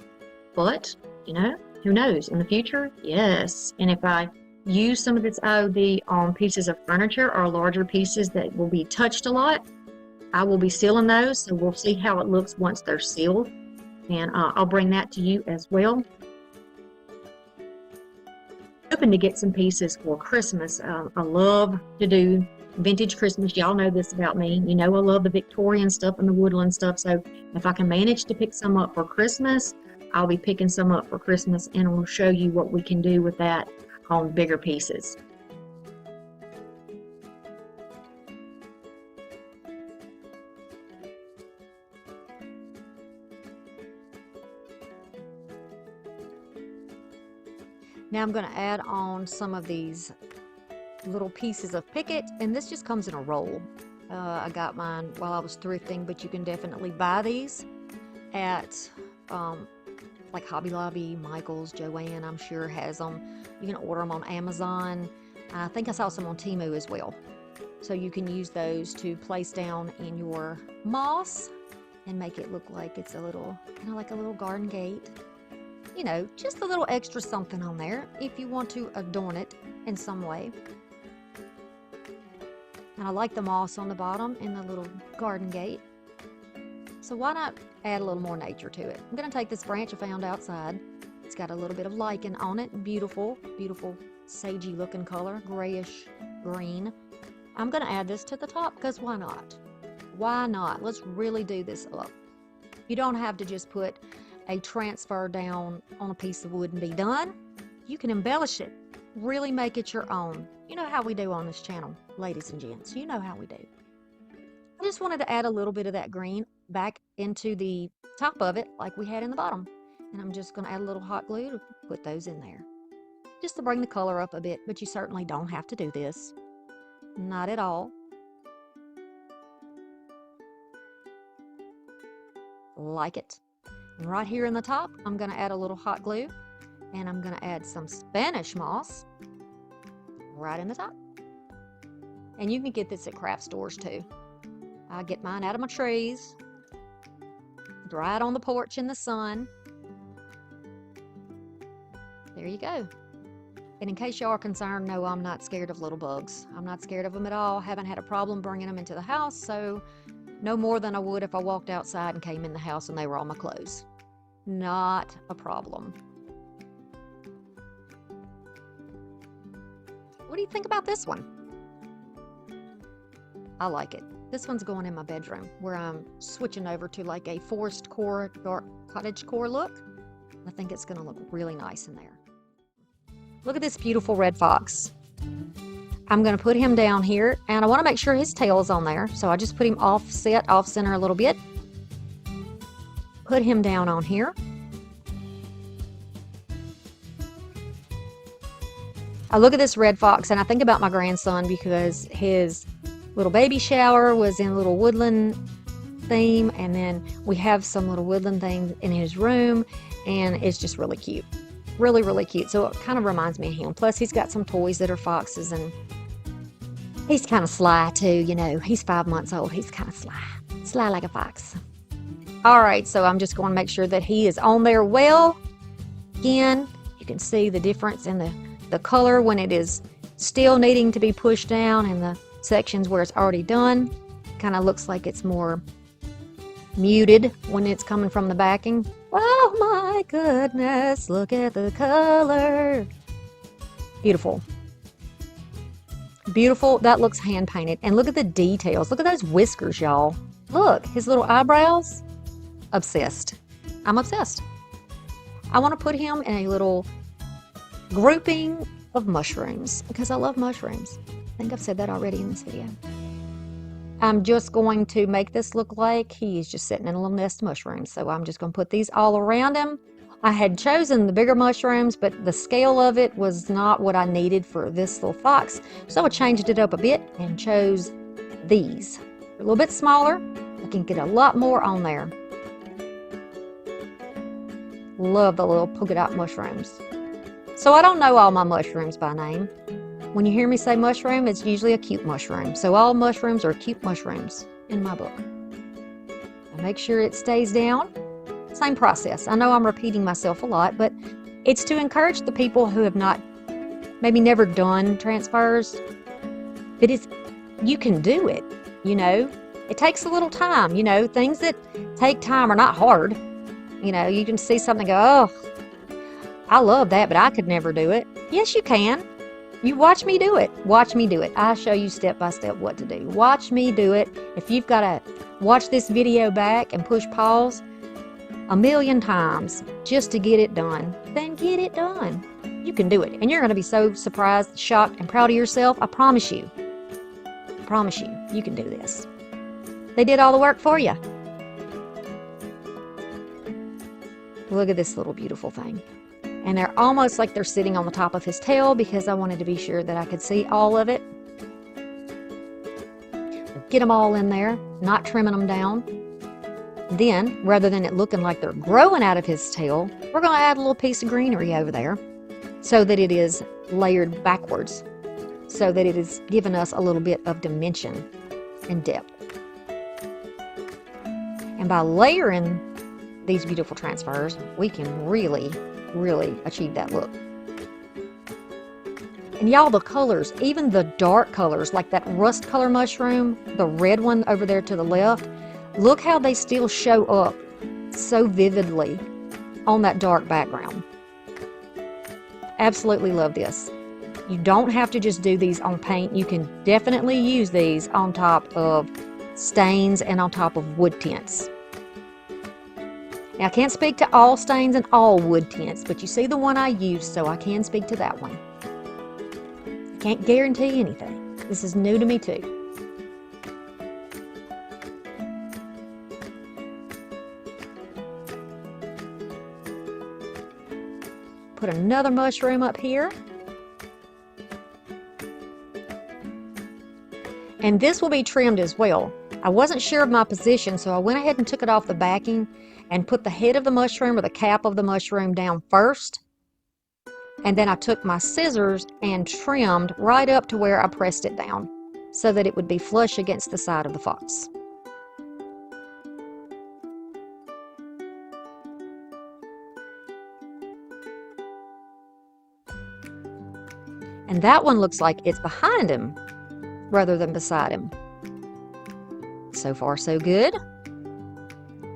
But, you know, who knows? In the future, yes. And if I use some of this IOD on pieces of furniture or larger pieces that will be touched a lot, I will be sealing those. So we'll see how it looks once they're sealed. And I'll bring that to you as well. Hoping to get some pieces for Christmas. I love to do vintage Christmas. Y'all know this about me. You know I love the Victorian stuff and the woodland stuff. So if I can manage to pick some up for Christmas, I'll be picking some up for Christmas, and we'll show you what we can do with that on bigger pieces. Now I'm going to add on some of these little pieces of picket, and this just comes in a roll. I got mine while I was thrifting, but you can definitely buy these at like Hobby Lobby, Michael's, Joann, I'm sure has them. You can order them on Amazon. I think I saw some on Temu as well. So you can use those to place down in your moss and make it look like it's a little, kind of like a little garden gate. You know, just a little extra something on there if you want to adorn it in some way. And I like the moss on the bottom and the little garden gate. So why not add a little more nature to it? I'm going to take this branch I found outside. It's got a little bit of lichen on it. Beautiful, beautiful sagey looking color, grayish green. I'm going to add this to the top because why not? Why not? Let's really do this up. You don't have to just put a transfer down on a piece of wood and be done. You can embellish it, really make it your own. You know how we do on this channel, ladies and gents. You know how we do. I just wanted to add a little bit of that green back into the top of it like we had in the bottom. And I'm just going to add a little hot glue to put those in there. Just to bring the color up a bit, but you certainly don't have to do this. Not at all. Like it. And right here in the top, I'm going to add a little hot glue, and I'm going to add some Spanish moss right in the top. And you can get this at craft stores too. I get mine out of my trees, dry it on the porch in the sun. There you go. And in case you are concerned, no, I'm not scared of little bugs. I'm not scared of them at all. Haven't had a problem bringing them into the house, so no more than I would if I walked outside and came in the house and they were on my clothes. Not a problem. What do you think about this one? I like it. This one's going in my bedroom where I'm switching over to like a forest core, dark cottage core look. I think it's going to look really nice in there. Look at this beautiful red fox. I'm going to put him down here, and I want to make sure his tail is on there, so I just put him off center a little bit. Put him down on here. I look at this red fox and I think about my grandson because his little baby shower was in a little woodland theme, and then we have some little woodland things in his room, and it's just really cute. Really, really cute. So it kind of reminds me of him. Plus, he's got some toys that are foxes, and he's kind of sly too, you know. He's 5 months old. He's kind of sly. Sly like a fox. All right, so I'm just going to make sure that he is on there well. Again, you can see the difference in the color when it is still needing to be pushed down, and the sections where it's already done. Kind of looks like it's more muted when it's coming from the backing. Oh my goodness, look at the color. Beautiful. Beautiful. That looks hand painted. And look at the details. Look at those whiskers, y'all. Look, his little eyebrows. Obsessed. I'm obsessed. I want to put him in a little grouping of mushrooms because I love mushrooms. I think I've said that already in this video. I'm just going to make this look like he's just sitting in a little nest of mushrooms. So I'm just going to put these all around him. I had chosen the bigger mushrooms, but the scale of it was not what I needed for this little fox. So I changed it up a bit and chose these. A little bit smaller. I can get a lot more on there. Love the little polka dot mushrooms. So I don't know all my mushrooms by name. When you hear me say mushroom, it's usually a cute mushroom. So all mushrooms are cute mushrooms in my book. I make sure it stays down. Same process. I know I'm repeating myself a lot, but it's to encourage the people who have not, maybe never done transfers. But you can do it, you know. It takes a little time, you know. Things that take time are not hard. You know, you can see something and go, oh, I love that, but I could never do it. Yes, you can. You watch me do it. Watch me do it. I show you step by step what to do. Watch me do it. If you've got to watch this video back and push pause 1,000,000 times just to get it done, then get it done. You can do it. And you're going to be so surprised, shocked, and proud of yourself. I promise you. I promise you, you can do this. They did all the work for you. Look at this little beautiful thing. And they're almost like they're sitting on the top of his tail because I wanted to be sure that I could see all of it. Get them all in there, not trimming them down. Then, rather than it looking like they're growing out of his tail, we're going to add a little piece of greenery over there so that it is layered backwards, so that it is giving us a little bit of dimension and depth. And by layering these beautiful transfers, we can really achieve that look. And y'all, the colors, even the dark colors, like that rust color mushroom, the red one over there to the left, look how they still show up so vividly on that dark background. Absolutely love this. You don't have to just do these on paint. You can definitely use these on top of stains and on top of wood tints. Now, I can't speak to all stains and all wood tints, but you see the one I used, so I can speak to that one. I can't guarantee anything. This is new to me too. Put another mushroom up here. And this will be trimmed as well. I wasn't sure of my position, so I went ahead and took it off the backing and put the head of the mushroom or the cap of the mushroom down first. And then I took my scissors and trimmed right up to where I pressed it down so that it would be flush against the side of the fox. And that one looks like it's behind him rather than beside him. So far, so good.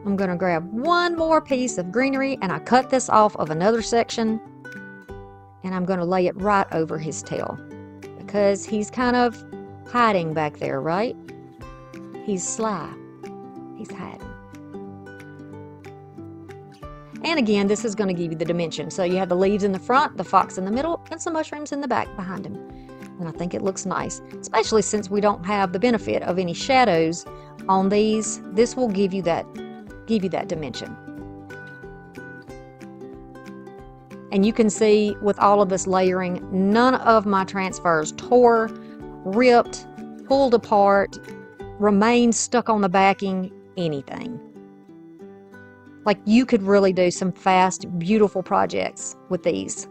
I'm going to grab one more piece of greenery, and I cut this off of another section, and I'm going to lay it right over his tail because he's kind of hiding back there, right? He's sly. He's hiding. And again, this is going to give you the dimension. So you have the leaves in the front, the fox in the middle, and some mushrooms in the back behind him. And I think it looks nice, especially since we don't have the benefit of any shadows on these. This will give you that dimension. And you can see with all of this layering, none of my transfers tore, ripped, pulled apart, remained stuck on the backing, anything. Like, you could really do some fast, beautiful projects with these.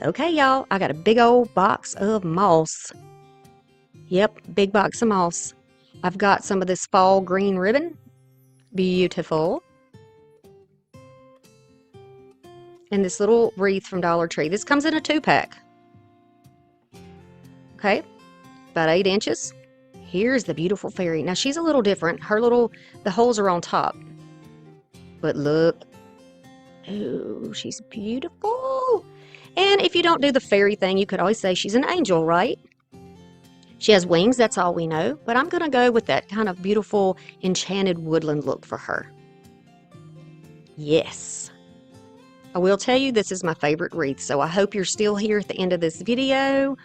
Okay, y'all, I got a big old box of moss. Yep, big box of moss. I've got some of this fall green ribbon. Beautiful. And this little wreath from Dollar Tree. This comes in a 2-pack. Okay, about 8 inches. Here's the beautiful fairy. Now, she's a little different. The holes are on top. But look. Oh, she's beautiful. And if you don't do the fairy thing, you could always say she's an angel, right? She has wings, that's all we know. But I'm going to go with that kind of beautiful enchanted woodland look for her. Yes. I will tell you, this is my favorite wreath, so I hope you're still here at the end of this video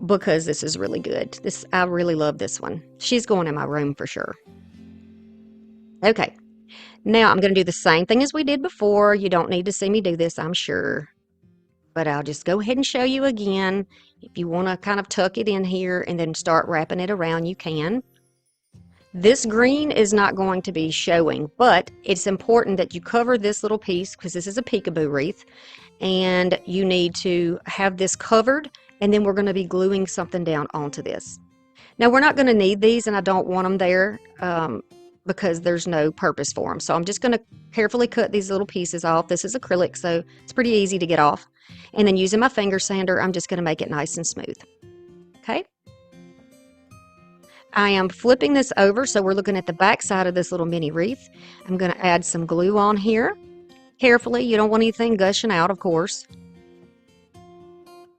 because this is really good. I really love this one. She's going in my room for sure. Okay. Now I'm going to do the same thing as we did before. You don't need to see me do this, I'm sure. But I'll just go ahead and show you again. If you want to kind of tuck it in here and then start wrapping it around, you can. This green is not going to be showing, but it's important that you cover this little piece because this is a peekaboo wreath. And you need to have this covered, and then we're going to be gluing something down onto this. Now, we're not going to need these, and I don't want them there because there's no purpose for them. So I'm just going to carefully cut these little pieces off. This is acrylic, so it's pretty easy to get off. And then using my finger sander, I'm just going to make it nice and smooth. Okay? I am flipping this over, so we're looking at the back side of this little mini wreath. I'm going to add some glue on here. Carefully, you don't want anything gushing out, of course.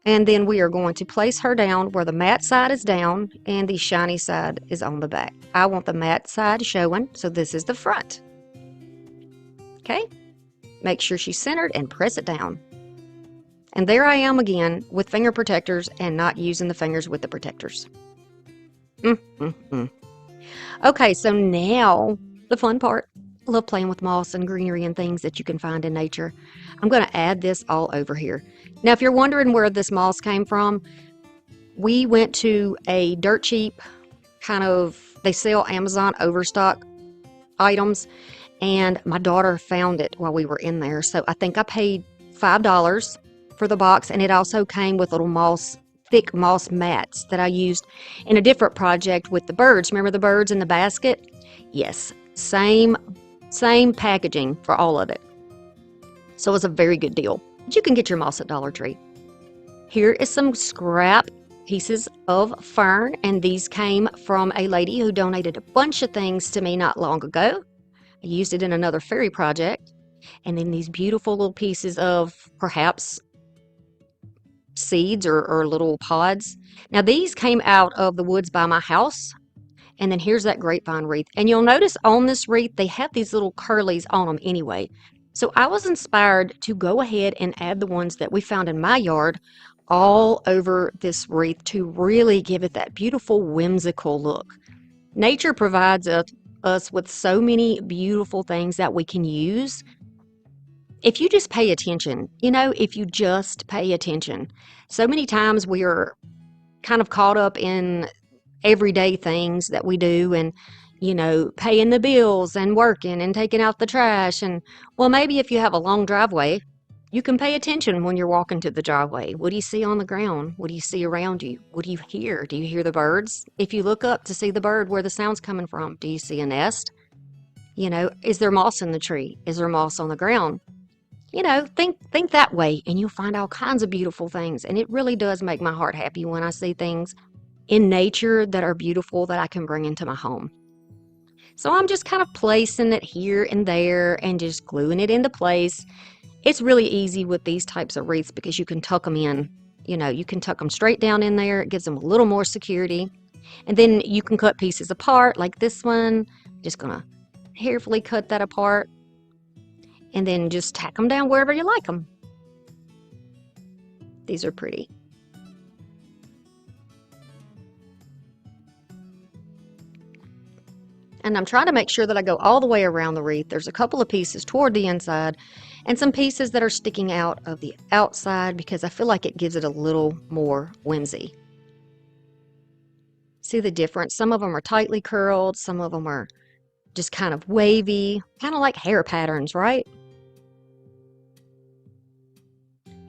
And then we are going to place her down where the matte side is down and the shiny side is on the back. I want the matte side showing, so this is the front. Okay? Make sure she's centered and press it down. And there I am again with finger protectors and not using the fingers with the protectors. Okay, so now the fun part. I love playing with moss and greenery and things that you can find in nature. I'm going to add this all over here. Now, if you're wondering where this moss came from, we went to a dirt cheap kind of, they sell Amazon overstock items, and my daughter found it while we were in there. So I think I paid $5 for the box, and it also came with little thick moss mats that I used in a different project with the birds. Remember the birds in the basket? Yes, same packaging for all of it. So it was a very good deal. But you can get your moss at Dollar Tree. Here is some scrap pieces of fern, and these came from a lady who donated a bunch of things to me not long ago. I used it in another fairy project. And then these beautiful little pieces of perhaps seeds or little pods. Now these came out of the woods by my house. And then here's that grapevine wreath. And you'll notice on this wreath, they have these little curlies on them anyway. So I was inspired to go ahead and add the ones that we found in my yard all over this wreath to really give it that beautiful, whimsical look. Nature provides us with so many beautiful things that we can use. If you just pay attention, if you just pay attention. So many times we are kind of caught up in everyday things that we do and, paying the bills and working and taking out the trash. And, well, maybe if you have a long driveway, you can pay attention when you're walking to the driveway. What do you see on the ground? What do you see around you? What do you hear? Do you hear the birds? If you look up to see the bird where the sound's coming from, do you see a nest? You know, is there moss in the tree? Is there moss on the ground? You know, think that way and you'll find all kinds of beautiful things. And it really does make my heart happy when I see things in nature that are beautiful that I can bring into my home. So I'm just kind of placing it here and there and just gluing it into place. It's really easy with these types of wreaths because you can tuck them in. You know, you can tuck them straight down in there. It gives them a little more security. And then you can cut pieces apart like this one. Just gonna carefully cut that apart and then just tack them down wherever you like them. These are pretty. And I'm trying to make sure that I go all the way around the wreath. There's a couple of pieces toward the inside and some pieces that are sticking out of the outside because I feel like it gives it a little more whimsy. See the difference? Some of them are tightly curled, some of them are just kind of wavy, kind of like hair patterns, right?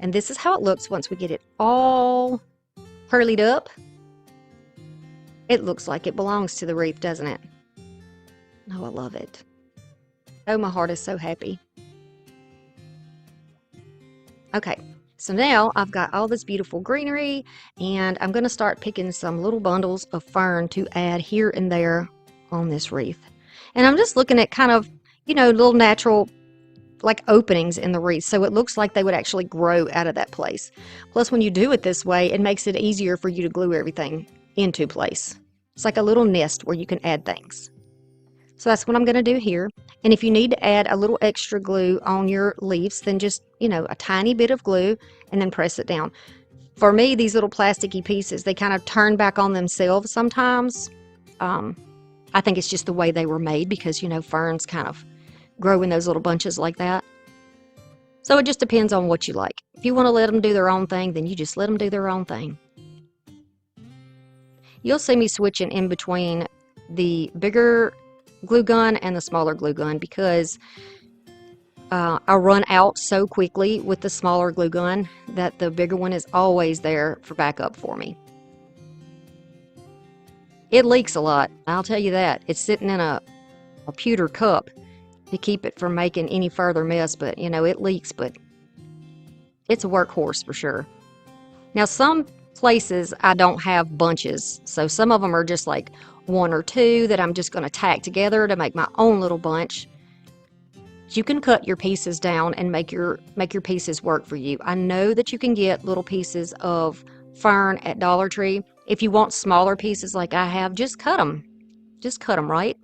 And this is how it looks once we get it all curlied up. It looks like it belongs to the wreath, doesn't it? Oh, I love it. Oh, my heart is so happy. Okay, so now I've got all this beautiful greenery and I'm going to start picking some little bundles of fern to add here and there on this wreath. And I'm just looking at kind of, you know, little natural like openings in the wreath so it looks like they would actually grow out of that place. Plus when you do it this way, it makes it easier for you to glue everything into place. It's like a little nest where you can add things. So that's what I'm going to do here. And if you need to add a little extra glue on your leaves, then just, you know, a tiny bit of glue and then press it down. For me, these little plasticky pieces, they kind of turn back on themselves sometimes. I think it's just the way they were made because, you know, ferns kind of grow in those little bunches like that. So it just depends on what you like. If you want to let them do their own thing, then you just let them do their own thing. You'll see me switching in between the bigger glue gun and the smaller glue gun because I run out so quickly with the smaller glue gun that the bigger one is always there for backup for me. It leaks a lot, I'll tell you that. It's sitting in a pewter cup to keep it from making any further mess, but you know, it leaks, but it's a workhorse for sure. Now some places I don't have bunches, so some of them are just like one or two that I'm just going to tack together to make my own little bunch. You can cut your pieces down and make your pieces work for you. I know that you can get little pieces of fern at Dollar Tree. If you want smaller pieces like I have, just cut them. Just cut them, right?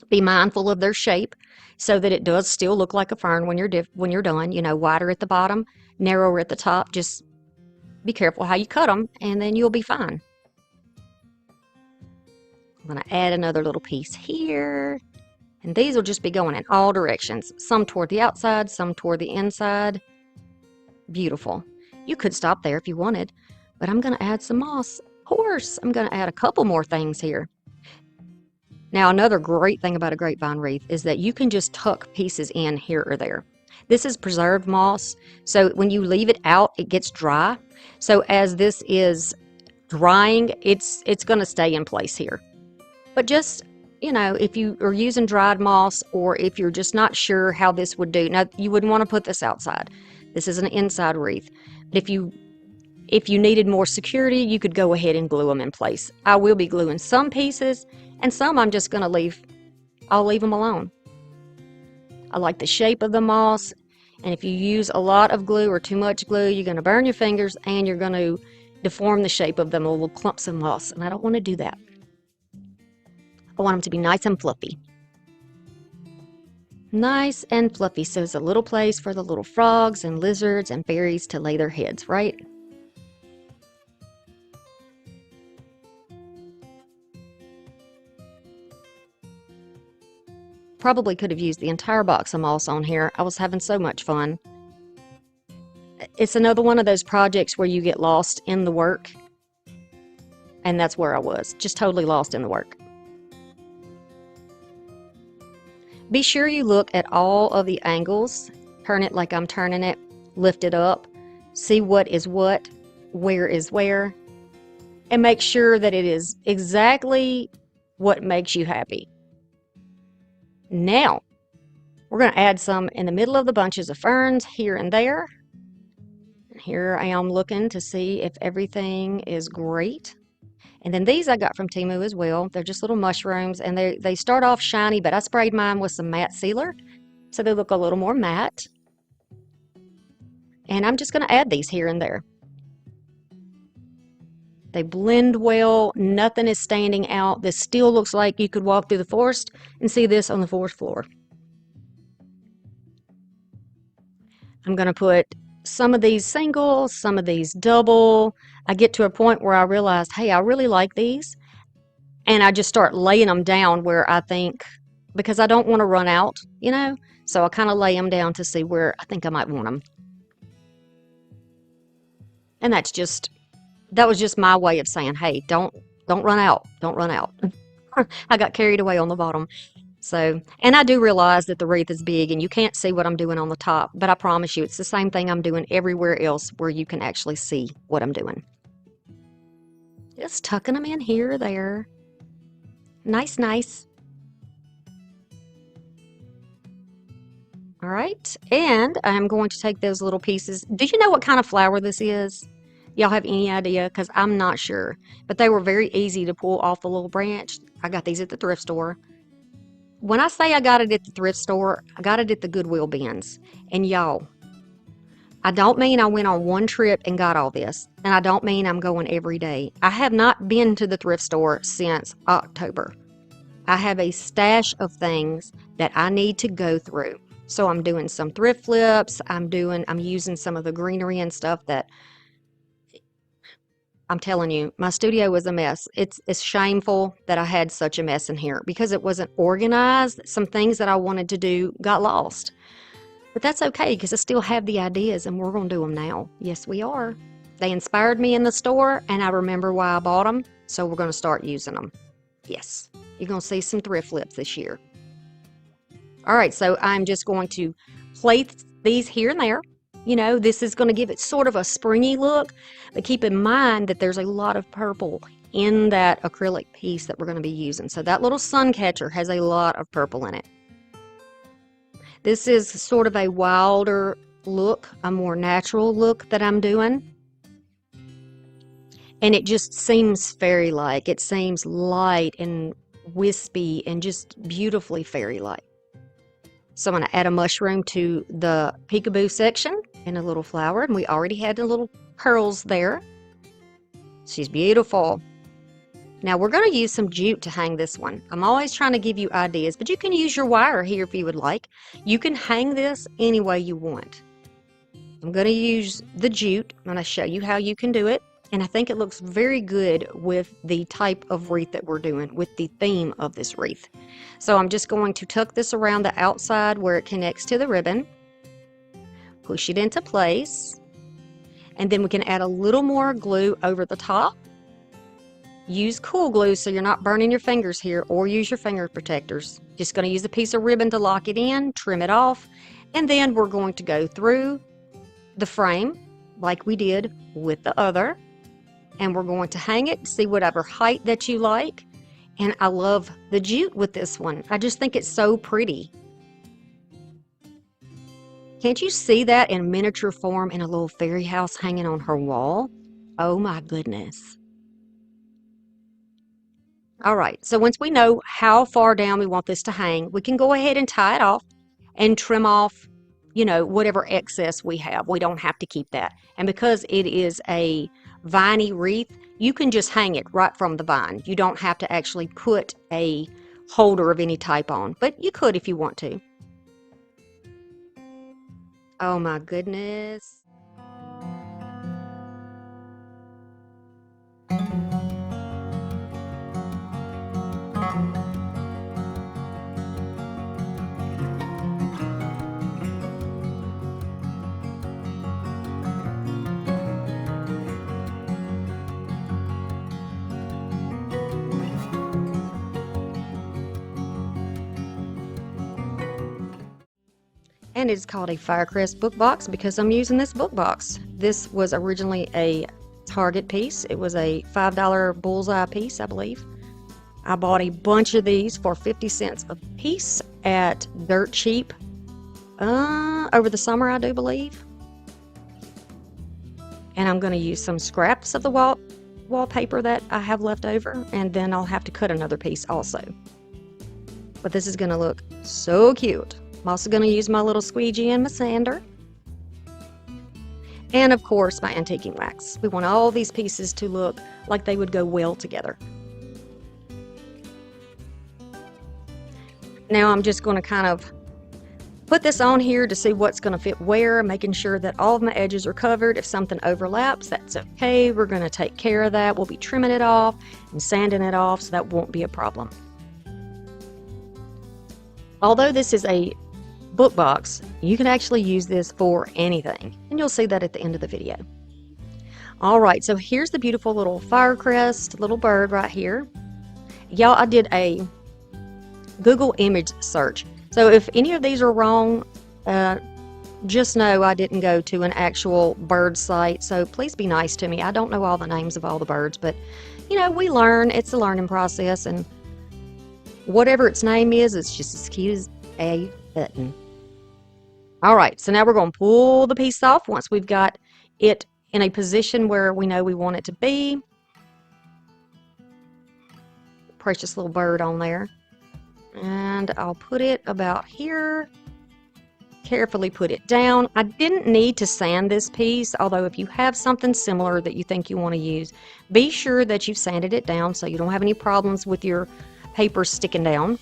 Be mindful of their shape so that it does still look like a fern when you're done. You know, wider at the bottom, narrower at the top. Just be careful how you cut them, and then you'll be fine. I'm going to add another little piece here. And these will just be going in all directions. Some toward the outside, some toward the inside. Beautiful. You could stop there if you wanted, but I'm going to add some moss. Of course, I'm going to add a couple more things here. Now, another great thing about a grapevine wreath is that you can just tuck pieces in here or there. This is preserved moss, so when you leave it out, it gets dry. So as this is drying, it's going to stay in place here. But just, you know, if you are using dried moss or if you're just not sure how this would do, now you wouldn't want to put this outside. This is an inside wreath. But if you needed more security, you could go ahead and glue them in place. I will be gluing some pieces and some I'm just going to leave. I'll leave them alone. I like the shape of the moss, and if you use a lot of glue or too much glue, you're going to burn your fingers and you're going to deform the shape of them little clumps of moss, and I don't want to do that. I want them to be nice and fluffy. Nice and fluffy, so it's a little place for the little frogs and lizards and fairies to lay their heads, right? Probably could have used the entire box of moss on here. I was having so much fun. It's another one of those projects where you get lost in the work, and that's where I was, just totally lost in the work. Be sure you look at all of the angles, turn it like I'm turning it, lift it up, see what is what, where is where, and make sure that it is exactly what makes you happy. Now, we're going to add some in the middle of the bunches of ferns here and there. Here I am looking to see if everything is great. And then these I got from Temu as well. They're just little mushrooms, and they start off shiny, but I sprayed mine with some matte sealer, so they look a little more matte. And I'm just going to add these here and there. They blend well. Nothing is standing out. This still looks like you could walk through the forest and see this on the forest floor. I'm going to put some of these single, some of these double. I get to a point where I realized, hey, I really like these. And I just start laying them down where I think, because I don't want to run out, you know? So I kind of lay them down to see where I think I might want them. And that was just my way of saying, hey, don't run out. Don't run out. I got carried away on the bottom. So, and I do realize that the wreath is big and you can't see what I'm doing on the top, but I promise you it's the same thing I'm doing everywhere else where you can actually see what I'm doing. Just tucking them in here or there. Nice, nice. All right, and I'm going to take those little pieces. Do you know what kind of flower this is? Y'all have any idea? Because I'm not sure. But they were very easy to pull off the little branch. I got these at the thrift store. When I say I got it at the thrift store, I got it at the Goodwill bins. And y'all, I don't mean I went on one trip and got all this. And I don't mean I'm going every day. I have not been to the thrift store since October. I have a stash of things that I need to go through. So I'm doing some thrift flips. I'm using some of the greenery and stuff that I'm telling you, my studio was a mess. It's shameful that I had such a mess in here because it wasn't organized. Some things that I wanted to do got lost. But that's okay because I still have the ideas and we're going to do them now. Yes, we are. They inspired me in the store and I remember why I bought them. So we're going to start using them. Yes, you're going to see some thrift flips this year. All right, so I'm just going to place these here and there. You know, this is going to give it sort of a springy look, but keep in mind that there's a lot of purple in that acrylic piece that we're going to be using. So that little sun catcher has a lot of purple in it. This is sort of a wilder look, a more natural look that I'm doing. And it just seems fairy-like. It seems light and wispy and just beautifully fairy-like. So I'm going to add a mushroom to the peekaboo section and a little flower. And we already had the little pearls there. She's beautiful. Now we're going to use some jute to hang this one. I'm always trying to give you ideas, but you can use your wire here if you would like. You can hang this any way you want. I'm going to use the jute. I'm going to show you how you can do it. And I think it looks very good with the type of wreath that we're doing, with the theme of this wreath. So I'm just going to tuck this around the outside where it connects to the ribbon, push it into place, and then we can add a little more glue over the top. Use cool glue so you're not burning your fingers here, or use your finger protectors. Just going to use a piece of ribbon to lock it in, trim it off, and then we're going to go through the frame like we did with the other. And we're going to hang it, see whatever height that you like. And I love the jute with this one. I just think it's so pretty. Can't you see that in miniature form in a little fairy house hanging on her wall? Oh my goodness. All right, so once we know how far down we want this to hang, we can go ahead and tie it off and trim off, you know, whatever excess we have. We don't have to keep that. And because it is a viney wreath, you can just hang it right from the vine. You don't have to actually put a holder of any type on, but you could if you want to. Oh my goodness. And it's called a Firecrest book box because I'm using this book box. This was originally a Target piece. It was a $5 bullseye piece, I believe. I bought a bunch of these for 50 cents a piece at Dirt Cheap over the summer, I do believe. And I'm going to use some scraps of the wallpaper that I have left over, and then I'll have to cut another piece also. But this is going to look so cute. I'm also going to use my little squeegee and my sander. And of course, my antiquing wax. We want all these pieces to look like they would go well together. Now I'm just going to kind of put this on here to see what's going to fit where, making sure that all of my edges are covered. If something overlaps, that's okay. We're going to take care of that. We'll be trimming it off and sanding it off, so that won't be a problem. Although this is a book box, you can actually use this for anything, and you'll see that at the end of the video. All right, so here's the beautiful little firecrest, little bird right here. Y'all, I did a Google image search. So if any of these are wrong, just know I didn't go to an actual bird site, so please be nice to me. I don't know all the names of all the birds, but you know, we learn. It's a learning process, and whatever its name is, it's just as cute as a button. All right, so now we're going to pull the piece off once we've got it in a position where we know we want it to be. Precious little bird on there. And I'll put it about here. Carefully put it down. I didn't need to sand this piece, although if you have something similar that you think you want to use, be sure that you've sanded it down so you don't have any problems with your paper sticking down.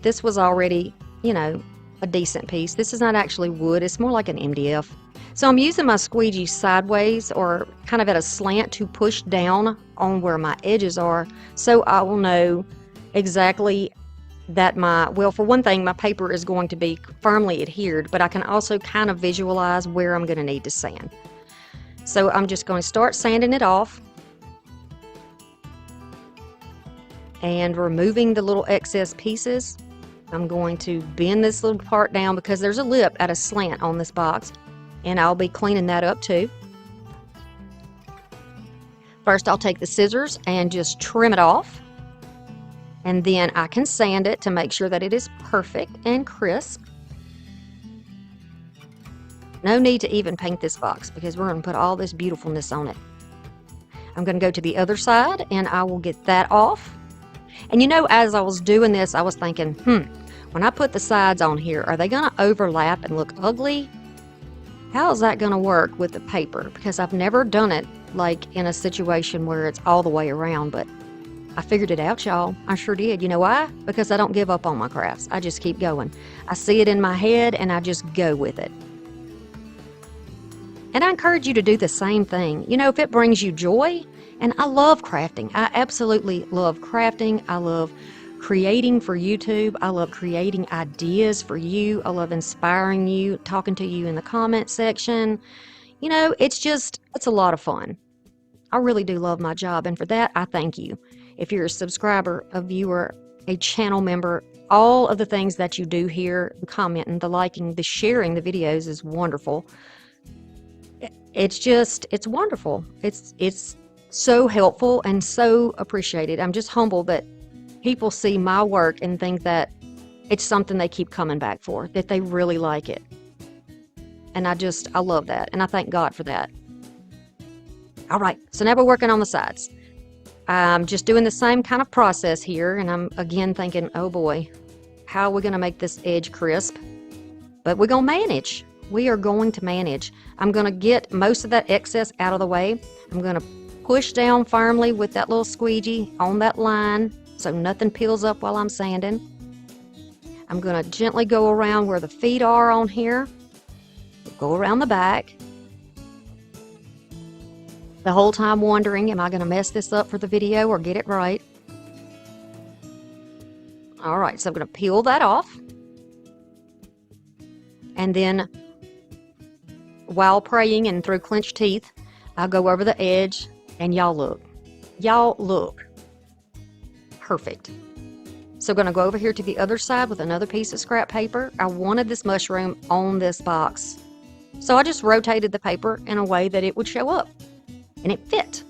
This was already, you know, a decent piece. This is not actually wood, it's more like an MDF. So I'm using my squeegee sideways or kind of at a slant to push down on where my edges are, so I will know exactly that well, for one thing, my paper is going to be firmly adhered, but I can also kind of visualize where I'm going to need to sand. So I'm just going to start sanding it off and removing the little excess pieces. I'm going to bend this little part down because there's a lip at a slant on this box, and I'll be cleaning that up too. First, I'll take the scissors and just trim it off, and then I can sand it to make sure that it is perfect and crisp. No need to even paint this box because we're going to put all this beautifulness on it. I'm going to go to the other side and I will get that off. And you know, as I was doing this, I was thinking, when I put the sides on here, are they going to overlap and look ugly? How is that going to work with the paper? Because I've never done it like in a situation where it's all the way around, but I figured it out, y'all. I sure did. You know why? Because I don't give up on my crafts. I just keep going. I see it in my head and I just go with it. And I encourage you to do the same thing. You know, if it brings you joy, and I love crafting. I absolutely love crafting. I love creating for YouTube. I love creating ideas for you. I love inspiring you, talking to you in the comment section. You know, it's a lot of fun. I really do love my job, and for that, I thank you. If you're a subscriber, a viewer, a channel member, all of the things that you do here, the commenting, the liking, the sharing the videos is wonderful. It's wonderful. It's so helpful and so appreciated. I'm just humble that people see my work and think that it's something they keep coming back for, that they really like it. And I love that, and I thank God for that. All right, so now we're working on the sides. I'm just doing the same kind of process here, and I'm again thinking, oh boy, how are we going to make this edge crisp? But we're going to manage. We are going to manage. I'm going to get most of that excess out of the way. I'm going to push down firmly with that little squeegee on that line so nothing peels up while I'm sanding. I'm going to gently go around where the feet are on here. Go around the back. The whole time wondering, am I going to mess this up for the video or get it right? All right, so I'm going to peel that off. And then, while praying and through clenched teeth, I'll go over the edge, and y'all look. Y'all look. Perfect. So I'm going to go over here to the other side with another piece of scrap paper. I wanted this mushroom on this box, so I just rotated the paper in a way that it would show up. And it fit.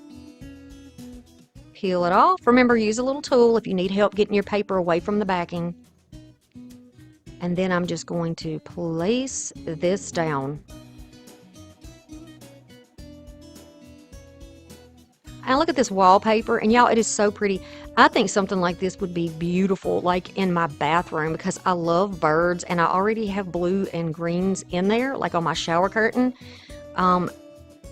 peel it off. Remember, use a little tool if you need help getting your paper away from the backing. And then I'm just going to place this down. And look at this wallpaper, and y'all, it is so pretty. I think something like this would be beautiful, like in my bathroom, because I love birds, and I already have blue and greens in there, like on my shower curtain.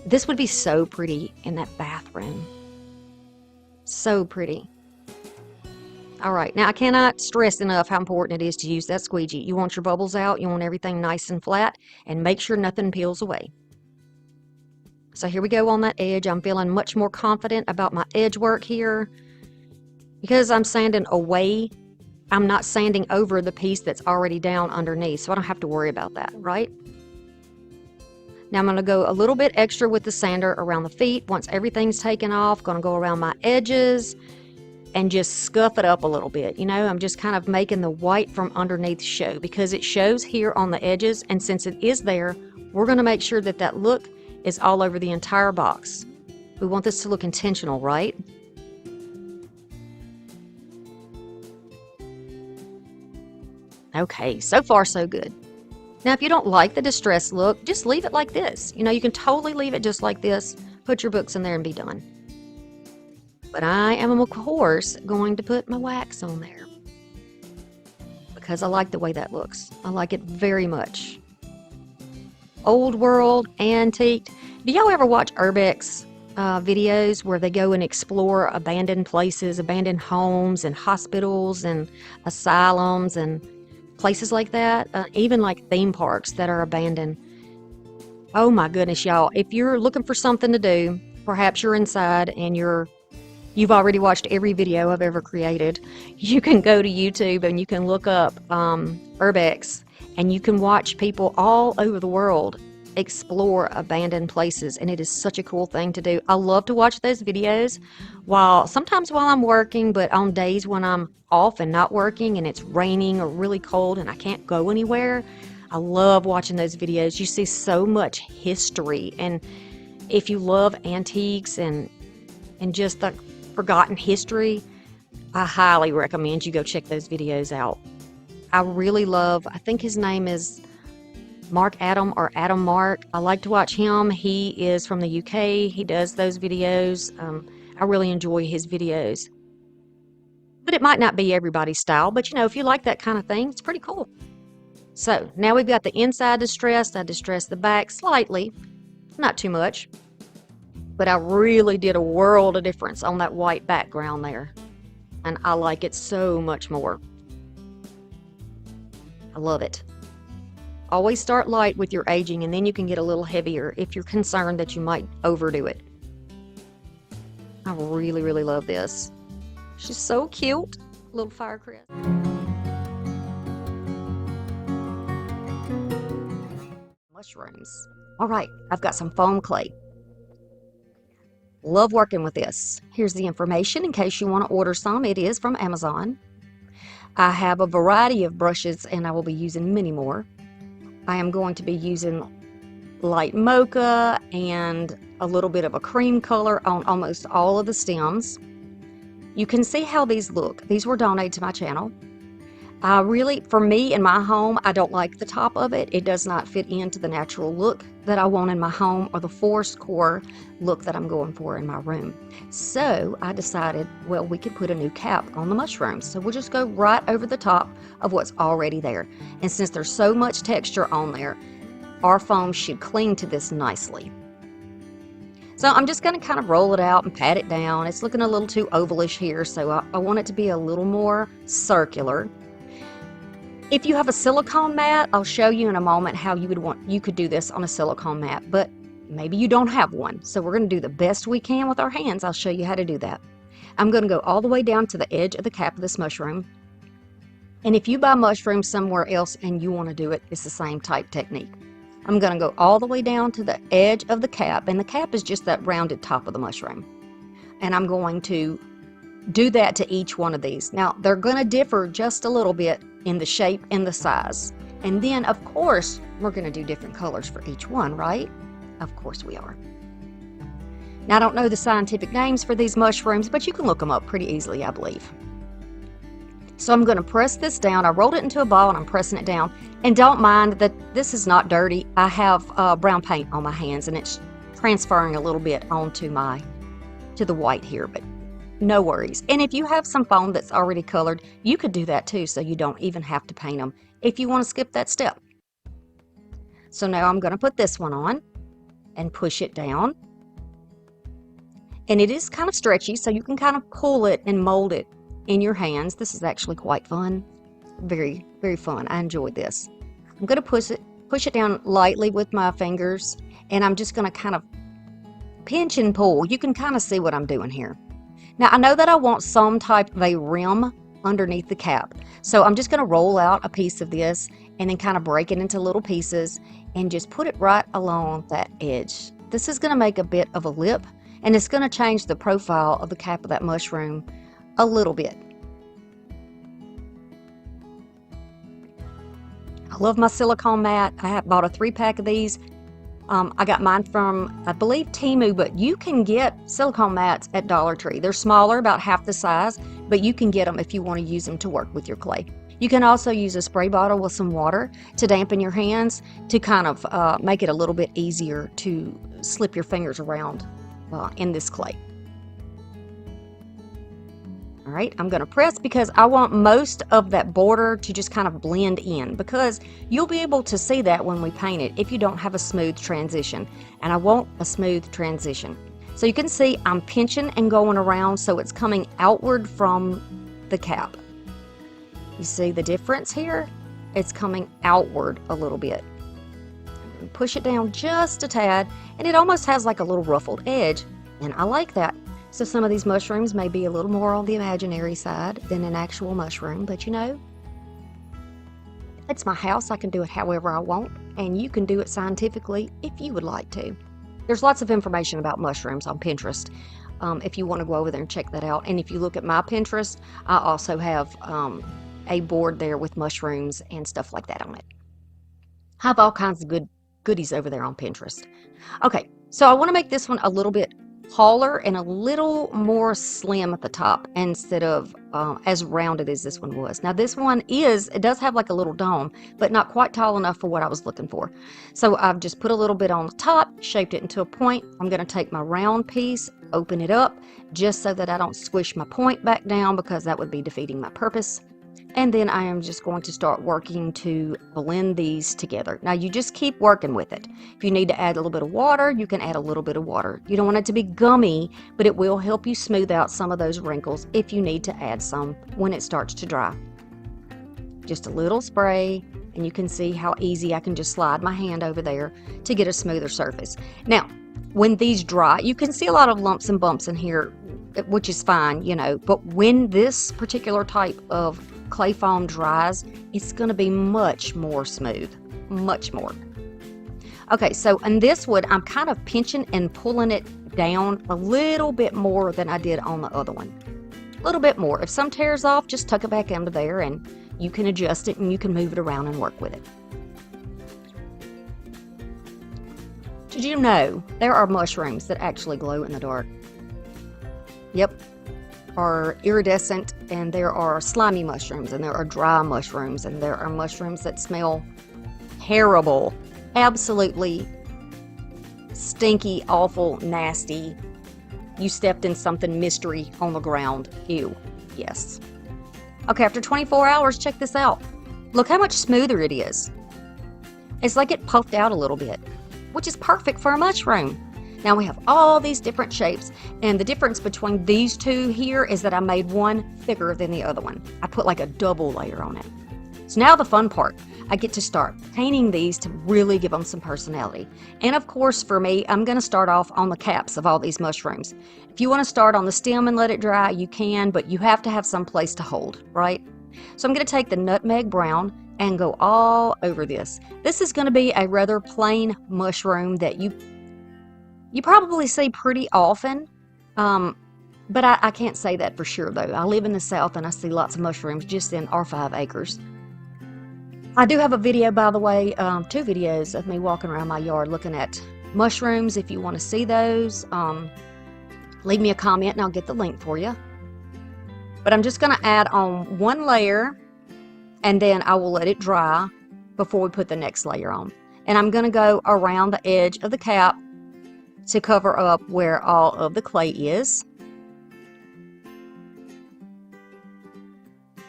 This would be so pretty in that bathroom. So pretty. All right, now I cannot stress enough how important it is to use that squeegee. You want your bubbles out, you want everything nice and flat, and make sure nothing peels away. So here we go on that edge. I'm feeling much more confident about my edge work here. Because I'm sanding away, I'm not sanding over the piece that's already down underneath, so I don't have to worry about that, right? Now I'm going to go a little bit extra with the sander around the feet. Once everything's taken off, going to go around my edges and just scuff it up a little bit. You know, I'm just kind of making the white from underneath show, because it shows here on the edges, and since it is there, we're going to make sure that that look is all over the entire box. We want this to look intentional, right? Okay, so far so good. Now, if you don't like the distressed look, just leave it like this. You know, you can totally leave it just like this, put your books in there and be done. But I am, of course, going to put my wax on there, because I like the way that looks. I like it very much. Old world, antique. Do y'all ever watch Urbex videos where they go and explore abandoned places, abandoned homes and hospitals and asylums and places like that? Even like theme parks that are abandoned. Oh my goodness, y'all. If you're looking for something to do, perhaps you're inside and you've already watched every video I've ever created, you can go to YouTube and you can look up Urbex, and you can watch people all over the world explore abandoned places, and it is such a cool thing to do. I love to watch those videos sometimes while I'm working, but on days when I'm off and not working and it's raining or really cold and I can't go anywhere, I love watching those videos. You see so much history, and if you love antiques and just the forgotten history, I highly recommend you go check those videos out. I really love, I think his name is Mark Adam or Adam Mark. I like to watch him. He is from the UK. He does those videos. I really enjoy his videos. But it might not be everybody's style, but you know, if you like that kind of thing, it's pretty cool. So now we've got the inside distressed. I distressed the back slightly, not too much, but I really did a world of difference on that white background there. And I like it so much more. I love it. Always start light with your aging, and then you can get a little heavier if you're concerned that you might overdo it. I really, really love this. She's so cute. Little firecrest. Mushrooms. All right, I've got some foam clay. Love working with this. Here's the information in case you want to order some. It is from Amazon. I have a variety of brushes, and I will be using many more. I am going to be using light mocha and a little bit of a cream color on almost all of the stems. You can see how these look. These were donated to my channel. For me in my home, I don't like the top of it. It does not fit into the natural look that I want in my home, or the forest core look that I'm going for in my room. So I decided, well, we could put a new cap on the mushrooms. So we'll just go right over the top of what's already there. And since there's so much texture on there, our foam should cling to this nicely. So I'm just going to kind of roll it out and pat it down. It's looking a little too ovalish here, so I want it to be a little more circular. If you have a silicone mat, I'll show you in a moment how you could do this on a silicone mat, but maybe you don't have one. So we're going to do the best we can with our hands. I'll show you how to do that. I'm going to go all the way down to the edge of the cap of this mushroom. And if you buy mushrooms somewhere else and you want to do it, it's the same type technique. I'm going to go all the way down to the edge of the cap, and the cap is just that rounded top of the mushroom. And I'm going to do that to each one of these. Now, they're going to differ just a little bit in the shape and the size. And then, of course, we're going to do different colors for each one, right? Of course we are. Now, I don't know the scientific names for these mushrooms, but you can look them up pretty easily, I believe. So I'm going to press this down. I rolled it into a ball and I'm pressing it down. And don't mind that this is not dirty. I have brown paint on my hands and it's transferring a little bit onto the white here, but no worries. And if you have some foam that's already colored, you could do that too, so you don't even have to paint them if you want to skip that step. So now I'm going to put this one on and push it down. And it is kind of stretchy, so you can kind of pull it and mold it in your hands. This is actually quite fun. Very, very fun. I enjoyed this. I'm going to push it down lightly with my fingers, and I'm just going to kind of pinch and pull. You can kind of see what I'm doing here. Now, I know that I want some type of a rim underneath the cap, so I'm just going to roll out a piece of this and then kind of break it into little pieces and just put it right along that edge. This is going to make a bit of a lip, and it's going to change the profile of the cap of that mushroom a little bit. I love my silicone mat. I have bought a 3-pack of these. I got mine from, I believe, Temu, but you can get silicone mats at Dollar Tree. They're smaller, about half the size, but you can get them if you want to use them to work with your clay. You can also use a spray bottle with some water to dampen your hands to kind of make it a little bit easier to slip your fingers around in this clay. All right, I'm going to press because I want most of that border to just kind of blend in, because you'll be able to see that when we paint it if you don't have a smooth transition, and I want a smooth transition. So you can see I'm pinching and going around so it's coming outward from the cap. You see the difference here? It's coming outward a little bit. Push it down just a tad, and it almost has like a little ruffled edge, and I like that. So some of these mushrooms may be a little more on the imaginary side than an actual mushroom, but you know, it's my house. I can do it however I want, and you can do it scientifically if you would like to. There's lots of information about mushrooms on Pinterest if you want to go over there and check that out. And if you look at my Pinterest, I also have a board there with mushrooms and stuff like that on it. I have all kinds of goodies over there on Pinterest. Okay, so I want to make this one a little bit taller and a little more slim at the top instead of as rounded as this one was. Now this one it does have like a little dome, but not quite tall enough for what I was looking for. So I've just put a little bit on the top, shaped it into a point. I'm going to take my round piece, open it up, just so that I don't squish my point back down, because that would be defeating my purpose. And then I am just going to start working to blend these together. Now you just keep working with it. If you need to add a little bit of water, you can add a little bit of water. You don't want it to be gummy, but it will help you smooth out some of those wrinkles if you need to add some when it starts to dry. Just a little spray, and you can see how easy I can just slide my hand over there to get a smoother surface. Now, when these dry, you can see a lot of lumps and bumps in here, which is fine, you know, but when this particular type of clay foam dries, it's going to be much more smooth, much more. Okay, so in this wood, I'm kind of pinching and pulling it down a little bit more than I did on the other one. A little bit more. If some tears off, just tuck it back under there and you can adjust it and you can move it around and work with it. Did you know there are mushrooms that actually glow in the dark? Yep. Are iridescent, and there are slimy mushrooms, and there are dry mushrooms, and there are mushrooms that smell terrible, absolutely stinky, awful, nasty. You stepped in something mystery on the ground. Ew. Yes. Okay, after 24 hours, check this out. Look how much smoother it is. It's like it puffed out a little bit, which is perfect for a mushroom. Now we have all these different shapes, and the difference between these two here is that I made one thicker than the other one. I put like a double layer on it. So now the fun part, I get to start painting these to really give them some personality. And of course for me, I'm going to start off on the caps of all these mushrooms. If you want to start on the stem and let it dry, you can, but you have to have some place to hold, right? So I'm going to take the nutmeg brown and go all over this. This is going to be a rather plain mushroom that you probably see pretty often, but I can't say that for sure though. I live in the South and I see lots of mushrooms just in our 5 acres. I do have a video, by the way, 2 videos of me walking around my yard looking at mushrooms if you want to see those. leave me a comment and I'll get the link for you. But I'm just going to add on one layer, and then I will let it dry before we put the next layer on. And I'm going to go around the edge of the cap to cover up where all of the clay is.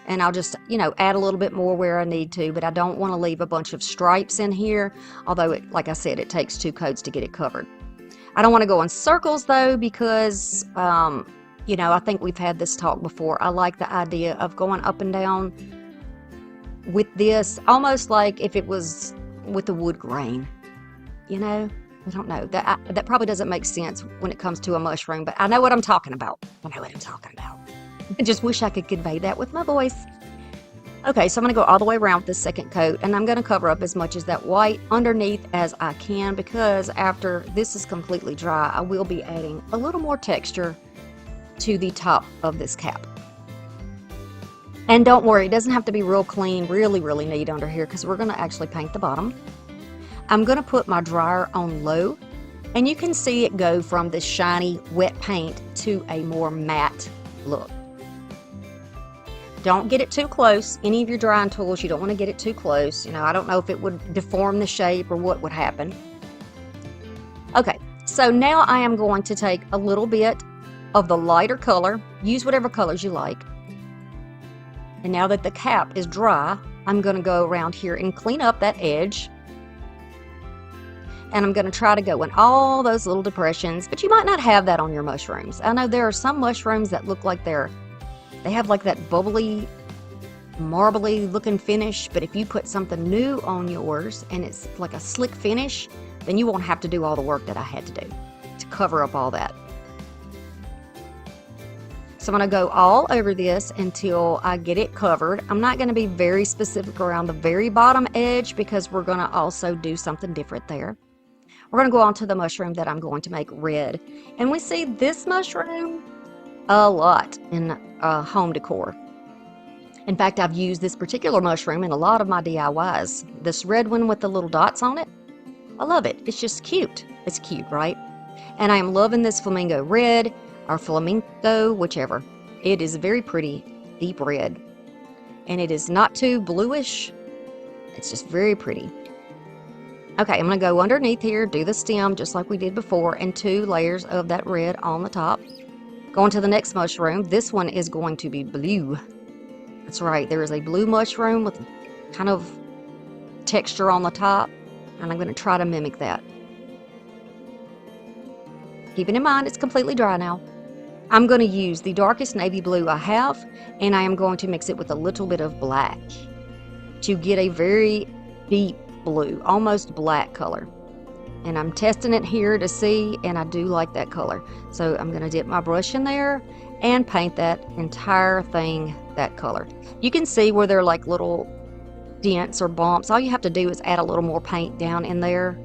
And I'll just, add a little bit more where I need to, but I don't want to leave a bunch of stripes in here, although, like I said, it takes 2 coats to get it covered. I don't want to go in circles, though, because, I think we've had this talk before. I like the idea of going up and down with this, almost like if it was with the wood grain, I don't know. That probably doesn't make sense when it comes to a mushroom, but I know what I'm talking about. I just wish I could convey that with my voice. Okay, so I'm going to go all the way around with this second coat, and I'm going to cover up as much as that white underneath as I can, because after this is completely dry, I will be adding a little more texture to the top of this cap. And don't worry, it doesn't have to be real clean, really, really neat under here, because we're going to actually paint the bottom. I'm going to put my dryer on low, and you can see it go from this shiny, wet paint to a more matte look. Don't get it too close. Any of your drying tools, you don't want to get it too close. I don't know if it would deform the shape or what would happen. Okay, so now I am going to take a little bit of the lighter color. Use whatever colors you like. And now that the cap is dry, I'm going to go around here and clean up that edge. And I'm going to try to go in all those little depressions, but you might not have that on your mushrooms. I know there are some mushrooms that look like they have like that bubbly, marbly looking finish, but if you put something new on yours and it's like a slick finish, then you won't have to do all the work that I had to do to cover up all that. So I'm going to go all over this until I get it covered. I'm not going to be very specific around the very bottom edge because we're going to also do something different there. We're going to go on to the mushroom that I'm going to make red. And we see this mushroom a lot in home decor. In fact, I've used this particular mushroom in a lot of my DIYs. This red one with the little dots on it, I love it. It's just cute. It's cute, right? And I am loving this flamingo red or flamingo, whichever. It is very pretty, deep red. And it is not too bluish. It's just very pretty. Okay, I'm going to go underneath here, do the stem just like we did before, and 2 layers of that red on the top. Going to the next mushroom. This one is going to be blue. That's right, there is a blue mushroom with kind of texture on the top, and I'm going to try to mimic that. Keeping in mind it's completely dry now. I'm going to use the darkest navy blue I have, and I am going to mix it with a little bit of black to get a very deep blue, almost black color. And I'm testing it here to see, and I do like that color. So I'm going to dip my brush in there and paint that entire thing that color. You can see where they're like little dents or bumps. All you have to do is add a little more paint down in there.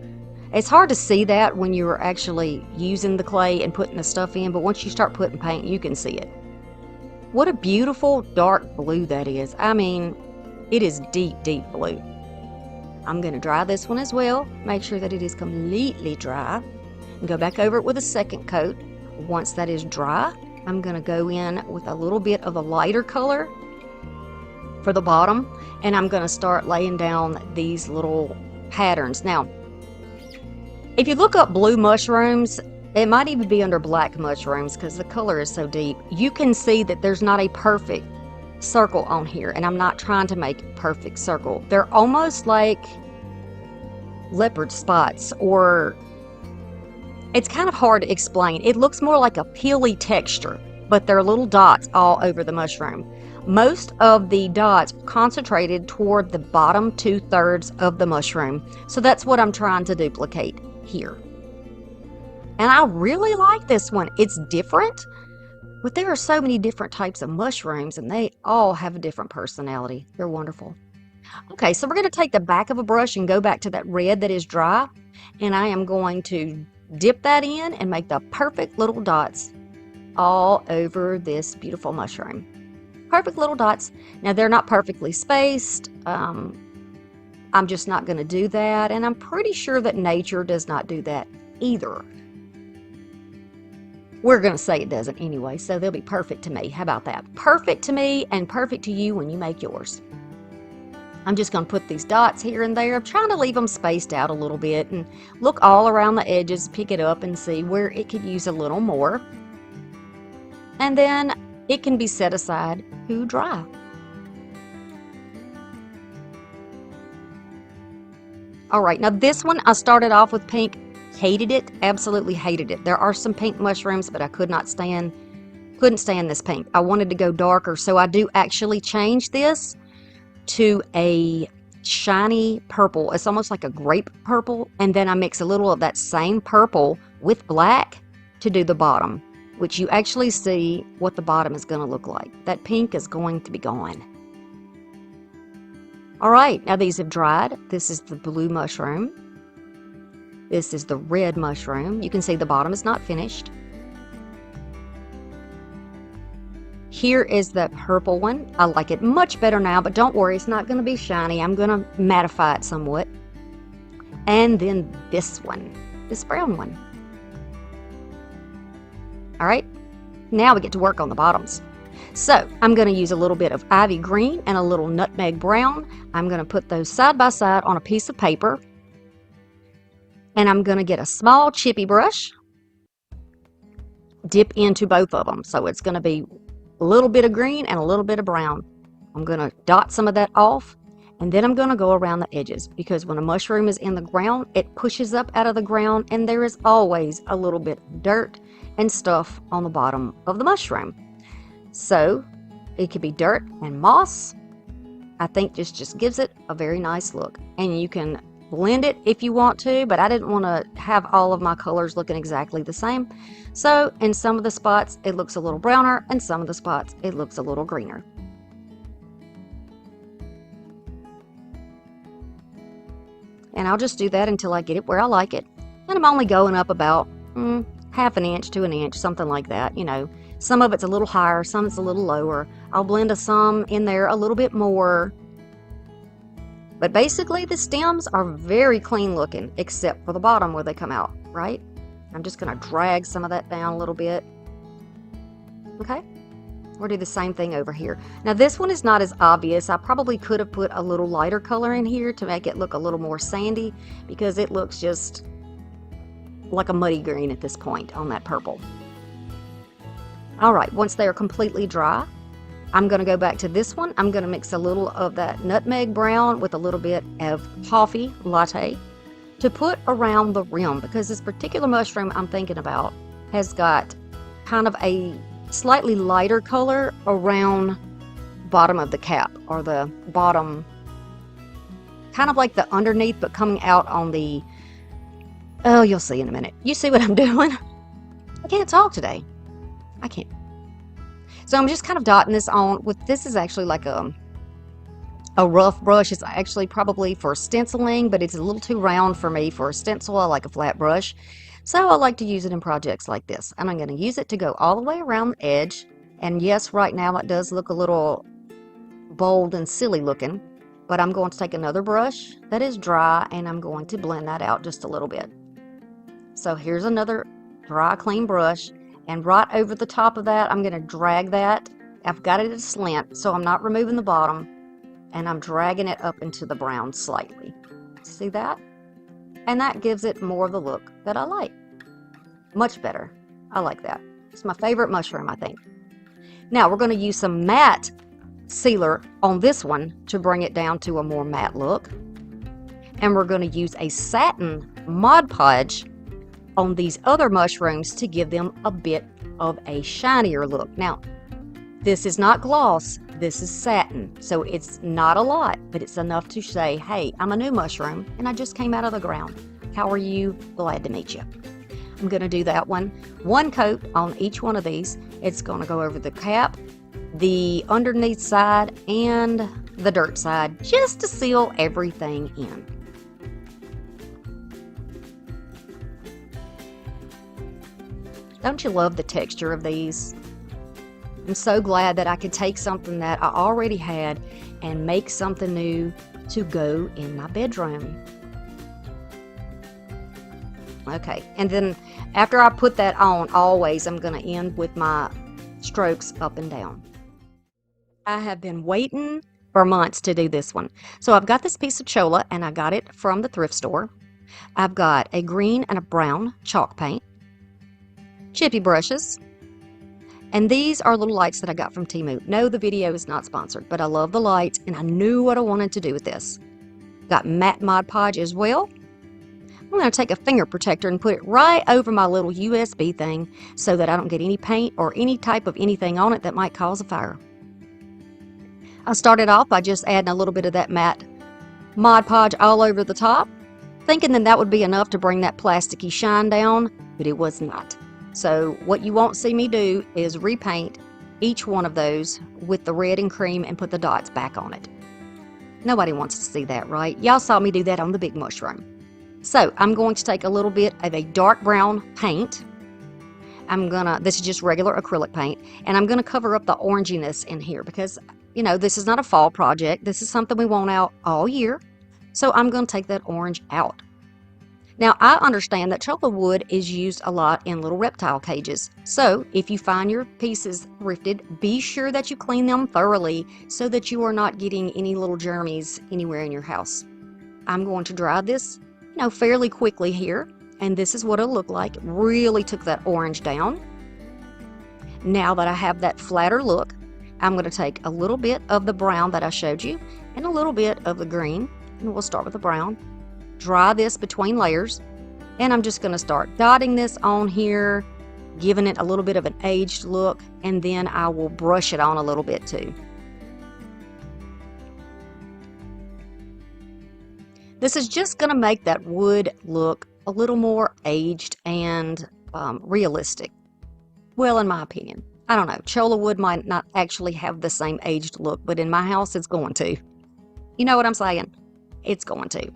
It's hard to see that when you're actually using the clay and putting the stuff in, but once you start putting paint, you can see it. What a beautiful dark blue that is. I mean, it is deep, deep blue. I'm going to dry this one as well, make sure that it is completely dry, and go back over it with a second coat. Once that is dry, I'm going to go in with a little bit of a lighter color for the bottom, and I'm going to start laying down these little patterns. Now, if you look up blue mushrooms, it might even be under black mushrooms because the color is so deep. You can see that there's not a perfect circle on here, and I'm not trying to make a perfect circle. They're almost like leopard spots, or it's kind of hard to explain. It looks more like a peely texture, but they're little dots all over the mushroom. Most of the dots concentrated toward the bottom 2/3 of the mushroom, so that's what I'm trying to duplicate here. And I really like this one. It's different, but there are so many different types of mushrooms, and they all have a different personality. They're wonderful. Okay, so we're going to take the back of a brush and go back to that red that is dry, and I am going to dip that in and make the perfect little dots all over this beautiful mushroom. Perfect little dots. Now, they're not perfectly spaced. I'm just not going to do that, and I'm pretty sure that nature does not do that either. We're going to say it doesn't anyway, so they'll be perfect to me. How about that? Perfect to me and perfect to you when you make yours. I'm just going to put these dots here and there. I'm trying to leave them spaced out a little bit and look all around the edges, pick it up and see where it could use a little more. And then it can be set aside to dry. All right, now this one I started off with pink. Hated it, absolutely hated it. There are some pink mushrooms, but I couldn't stand this pink. I wanted to go darker, so I do actually change this to a shiny purple. It's almost like a grape purple, and then I mix a little of that same purple with black to do the bottom, which you actually see what the bottom is going to look like. That pink is going to be gone. All right, now these have dried. This is the blue mushroom. This is the red mushroom. You can see the bottom is not finished. Here is the purple one. I like it much better now, but don't worry, it's not going to be shiny. I'm going to mattify it somewhat. And then this one, this brown one. All right, now we get to work on the bottoms. So I'm going to use a little bit of ivy green and a little nutmeg brown. I'm going to put those side by side on a piece of paper. And I'm going to get a small chippy brush, dip into both of them. So it's going to be a little bit of green and a little bit of brown. I'm going to dot some of that off, and then I'm going to go around the edges, because when a mushroom is in the ground, it pushes up out of the ground, and there is always a little bit of dirt and stuff on the bottom of the mushroom. So it could be dirt and moss. I think this just gives it a very nice look. And you can blend it if you want to, but I didn't want to have all of my colors looking exactly the same. So in some of the spots it looks a little browner, and some of the spots it looks a little greener. And I'll just do that until I get it where I like it. And I'm only going up about half an inch to an inch, something like that. You know, some of it's a little higher, some it's a little lower. I'll blend some in there a little bit more. But basically the stems are very clean looking, except for the bottom where they come out, right? I'm just going to drag some of that down a little bit. Okay, we'll do the same thing over here. Now this one is not as obvious. I probably could have put a little lighter color in here to make it look a little more sandy, because it looks just like a muddy green at this point on that purple. All right, once they are completely dry, I'm going to go back to this one. I'm going to mix a little of that nutmeg brown with a little bit of coffee latte to put around the rim, because this particular mushroom I'm thinking about has got kind of a slightly lighter color around bottom of the cap, or the bottom, kind of like the underneath, but coming out on the, oh, you'll see in a minute. You see what I'm doing? I can't talk today. I can't. So I'm just kind of dotting this on with, this is actually like a rough brush. It's actually probably for stenciling, but it's a little too round for me for a stencil. I like a flat brush. So I like to use it in projects like this. And I'm going to use it to go all the way around the edge. And yes, right now it does look a little bold and silly looking, but I'm going to take another brush that is dry and I'm going to blend that out just a little bit. So here's another dry, clean brush. And right over the top of that, I'm going to drag that. I've got it at a slant, so I'm not removing the bottom. And I'm dragging it up into the brown slightly. See that? And that gives it more of the look that I like. Much better. I like that. It's my favorite mushroom, I think. Now, we're going to use some matte sealer on this one to bring it down to a more matte look. And we're going to use a satin Mod Podge on these other mushrooms to give them a bit of a shinier look. Now, this is not gloss, this is satin, so it's not a lot, but it's enough to say, hey, I'm a new mushroom and I just came out of the ground. How are you? Glad to meet you. I'm going to do that one coat on each one of these. It's going to go over the cap, the underneath side, and the dirt side, just to seal everything in. Don't you love the texture of these? I'm so glad that I could take something that I already had and make something new to go in my bedroom. Okay, and then after I put that on, always I'm going to end with my strokes up and down. I have been waiting for months to do this one. So I've got this piece of chola, and I got it from the thrift store. I've got a green and a brown chalk paint, chippy brushes, and these are little lights that I got from Temu. No, the video is not sponsored, but I love the lights, and I knew what I wanted to do with this. Got matte Mod Podge as well. I'm going to take a finger protector and put it right over my little USB thing so that I don't get any paint or any type of anything on it that might cause a fire. I started off by just adding a little bit of that matte Mod Podge all over the top, thinking that would be enough to bring that plasticky shine down, but it was not. So what you won't see me do is repaint each one of those with the red and cream and put the dots back on it. Nobody wants to see that, right? Y'all saw me do that on the big mushroom. So I'm going to take a little bit of a dark brown paint. This is just regular acrylic paint, and I'm gonna cover up the oranginess in here because, you know, this is not a fall project. This is something we want out all year. So I'm gonna take that orange out. Now, I understand that chola wood is used a lot in little reptile cages. So if you find your pieces thrifted, be sure that you clean them thoroughly so that you are not getting any little germies anywhere in your house. I'm going to dry this, you know, fairly quickly here, and this is what it'll look like. It really took that orange down. Now that I have that flatter look, I'm going to take a little bit of the brown that I showed you and a little bit of the green, and we'll start with the brown. Dry this between layers, and I'm just going to start dotting this on here, giving it a little bit of an aged look, and then I will brush it on a little bit too. This is just going to make that wood look a little more aged and realistic. Well, in my opinion. I don't know. Chola wood might not actually have the same aged look, but in my house, it's going to. You know what I'm saying? It's going to.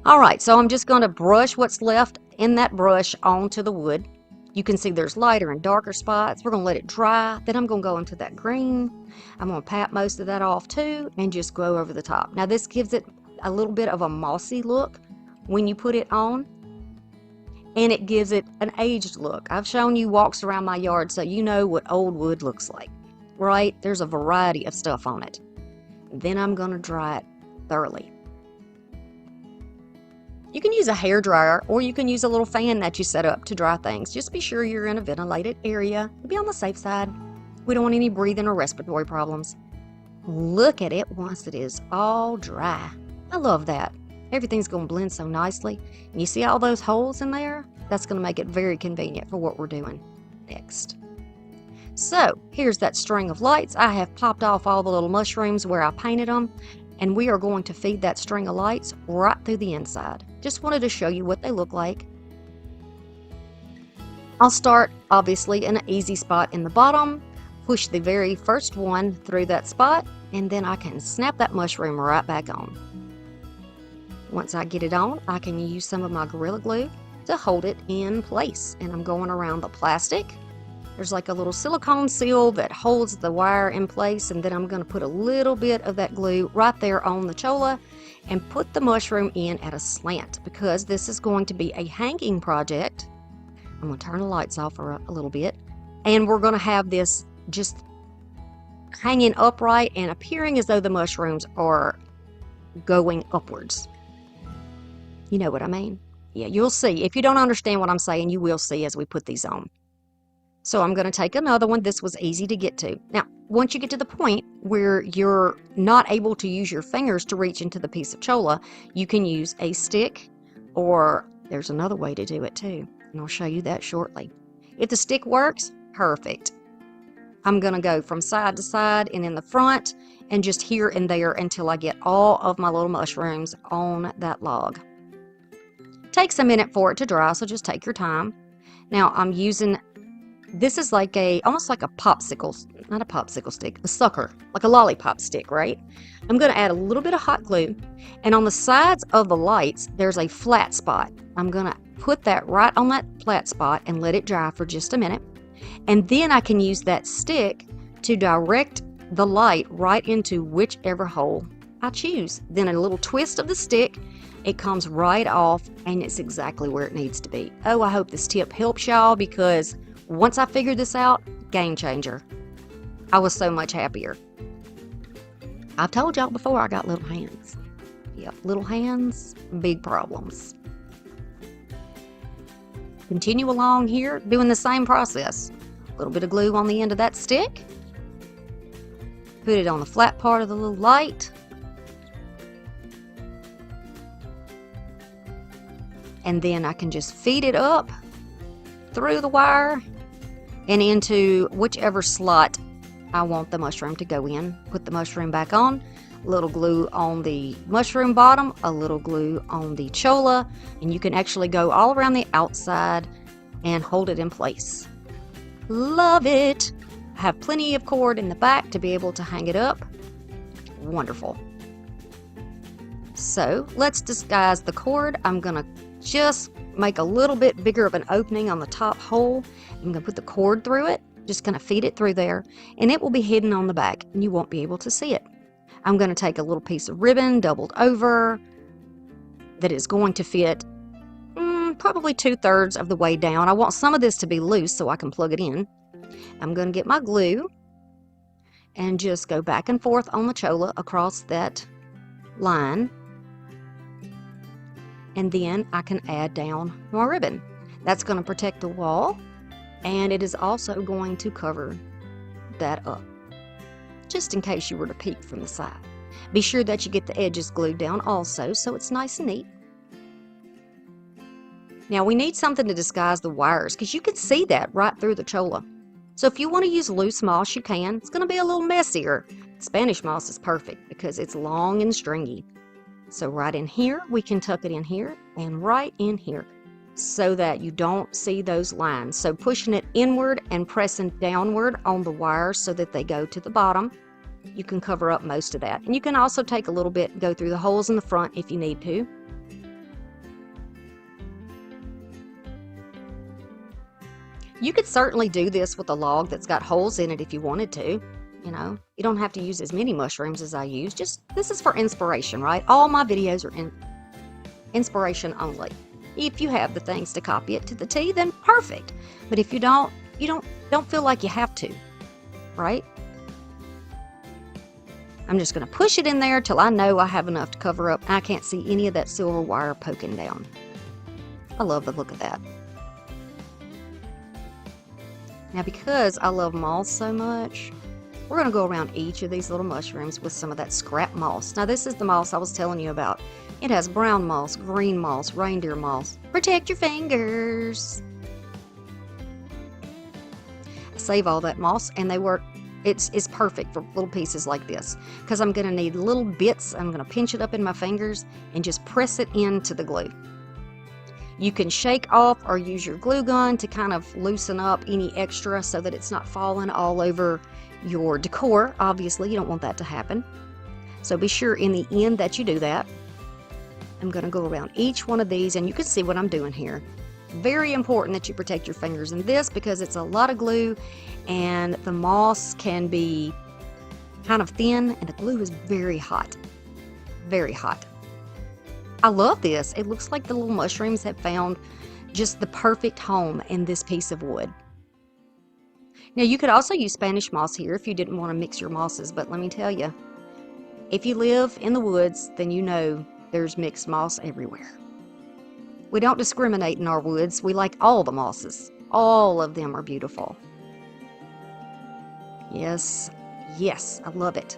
All right, so I'm just going to brush what's left in that brush onto the wood. You can see there's lighter and darker spots. We're going to let it dry. Then I'm going to go into that green. I'm going to pat most of that off too and just go over the top. Now this gives it a little bit of a mossy look when you put it on, and it gives it an aged look. I've shown you walks around my yard so you know what old wood looks like, right? There's a variety of stuff on it. Then I'm going to dry it thoroughly. You can use a hair dryer, or you can use a little fan that you set up to dry things. Just be sure you're in a ventilated area. Be on the safe side. We don't want any breathing or respiratory problems. Look at it once it is all dry. I love that. Everything's going to blend so nicely. And you see all those holes in there? That's going to make it very convenient for what we're doing next. So here's that string of lights. I have popped off all the little mushrooms where I painted them, and we are going to feed that string of lights right through the inside. Just wanted to show you what they look like. I'll start obviously in an easy spot in the bottom, push the very first one through that spot, and then I can snap that mushroom right back on. Once I get it on, I can use some of my Gorilla Glue to hold it in place, and I'm going around the plastic. There's like a little silicone seal that holds the wire in place, and then I'm going to put a little bit of that glue right there on the chola and put the mushroom in at a slant because this is going to be a hanging project. I'm going to turn the lights off for a little bit, and we're going to have this just hanging upright and appearing as though the mushrooms are going upwards. You know what I mean? Yeah, you'll see. If you don't understand what I'm saying, you will see as we put these on. So I'm going to take another one. This was easy to get to. Now, once you get to the point where you're not able to use your fingers to reach into the piece of chola, you can use a stick, or there's another way to do it too, and I'll show you that shortly. If the stick works, perfect. I'm going to go from side to side and in the front and just here and there until I get all of my little mushrooms on that log. Takes a minute for it to dry, so just take your time. Now I'm using, this is like almost like a popsicle, not a popsicle stick, a sucker, like a lollipop stick, right? I'm going to add a little bit of hot glue, and on the sides of the lights, there's a flat spot. I'm going to put that right on that flat spot and let it dry for just a minute. And then I can use that stick to direct the light right into whichever hole I choose. Then a little twist of the stick, it comes right off, and it's exactly where it needs to be. Oh, I hope this tip helps y'all, because once I figured this out, game changer. I was so much happier. I've told y'all before I got little hands. Yep, little hands, big problems. Continue along here, doing the same process. A little bit of glue on the end of that stick. Put it on the flat part of the little light. And then I can just feed it up through the wire and into whichever slot I want the mushroom to go in. Put the mushroom back on, a little glue on the mushroom bottom, a little glue on the cholla, and you can actually go all around the outside and hold it in place. Love it! I have plenty of cord in the back to be able to hang it up. Wonderful. So let's disguise the cord. I'm gonna just make a little bit bigger of an opening on the top hole. I'm gonna put the cord through it, just gonna feed it through there, and it will be hidden on the back and you won't be able to see it. I'm gonna take a little piece of ribbon doubled over that is going to fit probably 2/3 of the way down. I want some of this to be loose so I can plug it in. I'm gonna get my glue and just go back and forth on the cholla across that line. And then I can add down my ribbon. That's going to protect the wall, and it is also going to cover that up, just in case you were to peek from the side. Be sure that you get the edges glued down also, so it's nice and neat. Now we need something to disguise the wires, because you can see that right through the cholla. So if you want to use loose moss, you can. It's going to be a little messier. Spanish moss is perfect because it's long and stringy. So right in here, we can tuck it in here and right in here so that you don't see those lines. So pushing it inward and pressing downward on the wires so that they go to the bottom, you can cover up most of that. And you can also take a little bit and go through the holes in the front if you need to. You could certainly do this with a log that's got holes in it if you wanted to. You know, you don't have to use as many mushrooms as I use. Just, this is for inspiration, right? All my videos are inspiration only. If you have the things to copy it to the T, then perfect. But if you don't feel like you have to, right? I'm just going to push it in there till I know I have enough to cover up. I can't see any of that silver wire poking down. I love the look of that. Now, because I love moss so much, we're going to go around each of these little mushrooms with some of that scrap moss. Now, this is the moss I was telling you about. It has brown moss, green moss, reindeer moss. Protect your fingers. I save all that moss, and they work. It's perfect for little pieces like this, because I'm going to need little bits. I'm going to pinch it up in my fingers and just press it into the glue. You can shake off or use your glue gun to kind of loosen up any extra so that it's not falling all over your decor. Obviously, you don't want that to happen. So be sure in the end that you do that. I'm going to go around each one of these, and you can see what I'm doing here. Very important that you protect your fingers in this because it's a lot of glue, and the moss can be kind of thin, and the glue is very hot. Very hot. I love this. It looks like the little mushrooms have found just the perfect home in this piece of wood. Now, you could also use Spanish moss here if you didn't want to mix your mosses, but let me tell you, if you live in the woods, then you know there's mixed moss everywhere. We don't discriminate in our woods. We like all the mosses. All of them are beautiful. Yes, yes, I love it.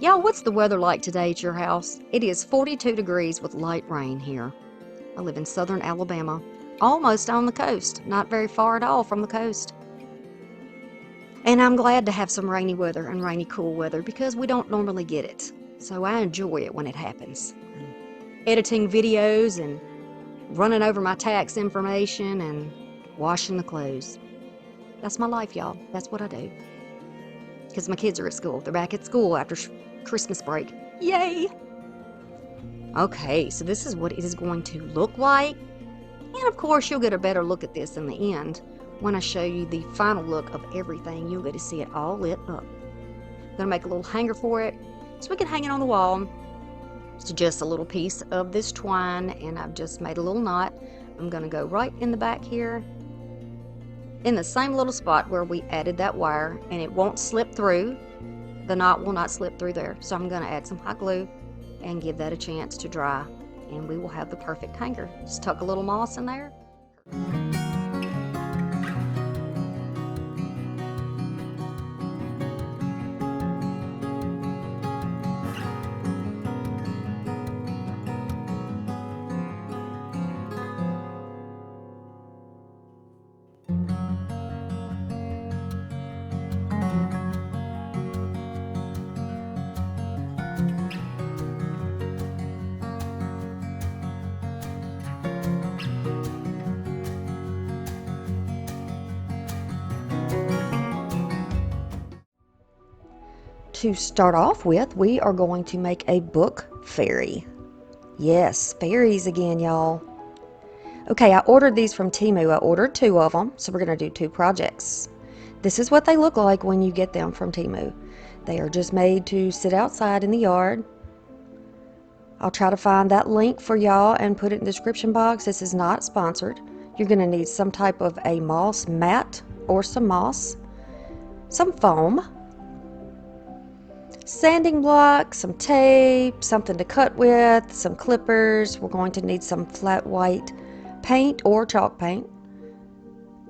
Y'all, what's the weather like today at your house? It is 42 degrees with light rain here. I live in southern Alabama, almost on the coast, not very far at all from the coast. And I'm glad to have some rainy weather and rainy, cool weather because we don't normally get it. So I enjoy it when it happens. Editing videos and running over my tax information and washing the clothes. That's my life, y'all. That's what I do. Because my kids are at school. They're back at school after Christmas break. Yay! Okay, so this is what it is going to look like. And of course, you'll get a better look at this in the end. When I show you the final look of everything, you'll get to see it all lit up. I'm going to make a little hanger for it. so we can hang it on the wall. It's just a little piece of this twine, and I've just made a little knot. I'm going to go right in the back here in the same little spot where we added that wire, and it won't slip through. The knot will not slip through there. So I'm going to add some hot glue and give that a chance to dry, and we will have the perfect hanger. Just tuck a little moss in there. To start off with, we are going to make a book fairy. Yes, fairies again, y'all. Okay, I ordered these from Temu. I ordered 2 of them, so we're going to do 2 projects. This is what they look like when you get them from Temu. They are just made to sit outside in the yard. I'll try to find that link for y'all and put it in the description box. This is not sponsored. You're going to need some type of a moss mat or some moss, some foam, sanding block, some tape, something to cut with, some clippers. We're going to need some flat white paint or chalk paint.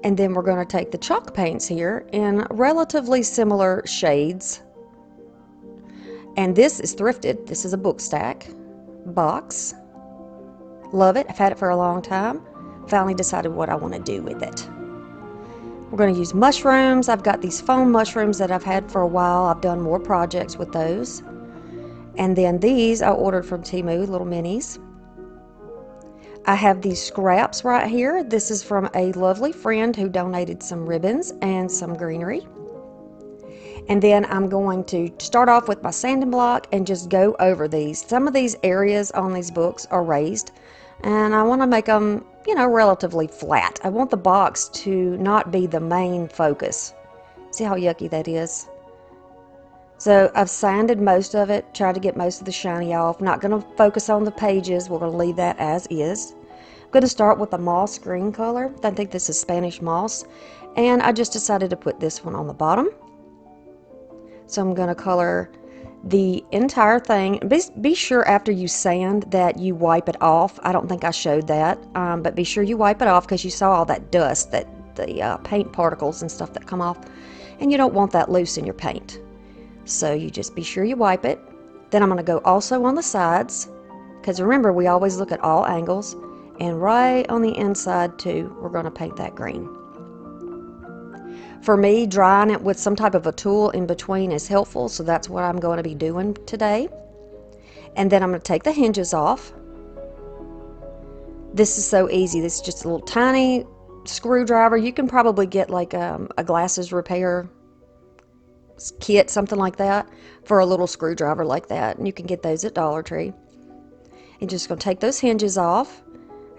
And then we're going to take the chalk paints here in relatively similar shades. And this is thrifted. This is a book stack box. Love it. I've had it for a long time. Finally decided what I want to do with it. We're going to use mushrooms. I've got these foam mushrooms that I've had for a while. I've done more projects with those. And then these I ordered from Temu, little minis. I have these scraps right here. This is from a lovely friend who donated some ribbons and some greenery. And then I'm going to start off with my sanding block and just go over these. Some of these areas on these books are raised, and I want to make them, relatively flat. I want the box to not be the main focus. See how yucky that is? So I've sanded most of it, tried to get most of the shiny off. Not going to focus on the pages. We're going to leave that as is. I'm going to start with the moss green color. I think this is Spanish moss. And I just decided to put this one on the bottom. So I'm going to color the entire thing. Be sure after you sand that you wipe it off. I don't think I showed that, but be sure you wipe it off because you saw all that dust, the paint particles and stuff that come off, and you don't want that loose in your paint. So you just be sure you wipe it. Then I'm going to go also on the sides, because remember we always look at all angles, and right on the inside too we're going to paint that green. For me, drying it with some type of a tool in between is helpful, so that's what I'm going to be doing today. And then I'm going to take the hinges off. This is so easy. This is just a little tiny screwdriver. You can probably get like a glasses repair kit, something like that, for a little screwdriver like that. And you can get those at Dollar Tree. And just going to take those hinges off,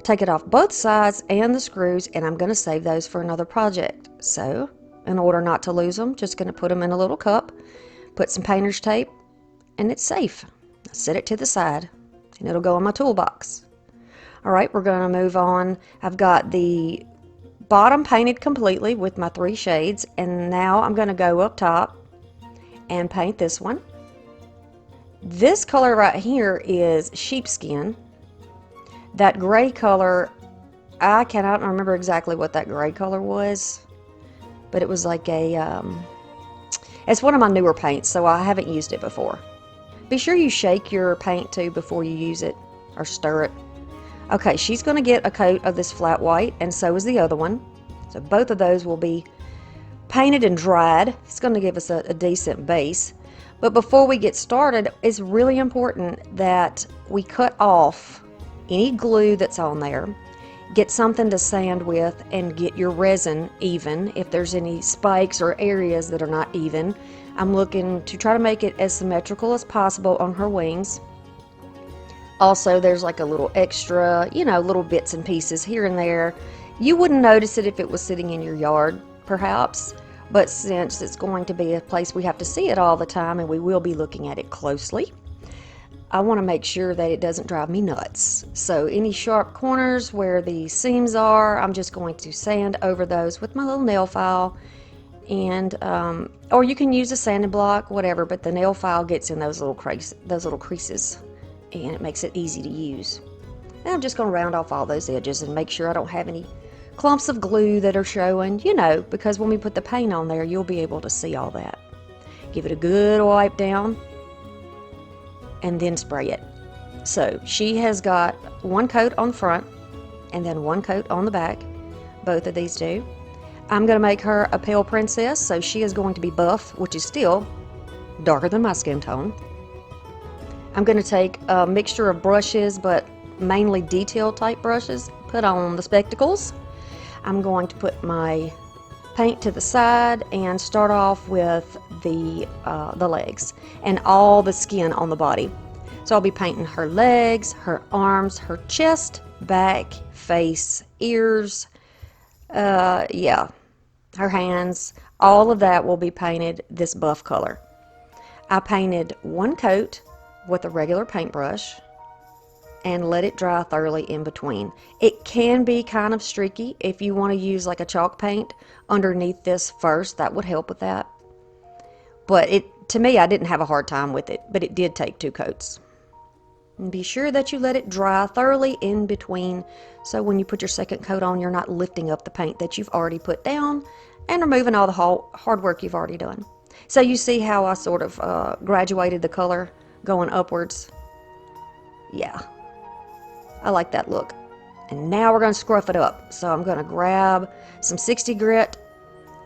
take it off both sides and the screws, and I'm going to save those for another project. So in order not to lose them, just going to put them in a little cup, put some painter's tape, and it's safe. Set it to the side, and it'll go in my toolbox. All right, we're going to move on. I've got the bottom painted completely with my 3 shades, and now I'm going to go up top and paint this one. This color right here is sheepskin. That gray color, I cannot remember exactly what that gray color was, but it was like it's one of my newer paints, so I haven't used it before. Be sure you shake your paint too before you use it, or stir it. Okay, she's going to get a coat of this flat white, and so is the other one. So both of those will be painted and dried. It's going to give us a decent base. But before we get started, it's really important that we cut off any glue that's on there. Get something to sand with and get your resin even. If there's any spikes or areas that are not even, I'm looking to try to make it as symmetrical as possible on her wings. Also, there's like a little extra, little bits and pieces here and there. You wouldn't notice it if it was sitting in your yard, perhaps, but since it's going to be a place we have to see it all the time and we will be looking at it closely, I want to make sure that it doesn't drive me nuts. So any sharp corners where the seams are, I'm just going to sand over those with my little nail file, and or you can use a sanding block, whatever, but the nail file gets in those little creases, and it makes it easy to use. And I'm just going to round off all those edges and make sure I don't have any clumps of glue that are showing, because when we put the paint on there, you'll be able to see all that. Give it a good wipe down and then spray it. So she has got one coat on the front and then one coat on the back. Both of these do. I'm going to make her a pale princess, so she is going to be buff, which is still darker than my skin tone. I'm going to take a mixture of brushes, but mainly detail type brushes, put on the spectacles. I'm going to put my paint to the side and start off with the legs and all the skin on the body. So I'll be painting her legs, her arms, her chest, back, face, ears, her hands. All of that will be painted this buff color. I painted one coat with a regular paintbrush and let it dry thoroughly in between. It can be kind of streaky. If you want to use like a chalk paint underneath this first, that would help with that. But to me, I didn't have a hard time with it, but it did take 2 coats. And be sure that you let it dry thoroughly in between, so when you put your second coat on, you're not lifting up the paint that you've already put down and removing all the hard work you've already done. So you see how I sort of graduated the color going upwards? Yeah, I like that look. And now we're going to scruff it up. So I'm going to grab some 60 grit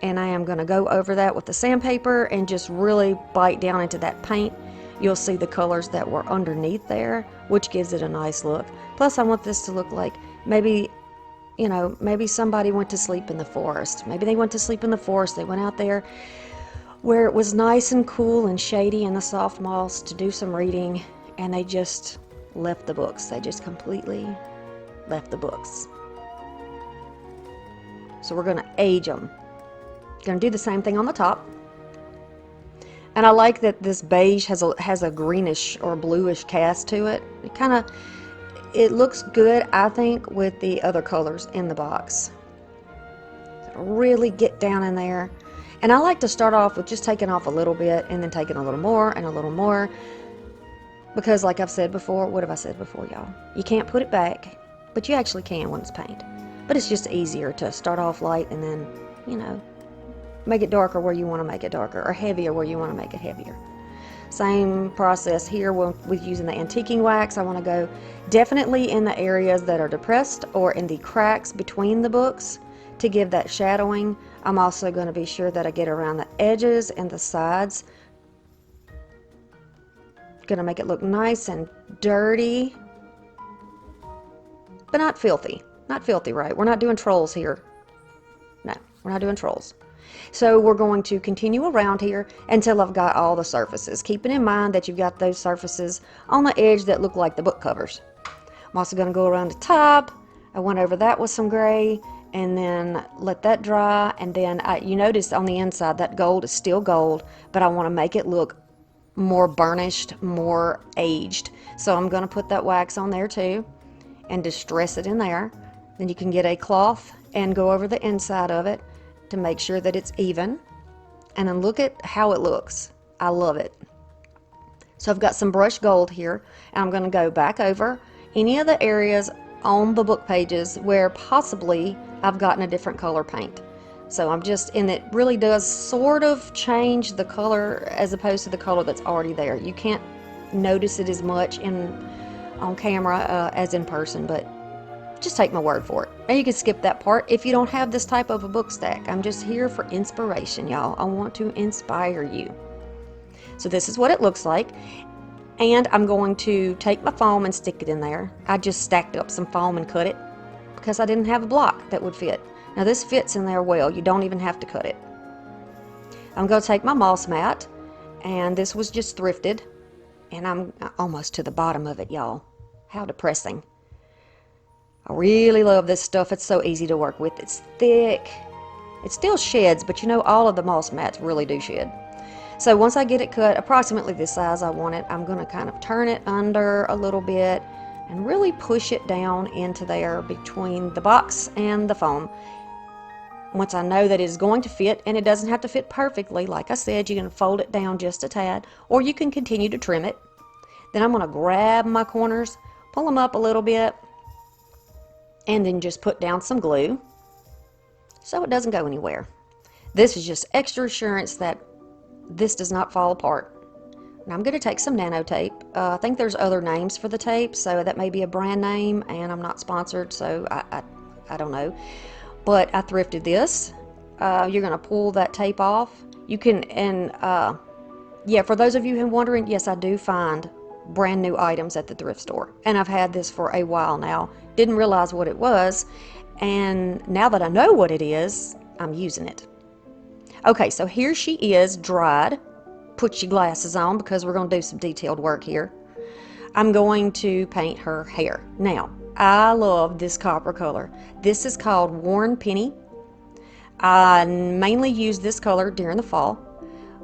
and I am going to go over that with the sandpaper and just really bite down into that paint. You'll see the colors that were underneath there, which gives it a nice look. Plus I want this to look like maybe somebody went to sleep in the forest. Maybe they went to sleep in the forest. They went out there where it was nice and cool and shady in the soft moss to do some reading, and they just left the books. They just completely left the books. So we're going to age them. Going to do the same thing on the top. And I like that this beige has a greenish or bluish cast to it. It looks good, I think, with the other colors in the box. Really get down in there. And I like to start off with just taking off a little bit and then taking a little more and a little more. Because like I've said before, what have I said before, y'all? You can't put it back, but you actually can when it's paint. But it's just easier to start off light and then, make it darker where you want to make it darker, or heavier where you want to make it heavier. Same process here with using the antiquing wax. I want to go definitely in the areas that are depressed or in the cracks between the books to give that shadowing. I'm also going to be sure that I get around the edges and the sides. Going to make it look nice and dirty, but not filthy. Not filthy, right? We're not doing trolls here. No, we're not doing trolls. So we're going to continue around here until I've got all the surfaces, keeping in mind that you've got those surfaces on the edge that look like the book covers. I'm also going to go around the top. I went over that with some gray and then let that dry, and then you notice on the inside that gold is still gold, but I want to make it look more burnished, more aged. So I'm going to put that wax on there too and distress it in there. Then you can get a cloth and go over the inside of it to make sure that it's even, and then look at how it looks. I love it. So I've got some brushed gold here, and I'm going to go back over any of the areas on the book pages where possibly I've gotten a different color paint. So and it really does sort of change the color as opposed to the color that's already there. You can't notice it as much on camera as in person, but just take my word for it. And you can skip that part if you don't have this type of a book stack. I'm just here for inspiration, y'all. I want to inspire you. So this is what it looks like. And I'm going to take my foam and stick it in there. I just stacked up some foam and cut it because I didn't have a block that would fit. Now this fits in there well. You don't even have to cut it. I'm going to take my moss mat, and this was just thrifted. And I'm almost to the bottom of it, y'all. How depressing. I really love this stuff. It's so easy to work with. It's thick. It still sheds, but you know, all of the moss mats really do shed. So once I get it cut approximately the size I want it, I'm going to kind of turn it under a little bit and really push it down into there between the box and the foam. Once I know that it is going to fit, and it doesn't have to fit perfectly, like I said, you can fold it down just a tad, or you can continue to trim it. Then I'm going to grab my corners, pull them up a little bit, and then just put down some glue so it doesn't go anywhere. This is just extra assurance that this does not fall apart. Now I'm going to take some nano tape. I think there's other names for the tape, so that may be a brand name, and I'm not sponsored, so I don't know. But I thrifted this. You're going to pull that tape off. You can, and yeah, for those of you who are wondering, yes, I do find brand new items at the thrift store, and I've had this for a while now. Didn't realize what it was, and now that I know what it is, I'm using it. Okay, so here she is, dried. Put your glasses on because we're going to do some detailed work here. I'm going to paint her hair. Now, I love this copper color. This is called Worn Penny. I mainly use this color during the fall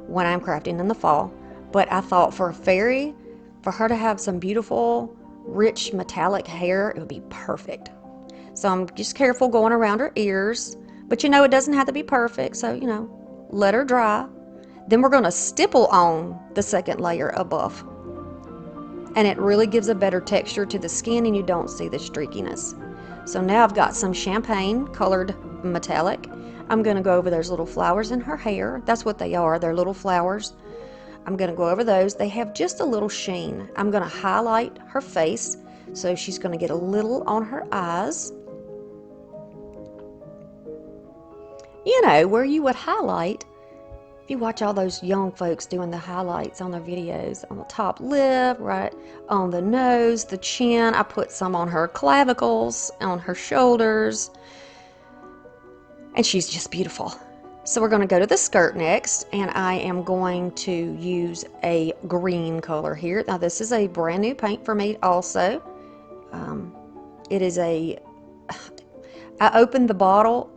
when I'm crafting in the fall, but I thought for a fairy, for her to have some beautiful, rich, metallic hair, it would be perfect. So I'm just careful going around her ears, but you know, it doesn't have to be perfect, so you know, let her dry. Then we're going to stipple on the second layer above, and it really gives a better texture to the skin, and you don't see the streakiness. So now I've got some champagne colored metallic. I'm going to go over those little flowers in her hair. That's what they are, they're little flowers. I'm going to go over those. They have just a little sheen. I'm going to highlight her face, so she's going to get a little on her eyes. You know, where you would highlight, if you watch all those young folks doing the highlights on their videos, on the top lip, right on the nose, the chin. I put some on her clavicles, on her shoulders, and she's just beautiful. So we're going to go to the skirt next, and I am going to use a green color here. Now this is a brand new paint for me also. It is I opened the bottle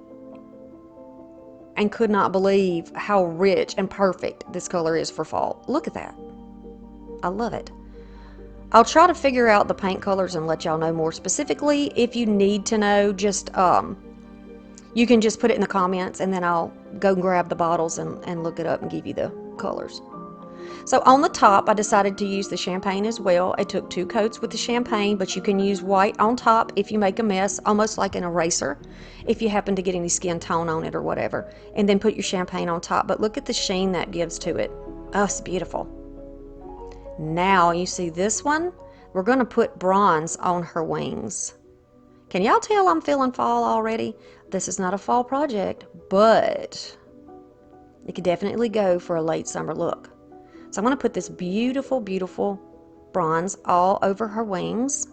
and could not believe how rich and perfect this color is for fall. Look at that. I love it. I'll try to figure out the paint colors and let y'all know more specifically. If you need to know, just you can just put it in the comments, and then I'll go grab the bottles and look it up and give you the colors. So on the top, I decided to use the champagne as well. I took 2 coats with the champagne, but you can use white on top if you make a mess, almost like an eraser, if you happen to get any skin tone on it or whatever. And then put your champagne on top. But look at the sheen that gives to it. Oh, it's beautiful. Now, you see this one? We're going to put bronze on her wings. Can y'all tell I'm feeling fall already? This is not a fall project, but it could definitely go for a late summer look. So I'm going to put this beautiful, beautiful bronze all over her wings.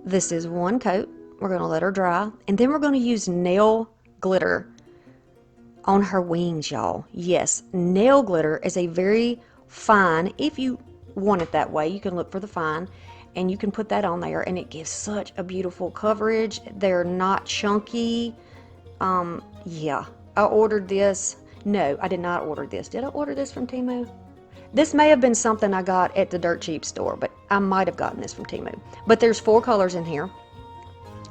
This is 1 coat. We're going to let her dry. And then we're going to use nail glitter on her wings, y'all. Yes, nail glitter is a very fine, if you want it that way, you can look for the fine, and you can put that on there, and it gives such a beautiful coverage. They're not chunky. Yeah, I ordered this. No, I did not order this. Did I order this from Temu? This may have been something I got at the dirt cheap store, but I might have gotten this from Temu. But there's 4 colors in here,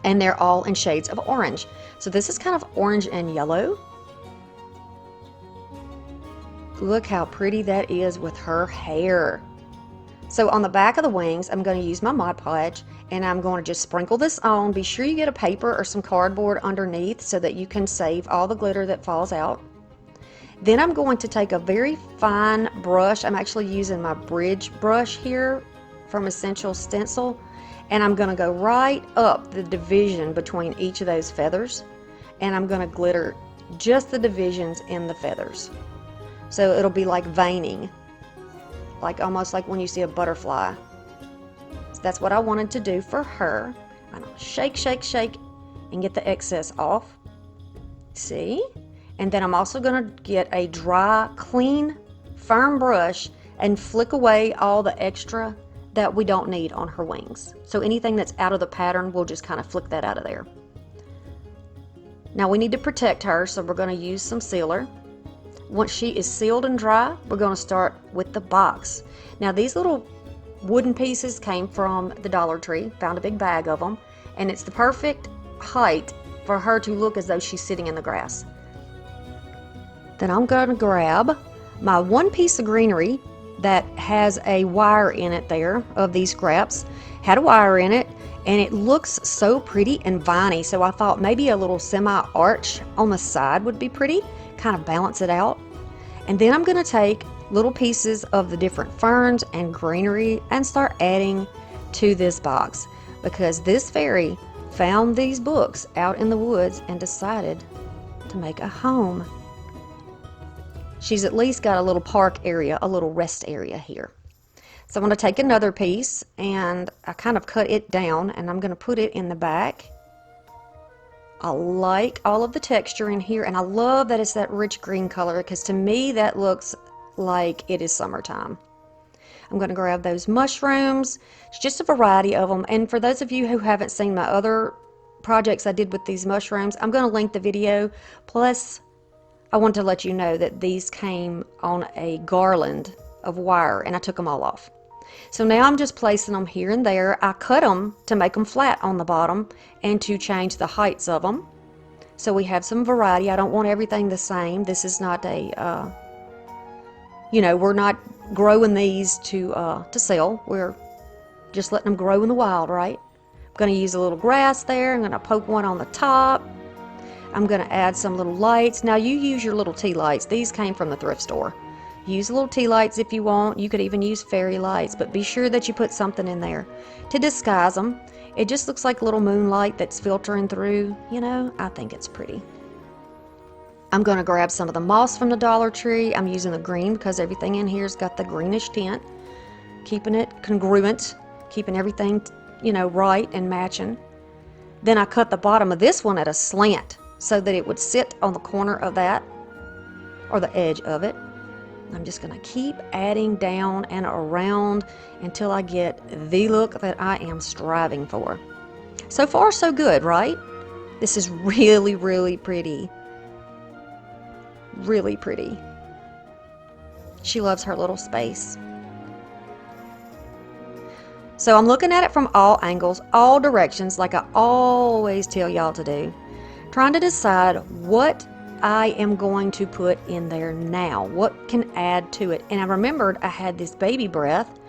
and they're all in shades of orange. So this is kind of orange and yellow. Look how pretty that is with her hair. So on the back of the wings, I'm going to use my Mod Podge, and I'm going to just sprinkle this on. Be sure you get a paper or some cardboard underneath so that you can save all the glitter that falls out. Then I'm going to take a very fine brush. I'm actually using my bridge brush here from Essential Stencil, and I'm going to go right up the division between each of those feathers, and I'm going to glitter just the divisions in the feathers. So it'll be like veining, like almost like when you see a butterfly. So that's what I wanted to do for her. I'm going to shake, shake, shake, and get the excess off. See? And then I'm also going to get a dry, clean, firm brush and flick away all the extra that we don't need on her wings. So anything that's out of the pattern, we'll just kind of flick that out of there. Now we need to protect her, so we're going to use some sealer. Once she is sealed and dry, we're going to start with the box. Now these little wooden pieces came from the Dollar Tree, found a big bag of them, and it's the perfect height for her to look as though she's sitting in the grass. Then I'm going to grab my one piece of greenery that has a wire in it there of these scraps. Had a wire in it, and it looks so pretty and viney, so I thought maybe a little semi-arch on the side would be pretty, kind of balance it out. And then I'm going to take little pieces of the different ferns and greenery and start adding to this box, because this fairy found these books out in the woods and decided to make a home. She's at least got a little park area, a little rest area here. So I'm going to take another piece, and I kind of cut it down, and I'm going to put it in the back. I like all of the texture in here, and I love that it's that rich green color, because to me that looks like it is summertime. I'm going to grab those mushrooms. It's just a variety of them, and for those of you who haven't seen my other projects I did with these mushrooms, I'm going to link the video. Plus, I want to let you know that these came on a garland of wire, and I took them all off. So now I'm just placing them here and there. I cut them to make them flat on the bottom and to change the heights of them. So we have some variety. I don't want everything the same. This is not a, we're not growing these to sell. We're just letting them grow in the wild, right? I'm going to use a little grass there. I'm going to poke one on the top. I'm going to add some little lights. Now you use your little tea lights. These came from the thrift store. Use little tea lights if you want. You could even use fairy lights, but be sure that you put something in there to disguise them. It just looks like little moonlight that's filtering through. I think it's pretty. I'm going to grab some of the moss from the Dollar Tree. I'm using the green because everything in here's got the greenish tint, keeping it congruent, keeping everything, right and matching. Then I cut the bottom of this one at a slant so that it would sit on the corner of that, or the edge of it. I'm just going to keep adding down and around until I get the look that I am striving for. So far, so good, right? This is really, really pretty. Really pretty. She loves her little space. So I'm looking at it from all angles, all directions, like I always tell y'all to do. Trying to decide what I am going to put in there now. What can add to it? And I remembered I had this baby breath,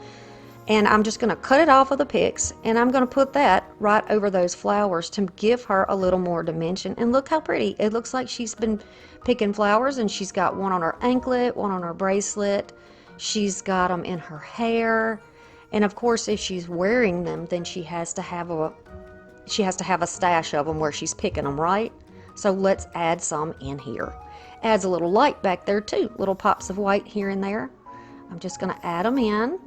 and I'm just going to cut it off of the picks, and I'm going to put that right over those flowers to give her a little more dimension. And look how pretty. It looks like she's been picking flowers, and she's got one on her anklet, one on her bracelet. She's got them in her hair. And of course, if she's wearing them, then she has to have a stash of them where she's picking them, right? So let's add some in here. Adds a little light back there too, little pops of white here and there. I'm just going to add them in,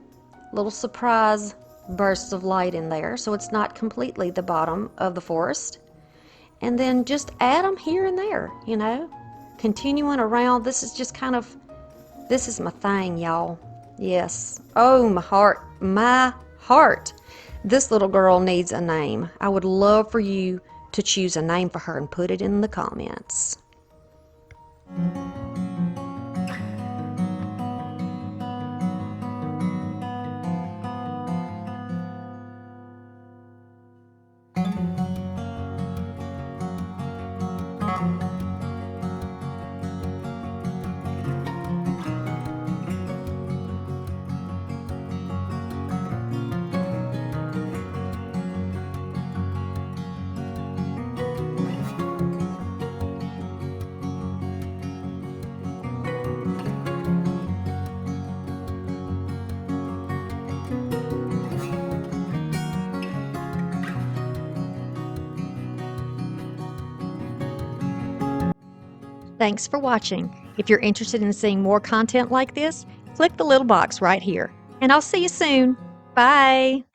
little surprise bursts of light in there, so it's not completely the bottom of the forest. And then just add them here and there, continuing around. This is just this is my thing, y'all. Yes. Oh, my heart. This little girl needs a name. I would love for you to choose a name for her and put it in the comments. Thanks for watching. If you're interested in seeing more content like this, click the little box right here. And I'll see you soon. Bye.